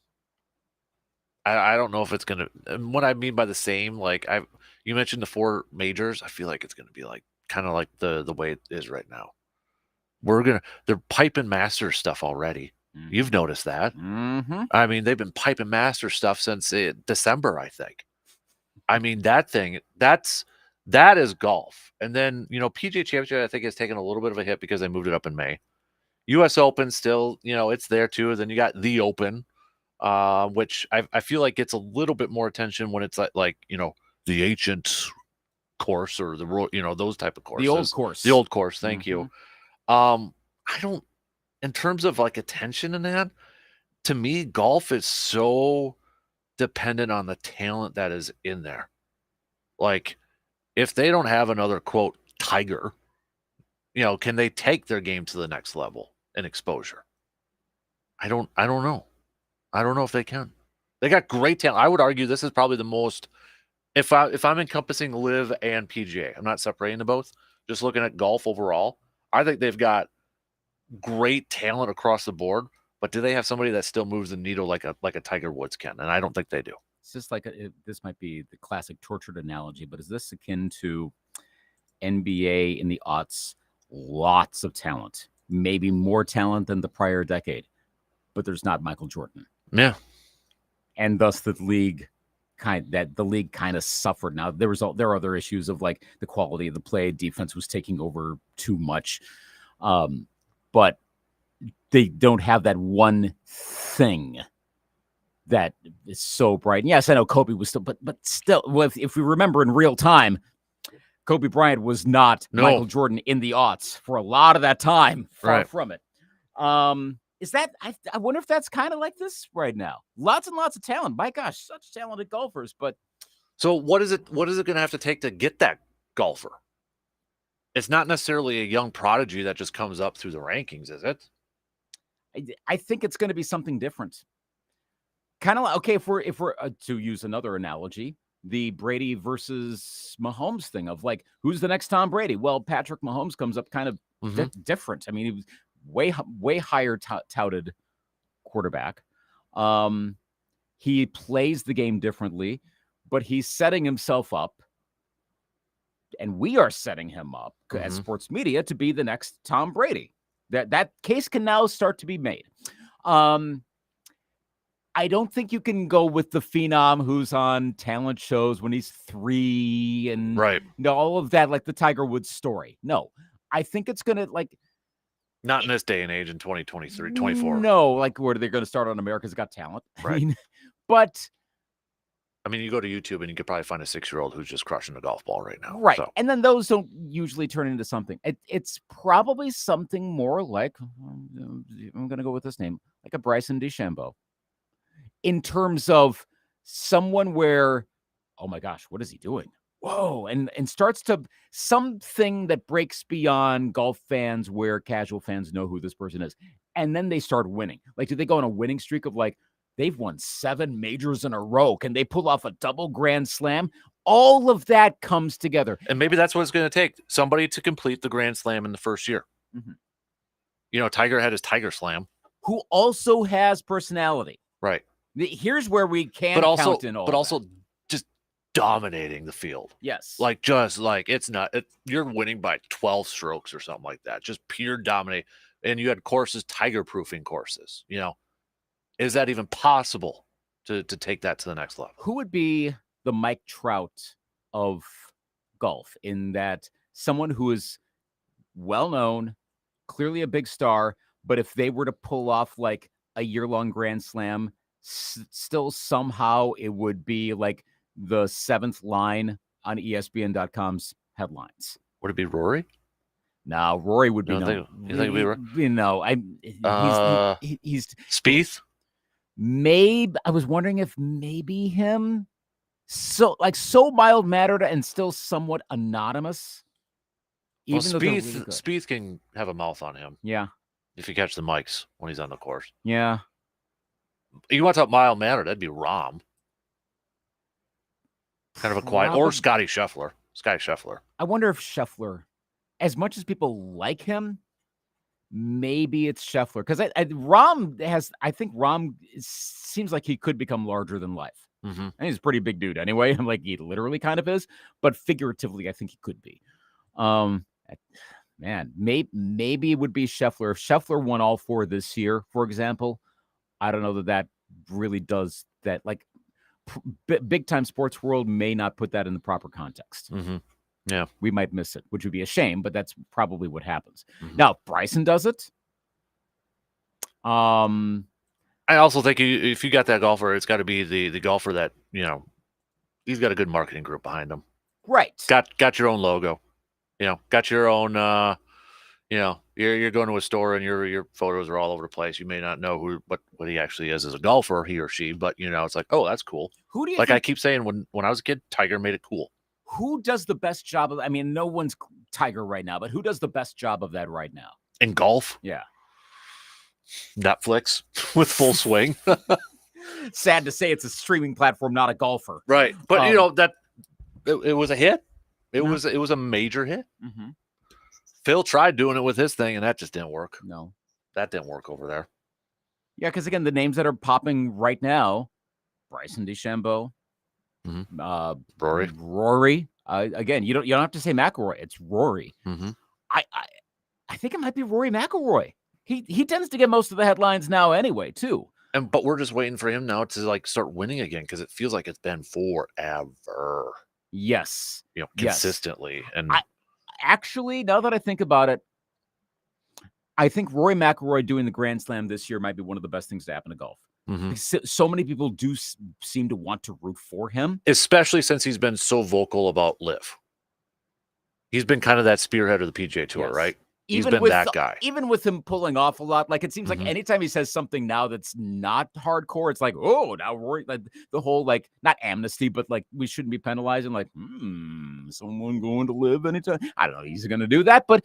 I don't know if it's going to. And what I mean by the same, like you mentioned the 4 majors. I feel like it's going to be like kind of like the way it is right now. They're piping master stuff already. You've noticed that. I mean, they've been piping master stuff since December, I think. I mean, that is golf. And then, PGA Championship, I think, has taken a little bit of a hit because they moved it up in May. U.S. Open still, it's there too. Then you got the Open, which I feel like gets a little bit more attention when it's like the ancient course or those type of courses. The old course. The old course. Thank you. I don't, in terms of like attention in that, to me, golf is so dependent on the talent that is in there. Like, if they don't have another quote Tiger, can they take their game to the next level and exposure? I don't know. I don't know if they can. They got great talent. I would argue this is probably the most, if I'm encompassing live and PGA, I'm not separating the both, just looking at golf overall, I think they've got great talent across the board, but do they have somebody that still moves the needle like a Tiger Woods can? And I don't think they do. It's just like this might be the classic tortured analogy, but is this akin to NBA in the aughts? Lots of talent, maybe more talent than the prior decade, but there's not Michael Jordan. Yeah. And thus the league kind of suffered. Now there are other issues of like the quality of the play, defense was taking over too much. But they don't have that one thing that is so bright. And yes, I know Kobe was still, but still, if we remember in real time, Kobe Bryant was not Michael Jordan in the aughts for a lot of that time. Far from it. Is that? I wonder if that's kind of like this right now. Lots and lots of talent. My gosh, such talented golfers. But so what is it? What is it going to have to take to get that golfer? It's not necessarily a young prodigy that just comes up through the rankings, is it? I think it's going to be something different. Kind of like, okay, if we're to use another analogy, the Brady versus Mahomes thing of like, who's the next Tom Brady? Well, Patrick Mahomes comes up kind of different. I mean, he was way higher touted quarterback. He plays the game differently, but he's setting himself up, and we are setting him up as sports media to be the next Tom Brady. That case can now start to be made. I don't think you can go with the phenom who's on talent shows when he's 3 and all of that, like the Tiger Woods story. No, I think it's going to like. Not in this day and age in 2023, 24. No, like where they're going to start on America's Got Talent. Right. I mean, you go to YouTube and you could probably find a 6-year-old who's just crushing a golf ball right now. Right. So. And then those don't usually turn into something. It's probably something more like, I'm going to go with this name, like a Bryson DeChambeau. In terms of someone where, oh my gosh, what is he doing? Whoa. And starts to something that breaks beyond golf fans where casual fans know who this person is. And then they start winning. Like, do they go on a winning streak of like, they've won 7 majors in a row? Can they pull off a double grand slam? All of that comes together. And maybe that's what it's going to take. Somebody to complete the grand slam in the first year. Tiger had his Tiger Slam. Who also has personality. Right. Here's where we can count in all. But also just dominating the field. Yes. Like it's not. You're winning by 12 strokes or something like that. Just pure dominate. And you had courses, Tiger proofing courses. Is that even possible to take that to the next level? Who would be the Mike Trout of golf in that someone who is well known, clearly a big star, but if they were to pull off like a year-long grand slam, still somehow it would be like the 7th line on ESPN.com's headlines. Would it be Rory? No, Rory would be you think it'd be Rory? He's Spieth? Maybe I was wondering if maybe him. So mild-mannered and still somewhat anonymous. Well, Spieth can have a mouth on him. Yeah. If you catch the mics when he's on the course. Yeah. You want to talk mild-mannered, that'd be Rahm. Kind of a quiet, or Scotty Scheffler. I wonder if Scheffler, as much as people like him, maybe it's Scheffler. Because I think Rahm seems like he could become larger than life. And he's a pretty big dude anyway. I'm like, he literally kind of is. But figuratively, I think he could be. Man, maybe it would be Scheffler. If Scheffler won all 4 this year, for example, I don't know that really does that. Like, big time sports world may not put that in the proper context. Yeah, we might miss it, which would be a shame, but that's probably what happens. Now, if Bryson does it, I also think if you got that golfer, it's got to be the golfer that he's got a good marketing group behind him. Right. Got your own logo, got your own. You're going to a store and your photos are all over the place. You may not know what he actually is as a golfer, he or she, but it's like, oh, that's cool. Who do you Like I think, keep saying, when I was a kid, Tiger made it cool. who does the best job of, I mean, no one's Tiger right now, but who does the best job of that right now? In golf, Yeah. Netflix with Full Swing. Sad to say it's a streaming platform, not a golfer. Right. But that it was a hit. It No. was a major hit. Mm-hmm. Phil tried doing it with his thing, and that just didn't work. No. That didn't work over there. Yeah, because again, the names that are popping right now, Bryson DeChambeau, Rory. Again, you don't have to say McIlroy. It's Rory. Mm-hmm. I think it might be Rory McIlroy. He tends to get most of the headlines now anyway, too. But we're just waiting for him now to start winning again, because it feels like it's been forever. Yes. Consistently. And actually, now that I think about it, I think Rory McIlroy doing the Grand Slam this year might be one of the best things to happen to golf. mm-hmm. So many people do seem to want to root for him, especially since he's been so vocal about LIV. He's been kind of that spearhead of the PGA Tour, Yes. right? He's Even been with that guy. Even with him pulling off a lot, like it seems like anytime he says something now that's not hardcore, it's like, oh, now Rory, like the whole like not amnesty, but like we shouldn't be penalizing. Like, someone going to LIV anytime? I don't know. He's going to do that, but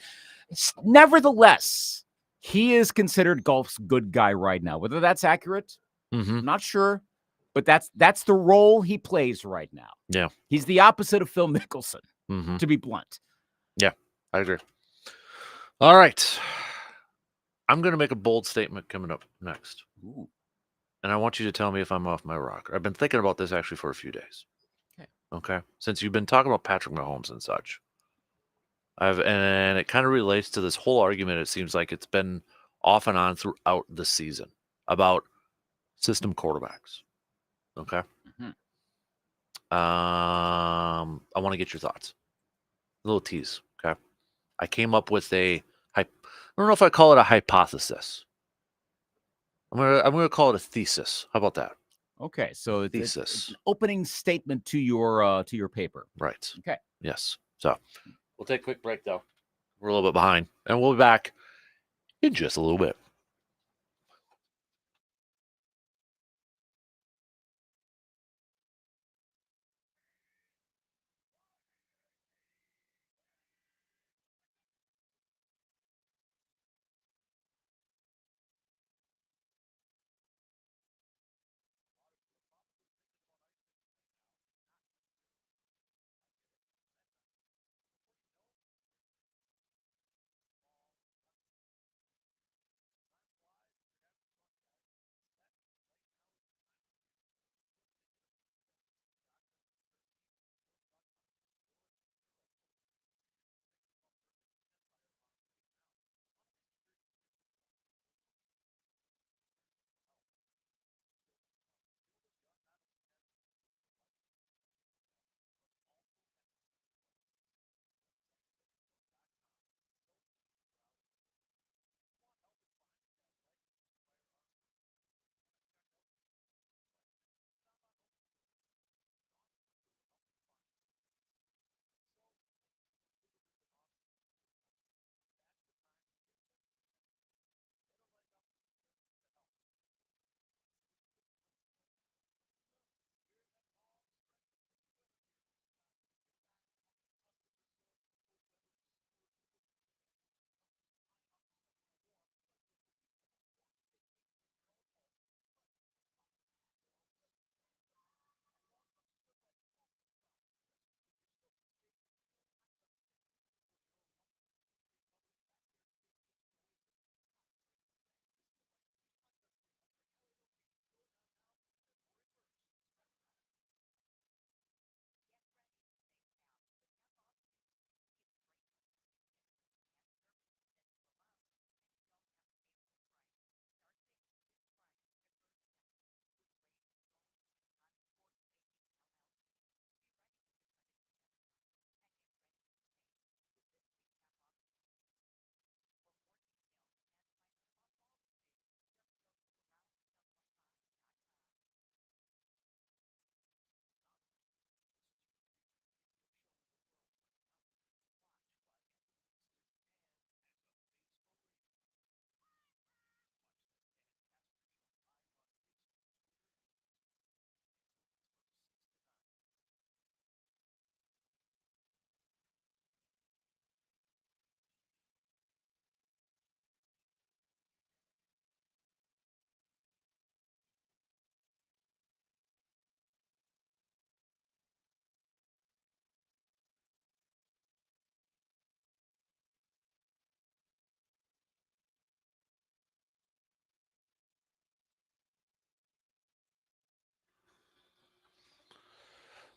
nevertheless, he is considered golf's good guy right now. Whether that's accurate, I'm not sure, but that's the role he plays right now. Yeah, he's the opposite of Phil Mickelson, to be blunt. Yeah, I agree. All right. I'm going to make a bold statement coming up next. Ooh. And I want you to tell me if I'm off my rocker. I've been thinking about this actually for a few days. Okay. Since you've been talking about Patrick Mahomes and such. And it kind of relates to this whole argument. It seems like it's been off and on throughout the season about system quarterbacks. Okay. I want to get your thoughts. A little tease. Okay. I came up with I don't know if I call it a hypothesis. I'm gonna call it a thesis. How about that? Okay, so it's thesis. An opening statement to your paper. Right. Okay. Yes. So we'll take a quick break though. We're a little bit behind, and we'll be back in just a little bit.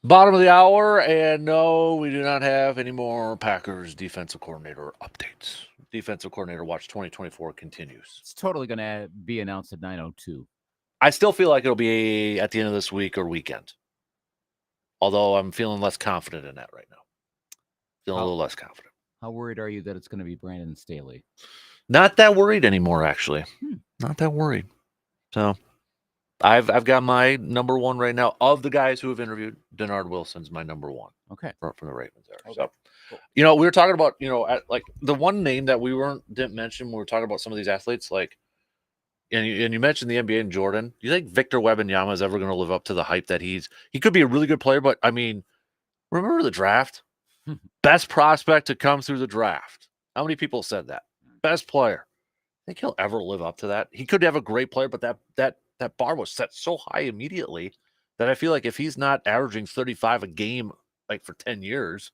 Bottom of the hour, and no, we do not have any more Packers defensive coordinator updates. Defensive coordinator watch 2024 continues. It's totally going to be announced at 9:02. I still feel like it'll be at the end of this week or weekend. Although I'm feeling less confident in that right now. Feeling a little less confident. How worried are you that it's going to be Brandon Staley? Not that worried anymore, actually. Not that worried. So I've got my number one right now of the guys who have interviewed. Denard Wilson's my number one. Okay. From the Ravens there. Okay. So, cool. we were talking about, like the one name that we didn't mention when we were talking about some of these athletes, like, and you mentioned the NBA and Jordan. Do you think Victor Wembanyama is ever going to live up to the hype that he could be a really good player, but I mean, remember the draft? Best prospect to come through the draft. How many people said that? Best player. Think he'll ever live up to that? He could have a great player, but that bar was set so high immediately that I feel like if he's not averaging 35 a game like for 10 years,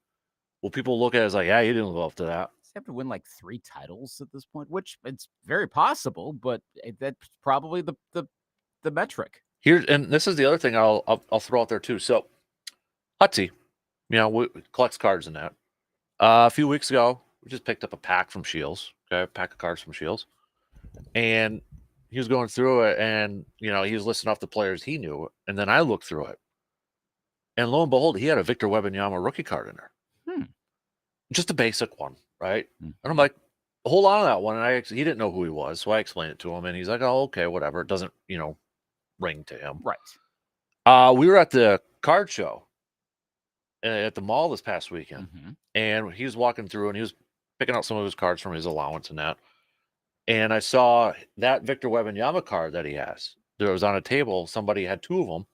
will people look at it as like, yeah, he didn't live up to that? Does he have to win like 3 titles at this point? Which it's very possible, but that's probably the metric. Here, and this is the other thing I'll throw out there too. So, Hutsy, we collects cards in that. A few weeks ago, we just picked up a pack from Shields. Okay, a pack of cards from Shields, and he was going through it, and he was listing off the players he knew, and then I looked through it, and lo and behold, he had a Victor Wembanyama rookie card in there, just a basic one, right? And I'm like, hold on to that one, and he didn't know who he was, so I explained it to him, and he's like, oh, okay, whatever. It doesn't ring to him, right? We were at the card show at the mall this past weekend, and he was walking through, and he was picking out some of his cards from his allowance and that. And I saw that Victor Wembanyama card that he has. There was on a table. Somebody had 2 of them.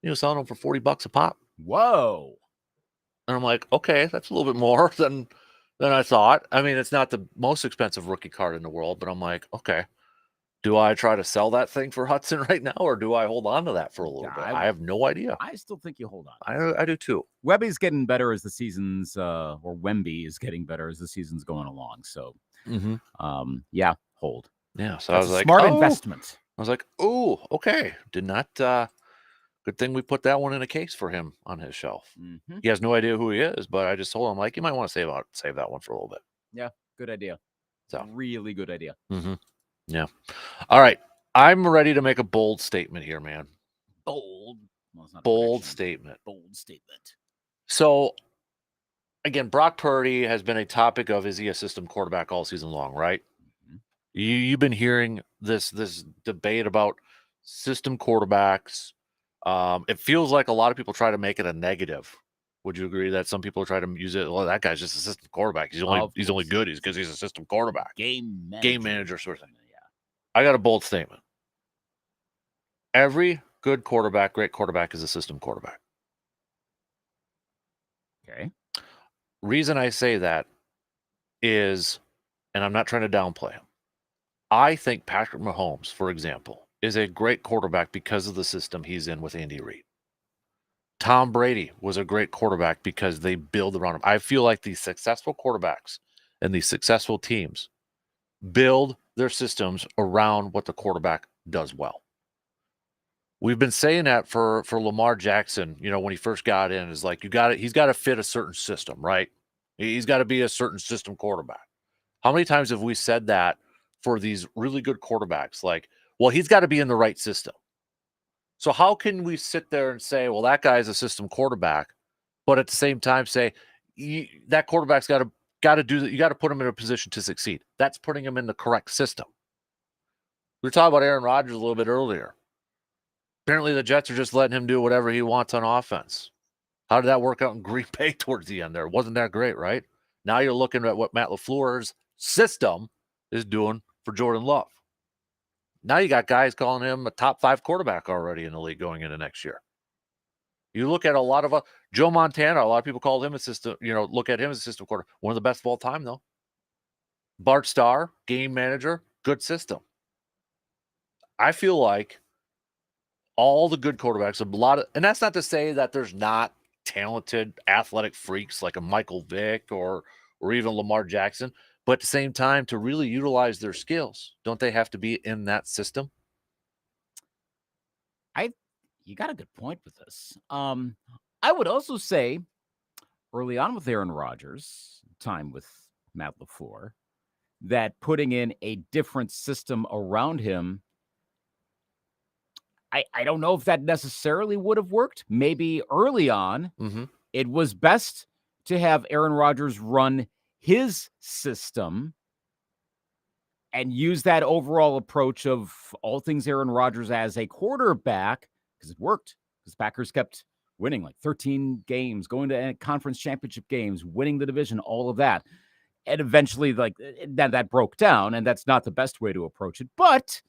He was selling them for $40 a pop. Whoa! And I'm like, okay, that's a little bit more than I thought. I mean, it's not the most expensive rookie card in the world, but I'm like, okay, do I try to sell that thing for Hudson right now, or do I hold on to that for a little bit? I have no idea. I still think you hold on. I do too. Wemby's getting better as the season's, or Wemby is getting better as the season's going along. So, yeah, hold. Yeah, so That's I was like, smart investment. I was like, oh, okay. Did not. Good thing we put that one in a case for him on his shelf. He has no idea who he is, but I just told him, like, you might want to save that one for a little bit. Yeah, good idea. So really good idea. Yeah. All right, I'm ready to make a bold statement here, man. Bold. Well, it's not a bold prediction. statement. Bold statement. So, again, Brock Purdy has been a topic of, is he a system quarterback all season long, right? You've been hearing this debate about system quarterbacks. It feels like a lot of people try to make it a negative. Would you agree that some people try to use it? Well, that guy's just a system quarterback. He's only good because he's a system quarterback. Game manager sort of thing. Yeah. I got a bold statement. Every good quarterback, great quarterback, is a system quarterback. Okay. Reason I say that is, and I'm not trying to downplay him, I think Patrick Mahomes, for example, is a great quarterback because of the system he's in with Andy Reid. Tom Brady was a great quarterback because they build around him. I feel like these successful quarterbacks and these successful teams build their systems around what the quarterback does well. We've been saying that for Lamar Jackson, when he first got in, is like, he's got to fit a certain system, right? He's got to be a certain system quarterback. How many times have we said that for these really good quarterbacks? Like, well, he's got to be in the right system. So how can we sit there and say, well, that guy's a system quarterback, but at the same time say that quarterback's got to do that? You got to put him in a position to succeed. That's putting him in the correct system. We were talking about Aaron Rodgers a little bit earlier. Apparently, the Jets are just letting him do whatever he wants on offense. How did that work out in Green Bay towards the end there? Wasn't that great, right? Now you're looking at what Matt LaFleur's system is doing for Jordan Love. Now you got guys calling him a top 5 quarterback already in the league going into next year. You look at a lot of Joe Montana. A lot of people call him a system. Look at him as a system quarterback. One of the best of all time, though. Bart Starr, game manager, good system. I feel like all the good quarterbacks, and that's not to say that there's not talented, athletic freaks like a Michael Vick or even Lamar Jackson. But at the same time, to really utilize their skills, don't they have to be in that system? You got a good point with this. I would also say early on with Aaron Rodgers, time with Matt LaFleur, that putting in a different system around him, I don't know if that necessarily would have worked. Maybe early on, Mm-hmm. it was best to have Aaron Rodgers run his system and use that overall approach of all things Aaron Rodgers as a quarterback, because it worked. Because Packers kept winning like 13 games, going to conference championship games, winning the division, all of that. And eventually, like that broke down, and that's not the best way to approach it. But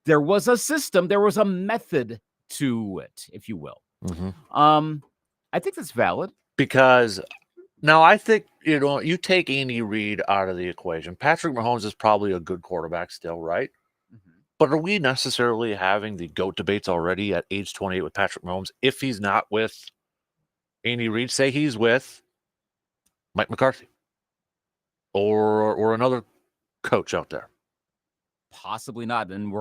there was a system, there was a method to it, if you will. Mm-hmm. I think that's valid. Because now I think, you take Andy Reid out of the equation. Patrick Mahomes is probably a good quarterback still, right? But are we necessarily having the GOAT debates already at age 28 with Patrick Mahomes if he's not with Andy Reid? Say he's with Mike McCarthy or another coach out there. Possibly not. And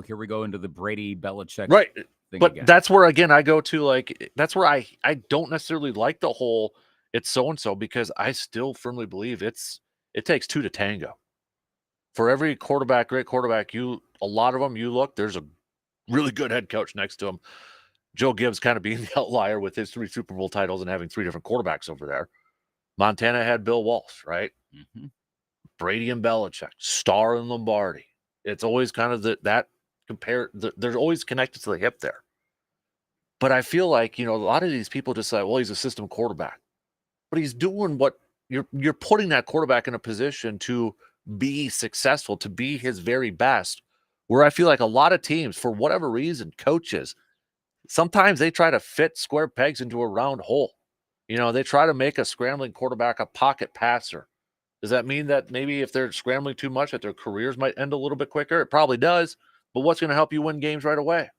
here we go into the Brady Belichick Right. thing But again. that's where, again, I go to, that's where I don't necessarily like the whole it's so-and-so, because I still firmly believe it takes two to tango. For every quarterback, great quarterback, a lot of them, there's a really good head coach next to him. Joe Gibbs kind of being the outlier with his 3 Super Bowl titles and having 3 different quarterbacks over there. Montana had Bill Walsh, right? Mm-hmm. Brady and Belichick, Starr and Lombardi. It's always kind of they're always connected to the hip there. But I feel like, a lot of these people just say, well, he's a system quarterback. But he's doing what you're putting that quarterback in a position to be successful, to be his very best. Where I feel like a lot of teams, for whatever reason, coaches, sometimes they try to fit square pegs into a round hole. They try to make a scrambling quarterback a pocket passer. Does that mean that maybe if they're scrambling too much, that their careers might end a little bit quicker? It probably does. But what's going to help you win games right away?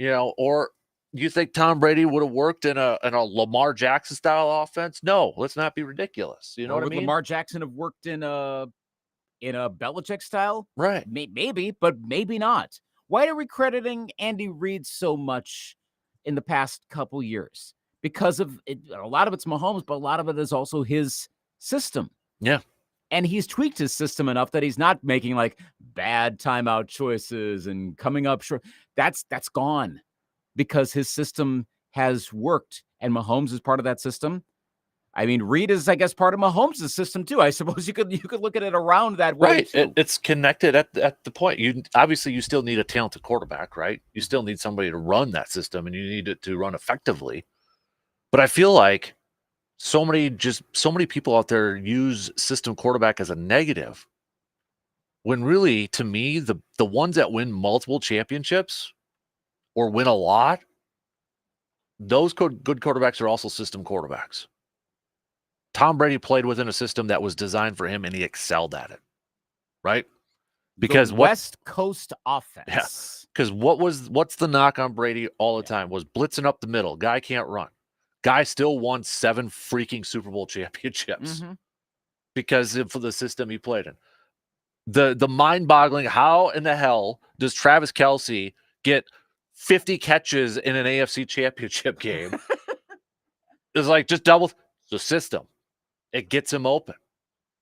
Or do you think Tom Brady would have worked in a Lamar Jackson style offense? No, let's not be ridiculous. You know Or what I would mean? Lamar Jackson have worked in a Belichick style? Right. Maybe, but maybe not. Why are we crediting Andy Reid so much in the past couple years? Because of it, a lot of it's Mahomes, but a lot of it is also his system. Yeah. And he's tweaked his system enough that he's not making like bad timeout choices and coming up short. That's gone because his system has worked, and Mahomes is part of that system. I mean, Reid is, I guess, part of Mahomes' system too. I suppose you could look at it around that way. Right. Too. It's connected at the point. You still need a talented quarterback, right? You still need somebody to run that system, and you need it to run effectively. But I feel like so many people out there use system quarterback as a negative, when really, to me, the ones that win multiple championships or win a lot, those good quarterbacks are also system quarterbacks. Tom Brady played within a system that was designed for him, and he excelled at it, right? Because the West Coast offense. Yeah. Because what's the knock on Brady all the time was blitzing up the middle. Guy can't run. Guy still won 7 freaking Super Bowl championships because of the system he played in. The mind-boggling, how in the hell does Travis Kelce get 50 catches in an AFC championship game? It's like just double the system. It gets him open.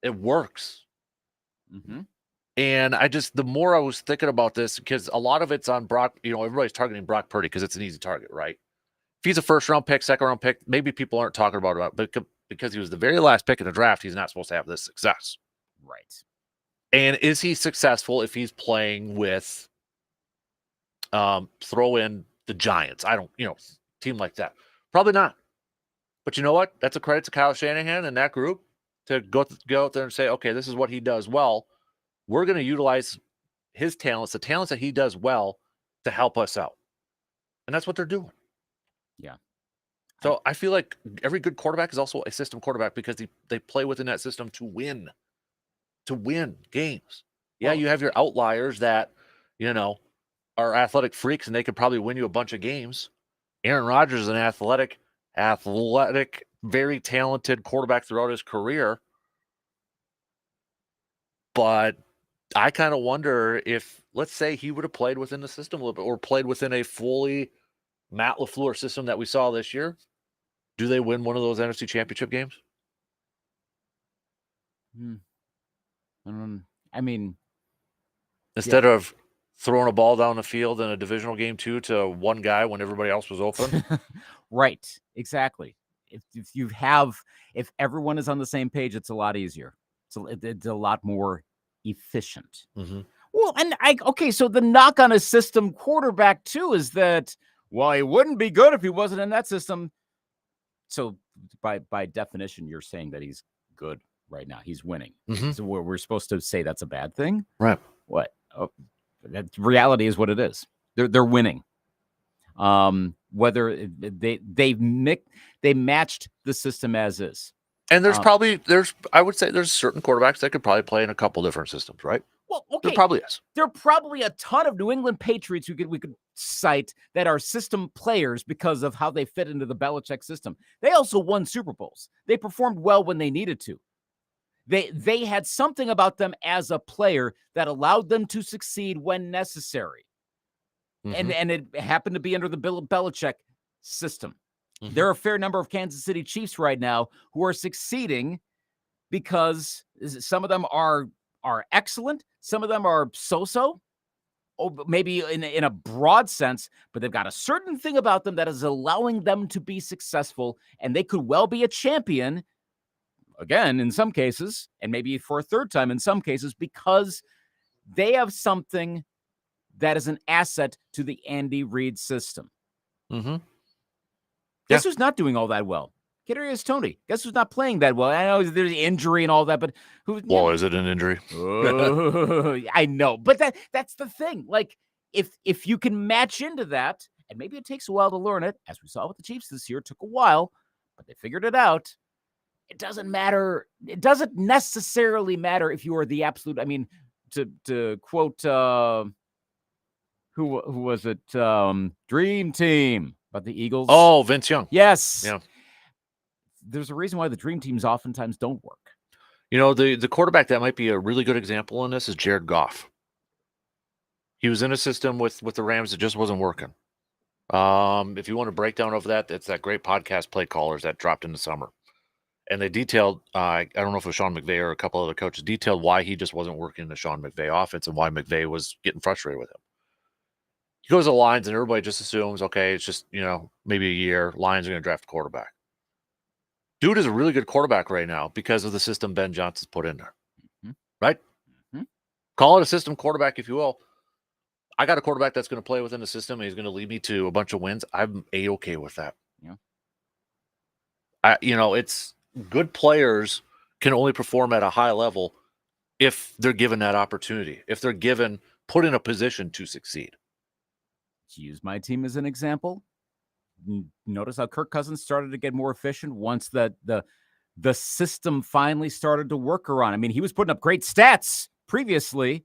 It works. And the more I was thinking about this, because a lot of it's on Brock, everybody's targeting Brock Purdy because it's an easy target, right? If he's a first-round pick, second-round pick, maybe people aren't talking about it, but because he was the very last pick in the draft, he's not supposed to have this success. Right. And is he successful if he's playing with, throw in the Giants? I don't, team like that. Probably not. But you know what? That's a credit to Kyle Shanahan and that group to go out there and say, okay, this is what he does well. We're going to utilize his talents, the talents that he does well, to help us out. And that's what they're doing. Yeah. So I feel like every good quarterback is also a system quarterback because they play within that system to win games. Yeah, you have your outliers that, are athletic freaks and they could probably win you a bunch of games. Aaron Rodgers is an athletic, very talented quarterback throughout his career. But I kind of wonder if, let's say, he would have played within the system a little bit or played within a fully Matt LaFleur system that we saw this year, do they win one of those NFC Championship games? I mean, Instead of throwing a ball down the field in a divisional game 2 to one guy when everybody else was open. right, exactly. If everyone is on the same page, it's a lot easier. It's a lot more efficient. Mm-hmm. Well, and so the knock on a system quarterback too is that, well, he wouldn't be good if he wasn't in that system. So by definition, you're saying that he's good right now. He's winning. Mm-hmm. So we're supposed to say that's a bad thing, right? What? Oh, that reality is what it is. They're winning. Whether they matched the system as is. And I would say there's certain quarterbacks that could probably play in a couple different systems, right? Well, okay. There probably is. There are probably a ton of New England Patriots we could cite that are system players because of how they fit into the Belichick system. They also won Super Bowls. They performed well when they needed to. They had something about them as a player that allowed them to succeed when necessary. Mm-hmm. And it happened to be under the Belichick system. Mm-hmm. There are a fair number of Kansas City Chiefs right now who are succeeding because some of them are excellent. Some of them are so-so, maybe in a broad sense, but they've got a certain thing about them that is allowing them to be successful, and they could well be a champion, again, in some cases, and maybe for a third time in some cases, because they have something that is an asset to the Andy Reid system. Mm-hmm. Guess who's not doing all that well? Kadarius Toney. Guess who's not playing that well? I know there's injury and all that, but who? Well, is it an injury? I know, but that's the thing. Like, if you can match into that, and maybe it takes a while to learn it, as we saw with the Chiefs this year, it took a while, but they figured it out. It doesn't matter. It doesn't necessarily matter if you are the absolute. I mean, to quote, who was it? Dream Team about the Eagles. Oh, Vince Young. Yes. Yeah. There's a reason why the dream teams oftentimes don't work. You know, the quarterback that might be a really good example in this is Jared Goff. He was in a system with the Rams that just wasn't working. If you want a breakdown of that, it's that great podcast, Play Callers, that dropped in the summer. And they detailed, I don't know if it was Sean McVay or a couple other coaches, detailed why he just wasn't working in the Sean McVay offense and why McVay was getting frustrated with him. He goes to the Lions and everybody just assumes, okay, it's just, maybe a year. Lions are going to draft a quarterback. Dude is a really good quarterback right now because of the system Ben Johnson's put in there. Mm-hmm. Right? Mm-hmm. Call it a system quarterback, if you will. I got a quarterback that's going to play within the system and he's going to lead me to a bunch of wins. I'm A-okay with that. Yeah. It's good players can only perform at a high level if they're given that opportunity, if they're put in a position to succeed. To use my team as an example, notice how Kirk Cousins started to get more efficient once the system finally started to work around. I mean, he was putting up great stats previously.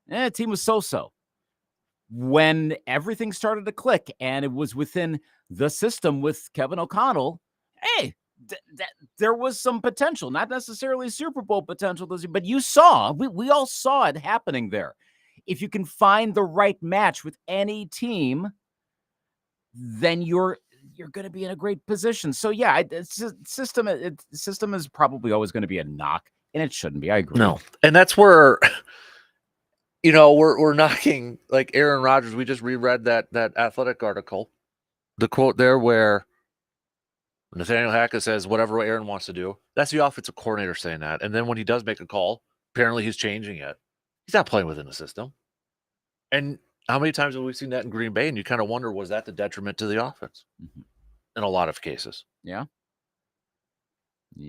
The team was so-so. When everything started to click and it was within the system with Kevin O'Connell, hey, there was some potential, not necessarily Super Bowl potential, but you saw, we all saw it happening there. If you can find the right match with any team, then you're going to be in a great position. So yeah, system is probably always going to be a knock, and it shouldn't be. I agree. No, and that's where we're knocking like Aaron Rodgers. We just reread that Athletic article, the quote there where Nathaniel Hackett says whatever Aaron wants to do. That's the offensive coordinator saying that, and then when he does make a call, apparently he's changing it. He's not playing within the system. And how many times have we seen that in Green Bay? And you kind of wonder, was that the detriment to the offense? Mm-hmm. In a lot of cases. Yeah.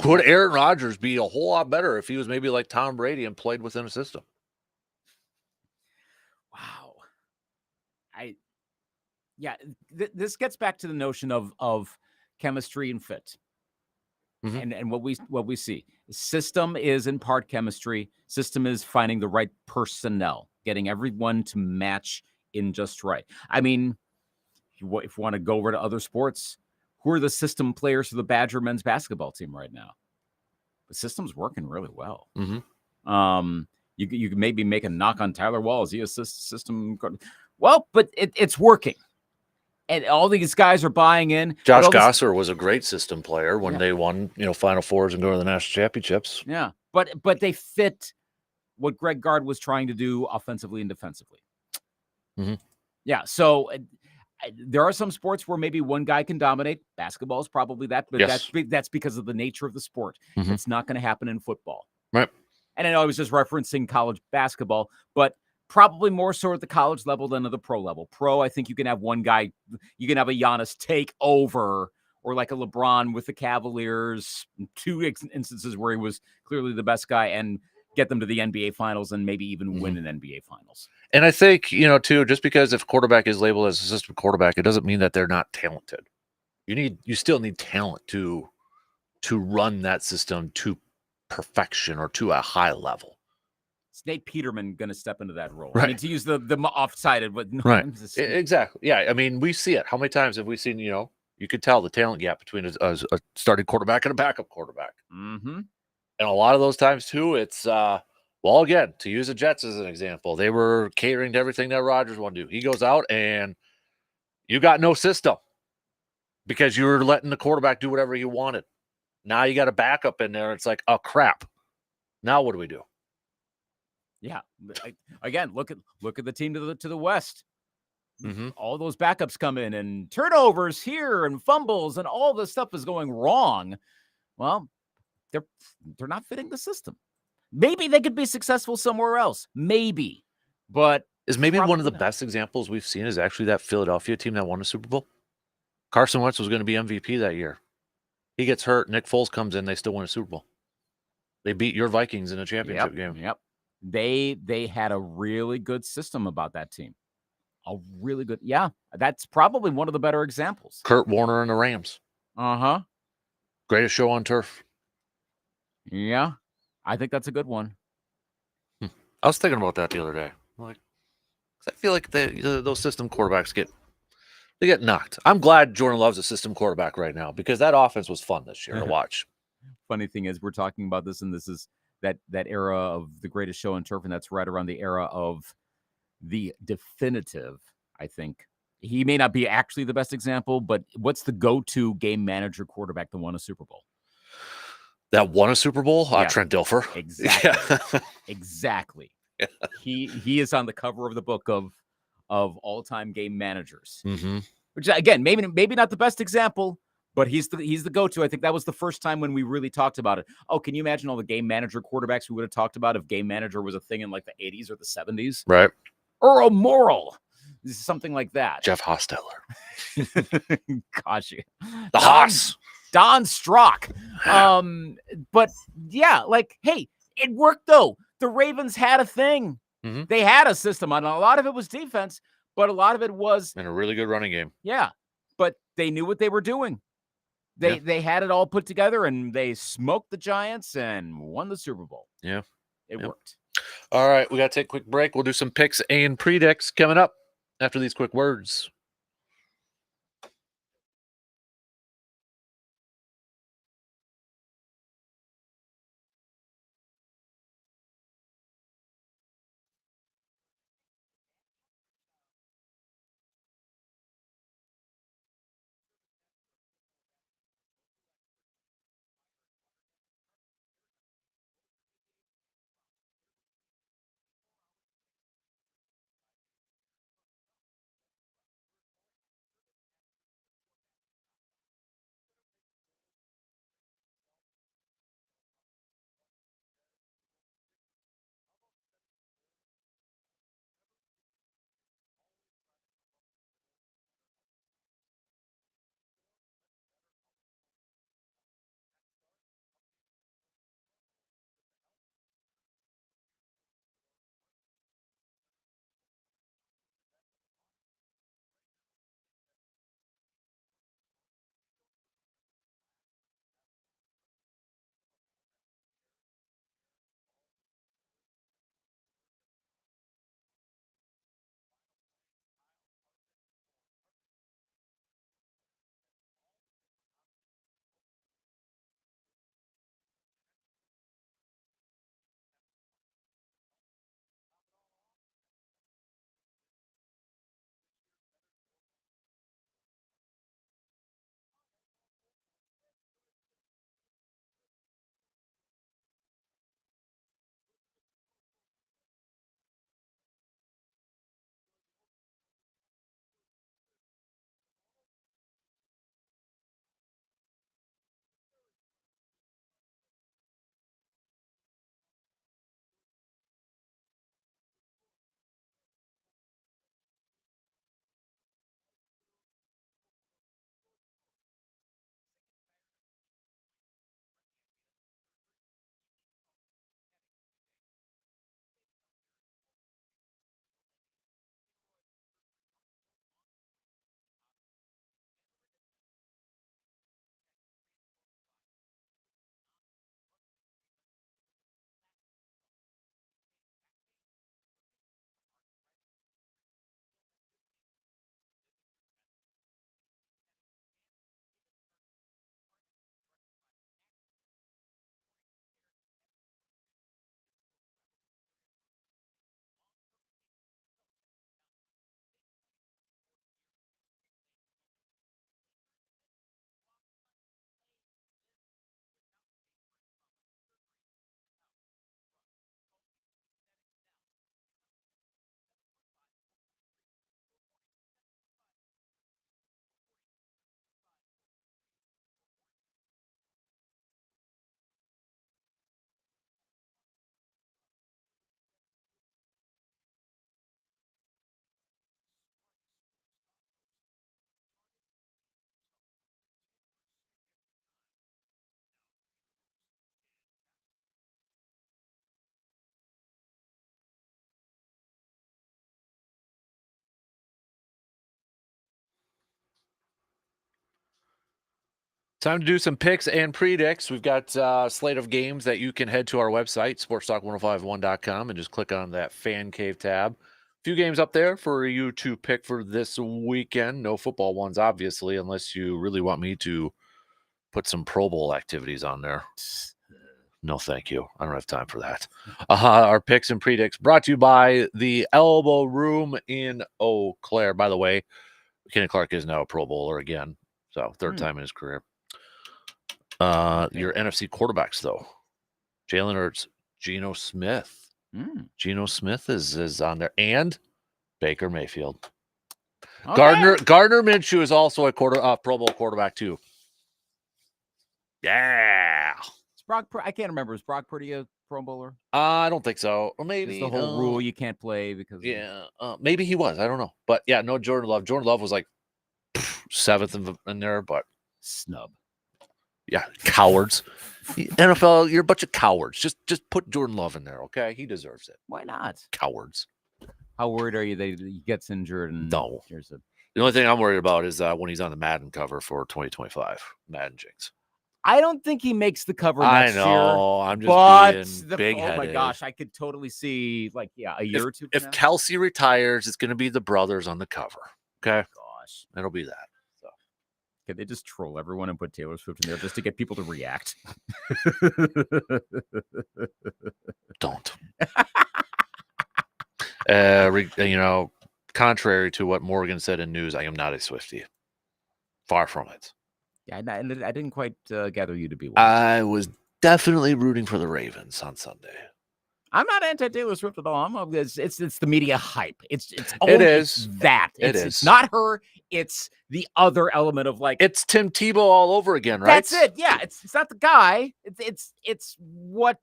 Could Aaron Rodgers be a whole lot better if he was maybe like Tom Brady and played within a system? Wow. This gets back to the notion of chemistry and fit. Mm-hmm. And what we see. System is in part chemistry. System is finding the right personnel, getting everyone to match in just right. I mean, if you want to go over to other sports, who are the system players for the Badger men's basketball team right now? The system's working really well. Mm-hmm. You could maybe make a knock on Tyler Wall. Is he a system? Well, but it's working. and all these guys are buying in. but Josh all this- Gosser was a great system player when Yeah. they won, Final Fours and go to the national championships. Yeah, but they fit what Greg Gard was trying to do offensively and defensively. Mhm. Yeah, so there are some sports where maybe one guy can dominate. Basketball is probably that, but Yes. that's because of the nature of the sport. Mhm. It's not going to happen in football. Right. And I know I was just referencing college basketball, but probably more so at the college level than at the pro level. Pro, I think you can have one guy, you can have a Giannis take over, or like a LeBron with the Cavaliers, two instances where he was clearly the best guy, and get them to the NBA Finals and maybe even win an NBA Finals. And I think, too, just because if quarterback is labeled as a system quarterback, it doesn't mean that they're not talented. You still need talent to run that system to perfection or to a high level. Is Nate Peterman going to step into that role? Right. I mean, to use the offsided, but no, Right. I'm just- Exactly. Yeah. I mean, we see it. How many times have we seen, you could tell the talent gap between a starting quarterback and a backup quarterback. Mhm. And a lot of those times, too, it's, well, again, to use the Jets as an example, they were catering to everything that Rodgers wanted to do. He goes out and you got no system because you were letting the quarterback do whatever he wanted. Now you got a backup in there. It's like, oh, crap. Now what do we do? Yeah. Again, look at the team to the west. Mm-hmm. All those backups come in and turnovers here and fumbles and all this stuff is going wrong. Well, they're not fitting the system. Maybe they could be successful somewhere else. Maybe. But Is maybe one of the probably not. best examples we've seen is actually that Philadelphia team that won the Super Bowl. Carson Wentz was going to be MVP that year. He gets hurt. Nick Foles comes in. They still win a Super Bowl. They beat your Vikings in a championship game. Yep. They had a really good system about that team. A really good. Yeah, that's probably one of the better examples. Kurt Warner and the Rams. Uh-huh. Greatest show on turf. Yeah. I think that's a good one. I was thinking about that the other day. Like, 'cause I feel like those system quarterbacks get knocked. I'm glad Jordan Love's a system quarterback right now because that offense was fun this year to watch. Funny thing is, we're talking about this, and this is that era of the greatest show on turf, and that's right around the era of the definitive, I think. He may not be actually the best example, but what's the go-to game manager quarterback that won a Super Bowl? That won a Super Bowl? Yeah. Trent Dilfer. Exactly. Yeah. Exactly. Yeah. He is on the cover of the book of all-time game managers. Mm-hmm. Which, again, maybe not the best example, but he's the go-to. I think that was the first time when we really talked about it. Oh, can you imagine all the game manager quarterbacks we would have talked about if game manager was a thing in like the 80s or the 70s? Right. Earl Morrall, something like that. Jeff Hostetler. Gosh, The Haas. Don Strock. But yeah, like, hey, it worked though. The Ravens had a thing. Mm-hmm. They had a system, and a lot of it was defense, but a lot of it was And a really good running game. yeah. But they knew what they were doing. They had it all put together, and they smoked the Giants and won the Super Bowl. Yeah. It worked. All right, we got to take a quick break. We'll do some picks and predicts coming up after these quick words. Time to do some picks and predicts. We've got a slate of games that you can head to our website, sportstalk1051.com, and just click on that Fan Cave tab. A few games up there for you to pick for this weekend. No football ones, obviously, unless you really want me to put some Pro Bowl activities on there. No, thank you. I don't have time for that. Our picks and predicts brought to you by the Elbow Room in Eau Claire. By the way, Kenny Clark is now a Pro Bowler again. So third time in his career. Your NFC quarterbacks, though. Jalen Hurts, Geno Smith. Geno Smith is on there. And Baker Mayfield. Okay. Gardner Minshew is also a Pro Bowl quarterback, too. Yeah. I can't remember. Is Brock Purdy a Pro Bowler? I don't think so. Or maybe it's the whole rule you can't play because maybe he was. I don't know. But yeah, no Jordan Love. Jordan Love was like 7th in there, but snub. Yeah, cowards. NFL, you're a bunch of cowards. Just put Jordan Love in there, okay? He deserves it. Why not? Cowards. How worried are you that he gets injured? And no. The only thing I'm worried about is when he's on the Madden cover for 2025. Madden Jinx. I don't think he makes the cover next year. I know. I'm just being big-headed. Oh, my gosh. I could totally see, a year or two. If Kelsey retires, it's going to be the brothers on the cover, okay? Gosh. It'll be that. Can they just troll everyone and put Taylor Swift in there just to get people to react? Don't. Contrary to what Morgan said in news, I am not a Swiftie. Far from it. Yeah, I didn't quite gather you to be one. I was definitely rooting for the Ravens on Sunday. I'm not anti-Taylor Swift at all. It's the media hype. It is that. It's not her. It's the other element of it's Tim Tebow all over again, right? That's it. Yeah, it's not the guy. It's what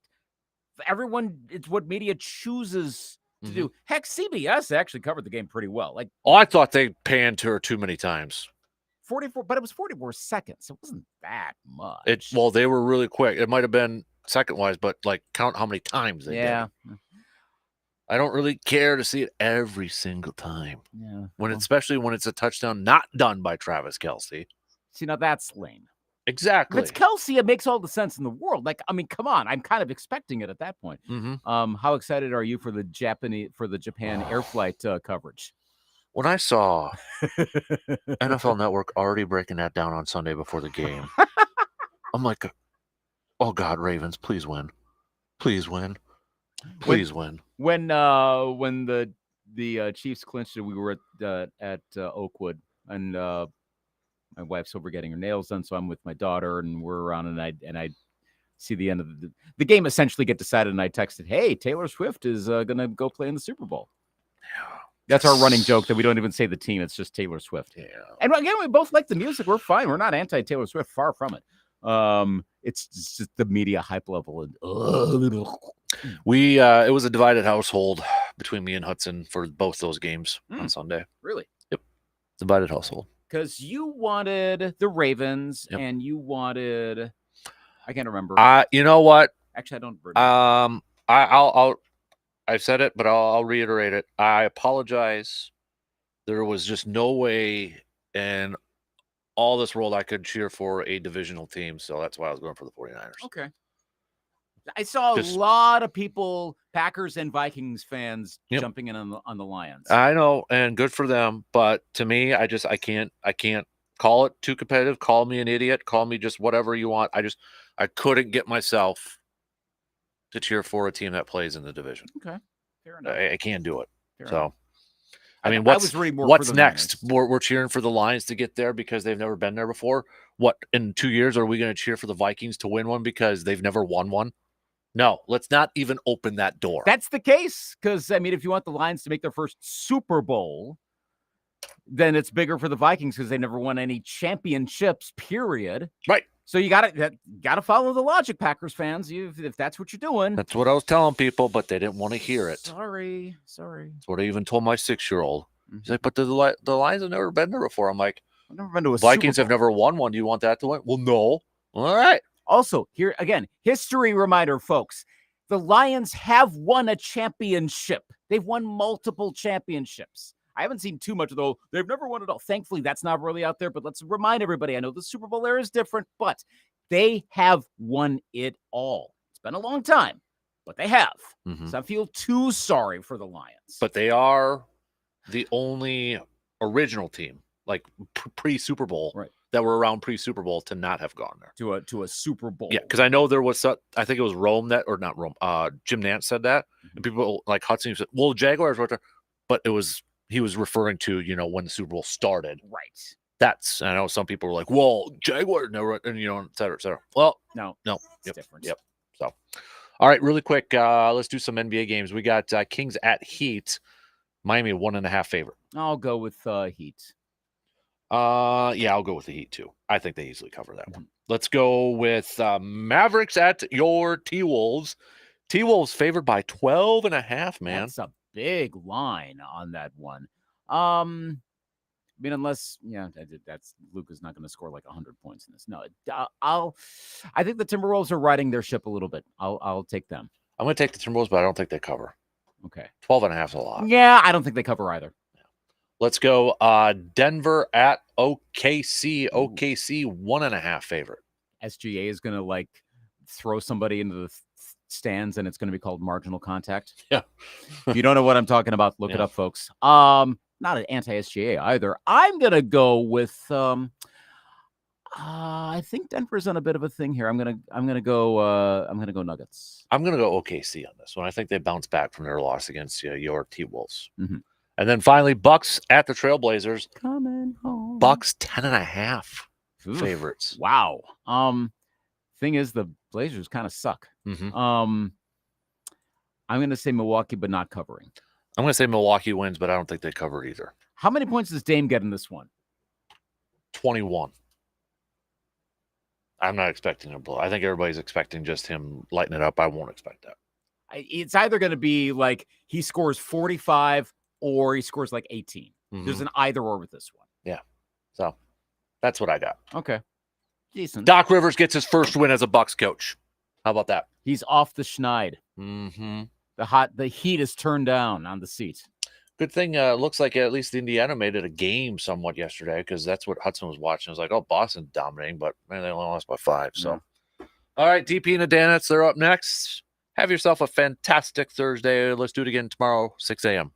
everyone. It's what media chooses to do. Heck, CBS actually covered the game pretty well. I thought they panned to her too many times. 44, but it was 44 seconds. It wasn't that much. They were really quick. It might have been second-wise, but count how many times they did. I don't really care to see it every single time. Yeah. Especially when it's a touchdown not done by Travis Kelce. See, now that's lame. Exactly. If it's Kelce, it makes all the sense in the world. Come on. I'm kind of expecting it at that point. How excited are you for the Japan air flight coverage? When I saw NFL Network already breaking that down on Sunday before the game, I'm like, oh God, Ravens, please win. Please win. Please win. When the Chiefs clinched it, we were at Oakwood, and my wife's over getting her nails done, so I'm with my daughter, and we're around, and I see the end of the game essentially get decided, and I texted, "Hey, Taylor Swift is gonna go play in the Super Bowl." Yeah. That's our running joke that we don't even say the team; it's just Taylor Swift. Yeah. And again, we both like the music. We're fine. We're not anti-Taylor Swift. Far from it. It's just the media hype level. And it was a divided household between me and Hudson for both those games on Sunday. Really? Yep. Divided household. Because you wanted the Ravens and you wanted, I can't remember. You know what? Actually, I don't remember. I've said it, but I'll reiterate it. I apologize. There was just no way in all this world I could cheer for a divisional team, so that's why I was going for the 49ers. Okay. I saw a lot of people, Packers and Vikings fans, jumping in on the Lions. I know, and good for them, but to me, I can't call it too competitive. Call me an idiot. Call me just whatever you want. I couldn't get myself to cheer for a team that plays in the division. Okay, fair enough. I can't do it. Fair so, enough. I mean, what's next? We're cheering for the Lions to get there because they've never been there before. What, in 2 years are we going to cheer for the Vikings to win one because they've never won one? No, let's not even open that door. That's the case because, I mean, if you want the Lions to make their first Super Bowl, then it's bigger for the Vikings because they never won any championships, period. Right. So you gotta follow the logic, Packers fans. If that's what you're doing. That's what I was telling people, but they didn't want to hear it. Sorry. That's what I even told my 6-year-old. He's like, but the Lions have never been there before. I'm like, I've never been to a Vikings Super Bowl. have never won one. Do you want that to win? Well, no. All right. Also, here again, history reminder, folks. The Lions have won a championship. They've won multiple championships. I haven't seen too much of though. They've never won it all. Thankfully, that's not really out there. But let's remind everybody. I know the Super Bowl era is different, but they have won it all. It's been a long time, but they have. Mhm. So I feel too sorry for the Lions. But they are the only original team, like pre-Super Bowl, Right. that were around pre-Super Bowl to not have gone there. To a Super Bowl. Yeah, because I know there was, I think it was Rome that, or not Rome, Jim Nance said that. And people like Hudson said, well, Jaguars were there, but he was referring to, when the Super Bowl started. Right. I know some people were like, well, Jaguars never, and et cetera, et cetera. Well, No. it's Yep, different. Yep. So, all right, really quick, let's do some NBA games. We got Kings at Heat. Miami 1.5 favorite. I'll go with Heat. Yeah, I'll go with the Heat too. I think they easily cover that one. Let's go with Mavericks at your T-Wolves. T-Wolves favored by 12.5, man. That's a big line on that one. I mean, unless that's Luka's not going to score like 100 points in this. No, I think the Timberwolves are riding their ship a little bit. I'll take them. I'm going to take the Timberwolves, but I don't think they cover. Okay, 12.5 is a lot. Yeah, I don't think they cover either. Let's go Denver at OKC. OKC 1.5 favorite. SGA is going to throw somebody into the stands, and it's going to be called marginal contact. Yeah. If you don't know what I'm talking about, look it up, folks. Not an anti-SGA either. I'm going to go with I think Denver's on a bit of a thing here. I'm gonna go Nuggets. I'm gonna go OKC on this one. I think they bounce back from their loss against your T-Wolves. Mm-hmm. And then finally, Bucks at the Trailblazers. Coming home. Bucks 10.5 favorites. Wow. Thing is, the Blazers kind of suck. Mm-hmm. I'm gonna say Milwaukee, but not covering. I'm gonna say Milwaukee wins, but I don't think they cover either. How many points does Dame get in this one? 21. I'm not expecting a blow. I think everybody's expecting just him lighting it up. I won't expect that. It's either going to be like he scores 45 or he scores like 18. Mm-hmm. There's an either or with this one. Yeah. So that's what I got. Okay. Decent. Doc Rivers gets his first win as a Bucks coach. How about that? He's off the schneid. Mm-hmm. The heat is turned down on the seat. Good thing looks like at least Indiana made it a game somewhat yesterday, because that's what Hudson was watching. It was like, oh, Boston's dominating, but man, they only lost by 5. So, All right, DP and Adanitz, they're up next. Have yourself a fantastic Thursday. Let's do it again tomorrow, 6 a.m.